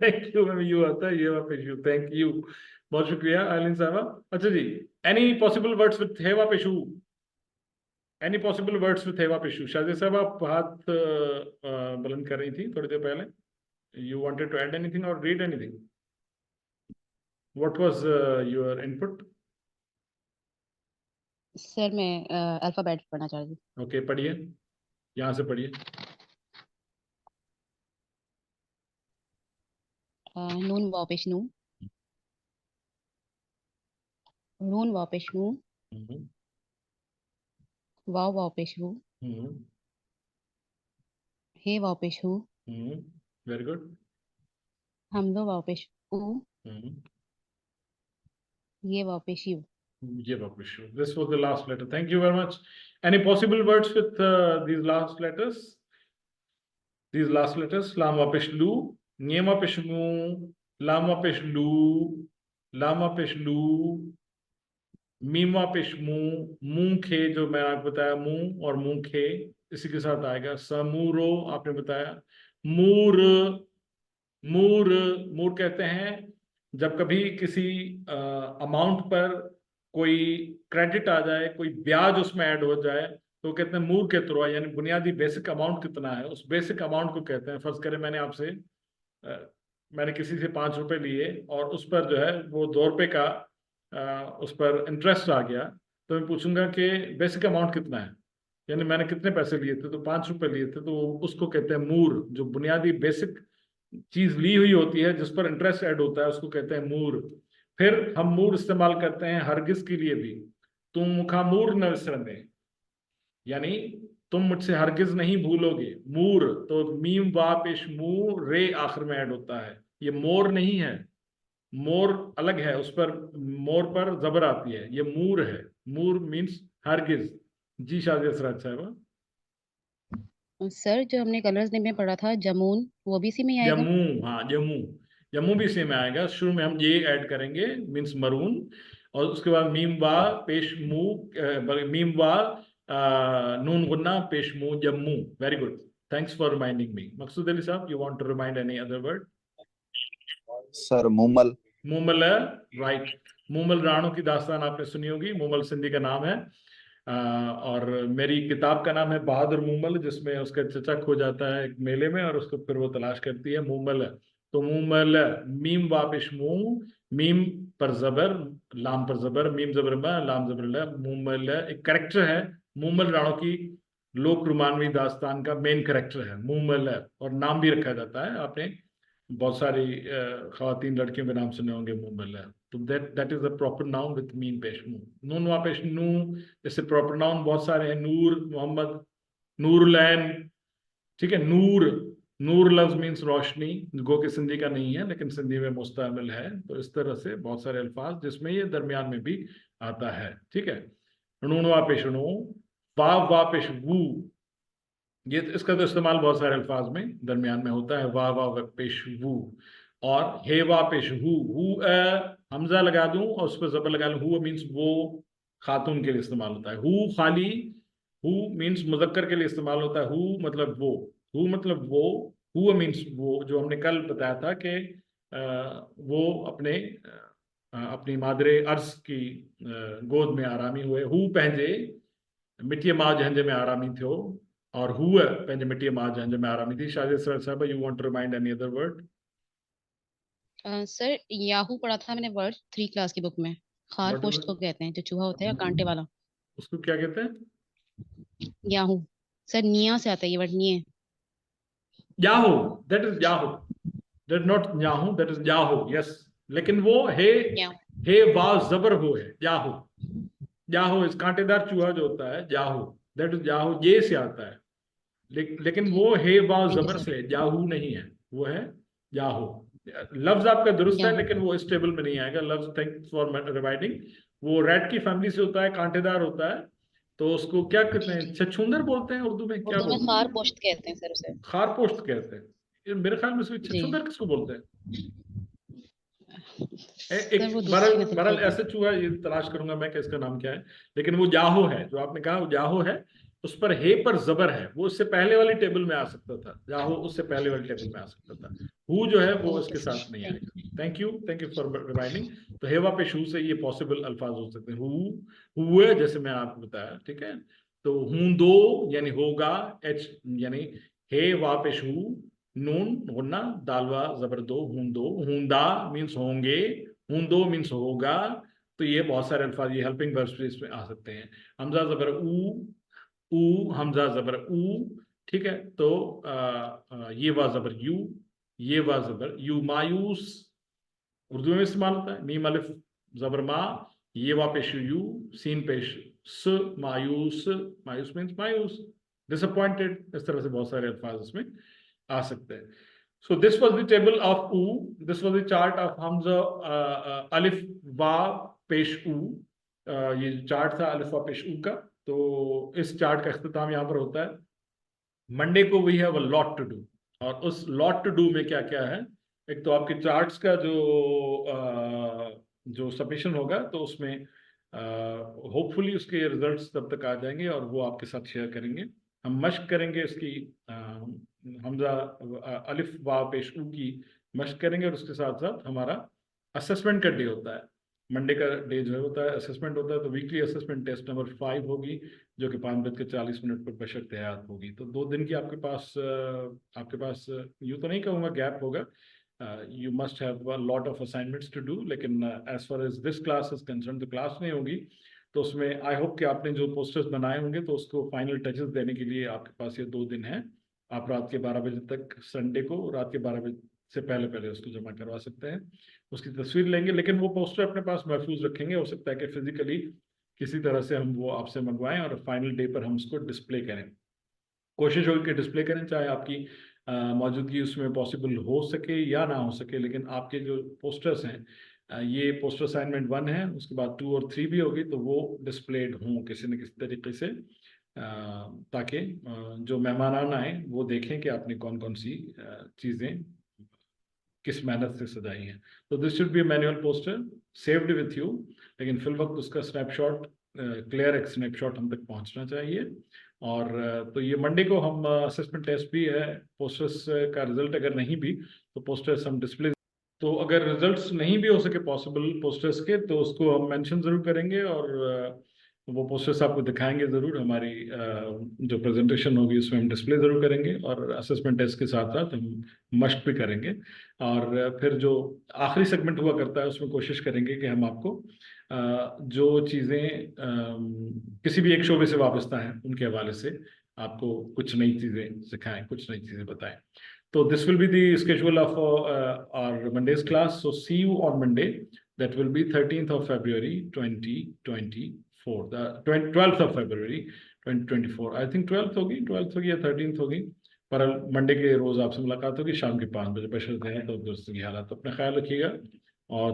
Thank you में you आता है, ये वापस you. Thank you. बहुत शुक्रिया आलिन साहबा. अच्छा जी, any possible words with है वापस you? Any possible words with है वापस you? शादी साहब आप हाथ बुलंद कर रही थी थोड़ी देर पहले. You wanted to add anything or read anything? What was your input? Sir मैं अल्फाबेट पढ़ना चाह रही थी. Okay, पढ़िए. यहाँ से पढ़िए. नून वाव पेश नू. रून वाव पेश नू. वाव वाव पेश वू. हे वाव पेश हू. Very good. हमदो वाव पेश ऊ. ये वाव पेश you. Yeah, sure. This was the last letter. Thank you very much. Any possible words with these last letters? These last letters. Lama peshlu, Nyema peshmu, Lama peshlu, Lama peshlu, Mima peshmu, Munkhe जो मैं आपको बताया मुंह और मुंखे इसी के साथ आएगा. समूरो आपने बताया. मूर, मूर, मूर कहते हैं जब कभी किसी अमाउंट पर कोई क्रेडिट आ जाए, कोई ब्याज उसमें ऐड हो जाए तो कहते हैं मूर के थ्रू, यानी बुनियादी बेसिक अमाउंट कितना है उस बेसिक अमाउंट को कहते हैं. फर्ज करें मैंने आपसे मैंने किसी से 5 रुपए लिए और उस पर जो है वो 2 रुपए का उस पर इंटरेस्ट आ गया, तो मैं पूछूंगा कि बेसिक अमाउंट कितना है, यानी मैंने कितने पैसे लिए थे, तो 5 रुपए लिए थे, तो उसको कहते हैं मूर. जो बुनियादी बेसिक चीज ली हुई होती है जिस पर इंटरेस्ट ऐड होता है उसको कहते हैं मूर. फिर हम मूर इस्तेमाल करते हैं हरगिज के लिए भी. तुम मुखामूर न विसरने, यानी तुम मुझसे हरगिज नहीं भूलोगे. मूर तो मीम वा पेश मू रे आखिर में ऐड होता है. ये मोर नहीं है, मोर अलग है, उस पर मोर पर जबर आती है. ये मूर है. मूर मीन्स हरगिज. जी शादी असराज साहब. सर जो हमने कलर्स में पढ़ा था जमून, वो भी इसी में आएगा? जम्मू, हाँ जम्मू, जम्मू भी इसी में आएगा. शुरू में हम ये ऐड करेंगे मीन्स मरून, और उसके बाद मीम वा पेश मू, मीम वा नून गुन्ना पेश मू Jammu. Very good. Thanks for reminding me. Maqsood Ali साहब, you want to remind any other word? Sir Moomal. Moomal है, राइट. मूमल राणों की दास्तान आपने सुनी होगी. मूमल सिंधी का नाम है. और मेरी किताब का नाम है बहादुर मूमल, जिसमें उसका चचा खो जाता है एक मेले में और उसको फिर वो तलाश करती है. मूमल. तो मूमल, मीम वापिश मुंह, मीम पर जबर, लाम पर जबर, मीम जबर में, लाम जबर ल, मूमल. एक करेक्टर है मूमल राणों की लोक रुमानवी दास्तान का मेन करेक्टर है मूमल, और नाम भी रखा जाता है. आपने बहुत सारी खवातीन लड़कियों के नाम सुने होंगे मूमल. तो that is the proper noun with meme पेश मुंह. नून वा पेश नू, जैसे प्रॉपर नाउन बहुत सारे हैं. नूर, मोहम्मद, नूरुलैन. ठीक है. नूर, नूर लफ्ज मीन्स रोशनी, गो के सिंधी का नहीं है लेकिन सिंधी में मुस्तअमल है. तो इस तरह से बहुत सारे अल्फाज जिसमें ये दरमियान में भी आता है. ठीक है. नून वा पेश नू, वाव वा पेश वू, ये इसका तो इस्तेमाल बहुत सारे अल्फाज में दरमियान में होता है. वाव वा पेश वू. और हे वा पेश हु, हमजा लगा दूं और उस पर जबर लगा लूं. हु मीन्स वो, खातून के लिए इस्तेमाल होता है. हु खाली, हु मीन्स मुजक्कर के लिए इस्तेमाल होता है. हु मतलब वो, हु मतलब वो, हु मीन्स वो, जो हमने कल बताया था कि वो अपनी मादरे अर्ज की गोद में आरामी हुए. हु पंहिंजे मिट्टी माँ जहंजे में आरामी थो, और हुआ पंहिंजे मिट्टी माँ जहंजे में आरामी थी. Shadi sahab, you want to remind any other word? Sir याहू पढ़ा था मैंने वर्ड 3 क्लास की बुक में. खार पोस्ट को कहते हैं, जो चूहा होता है कांटे वाला. उसको क्या कहते हैं? याहू. सर निया से आता है ये वर्ड निये। Yahoo, that is Yahoo, that not Yahoo, that is Yahoo, yes. लेकिन वो हे वा जबर हो है, याहू। याहू इस कांटेदार चूहा जो होता है, याहू, दैट इज याहू, ये से आता है। लेकिन वो हे वा जबर से, याहू नहीं है, वो है याहू। लफ्ज आपका दुरुस्त है, लेकिन वो इस टेबल में नहीं आएगा लफ्ज। Thanks for reminding. वो रैट की फैमिली से होता है, कांटेदार होता है, तो उसको क्या कहते हैं, छछूंदर बोलते हैं उर्दू में, क्या उर्दू में बोलते हैं? खारपोश्त कहते हैं सर उसे। खारपोश्त कहते हैं। ये मेरे ख्याल में छछूंदर किसको बोलते हैं? एक बरल ऐसे चूहा ये तलाश करूंगा मैं कि इसका नाम क्या है, लेकिन वो याहो है जो आपने कहा, वो याहो है। उस पर हे पर जबर है, वो उससे पहले वाली टेबल में आ सकता था, याहो उससे पहले वाली टेबल में आ सकता था। हु जो है वो इसके साथ नहीं आएगा। Thank you for reminding. तो हेवा पे शू से ये पॉसिबल अल्फाज हो सकते हैं। हुए जैसे मैं आपको बताया, ठीक है। तो हूं दो यानी होगा, एच यानी हे वा पे शू, नून गुन्ना, दालवा जबर दो, हूंदो, हूंदा मीन्स होंगे, हूंदो मीन्स होगा। तो ये बहुत सारे अल्फाज, ये हेल्पिंग वर्ब्स भी इसमें आ सकते हैं। हमजा जबर ऊ, हमजा जबर ऊ, ठीक है। तो ये वा जबर यू, ये वा जबर यू, मायूस उर्दू में इस्तेमाल होता है। मीम अलिफ जबर मा, ये वा पेश यू, सीन पेश स, मायूस, मायूस मीन्स मायूस, डिसअपॉइंटेड। इस तरह से बहुत सारे अल्फाज इसमें आ सकते हैं। So this was the table of U. This was the chart of Hamza, Alif Wa Pesh U. ये चार्ट था अलिफ वा पेश ऊ का। तो इस चार्ट का इख्तिताम यहाँ पर होता है। मंडे को we have a lot to do, और उस लॉट टू डू में क्या क्या है, एक तो आपके चार्ट्स का जो सबमिशन होगा, तो उसमें होपफुली उसके रिजल्ट्स तब तक आ जाएंगे और वो आपके साथ शेयर करेंगे। हम मश्क करेंगे इसकी, हमजा अलिफ वा पेश ऊ की मश्क करेंगे, और उसके साथ साथ हमारा असेसमेंट का डे होता है। मंडे का डे जो होता है असेसमेंट होता है। तो वीकली असेसमेंट टेस्ट नंबर 5 होगी, जो कि 5:40 पर बशर्ते हयात होगी। तो 2 दिन की आपके पास यूँ तो नहीं कहूँगा गैप होगा, you must have a lot of assignments to do, लेकिन as far as this class is concerned, तो क्लास नहीं होगी। तो उसमें आई होप कि आपने जो पोस्टर्स बनाए होंगे, तो उसको फाइनल टचेस देने के लिए आपके पास ये 2 दिन है। आप रात के 12 बजे तक, संडे को रात के 12 बजे से पहले उसको जमा करवा सकते हैं। उसकी तस्वीर लेंगे, लेकिन वो पोस्टर अपने पास महफूज रखेंगे। हो सकता है कि फिजिकली किसी तरह से हम वो आपसे मंगवाएं और फाइनल डे पर हम उसको डिस्प्ले करें। कोशिश होगी कि डिस्प्ले करें, चाहे आपकी मौजूदगी उसमें पॉसिबल हो सके या ना हो सके। लेकिन आपके जो पोस्टर्स हैं, ये पोस्टर असाइनमेंट 1 है, उसके बाद 2 और 3 भी होगी, तो वो डिस्प्लेड हों किसी न किसी तरीके से, ताकि जो मेहमान आए वो देखें कि आपने कौन कौन सी चीज़ें किस मेहनत से सजाई हैं। तो this should be manual poster saved with you, लेकिन फिल वक्त उसका स्नैपशॉट, क्लियर एक स्नैपशॉट हम तक पहुंचना चाहिए। और तो ये मंडे को हम असेसमेंट टेस्ट भी है, पोस्टर्स का रिजल्ट अगर नहीं भी, तो पोस्टर्स हम डिस्प्ले, तो अगर रिजल्ट्स नहीं भी हो सके पॉसिबल पोस्टर्स के, तो उसको हम मेंशन ज़रूर करेंगे और वो पोस्टर्स आपको दिखाएंगे ज़रूर। हमारी जो प्रेजेंटेशन होगी उसमें हम डिस्प्ले ज़रूर करेंगे, और असेसमेंट टेस्ट के साथ साथ हम मश्क भी करेंगे। और फिर जो आखिरी सेगमेंट हुआ करता है, उसमें कोशिश करेंगे कि हम आपको जो चीज़ें किसी भी एक शोबे से वाबस्ता हैं, उनके हवाले से आपको कुछ नई चीज़ें सिखाएं, कुछ नई चीज़ें बताएं। So this will be the schedule of our Monday's class. So see you on Monday. That will be 13th of February 2024. The 12th of February 2024. I think 12th होगी या 13th होगी। पर मंडे के रोज़ आपसे मुलाकात होगी शाम के 5 बजे। बशर्ते हैं तो दोस्तों की हालत, अपना ख्याल रखिएगा, और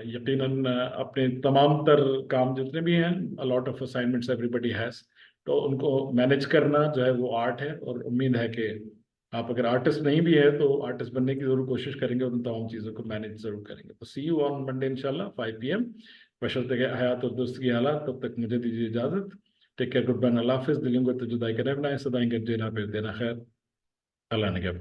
यकीनन अपने तमाम तर काम जितने भी हैं, a lot of assignments everybody has, तो उनको मैनेज करना जो है वो आर्ट है। और उम्मीद है कि आप अगर आर्टिस्ट नहीं भी है तो आर्टिस्ट बनने की जरूर कोशिश करेंगे और उन तमाम चीज़ों को मैनेज जरूर करेंगे। तो सी यू ऑन मंडे इंशाल्लाह 5 PM। बशर्ते के हयात और दोस्त की हालात, तब तक मुझे दीजिए इजाज़त। टेक केयर, गुड बाय, अल्लाह हाफिज़। दिलों को तो जुदाई करें ना, सदाएं कर देना, फिर देना खैर, अल्लाह ने क्या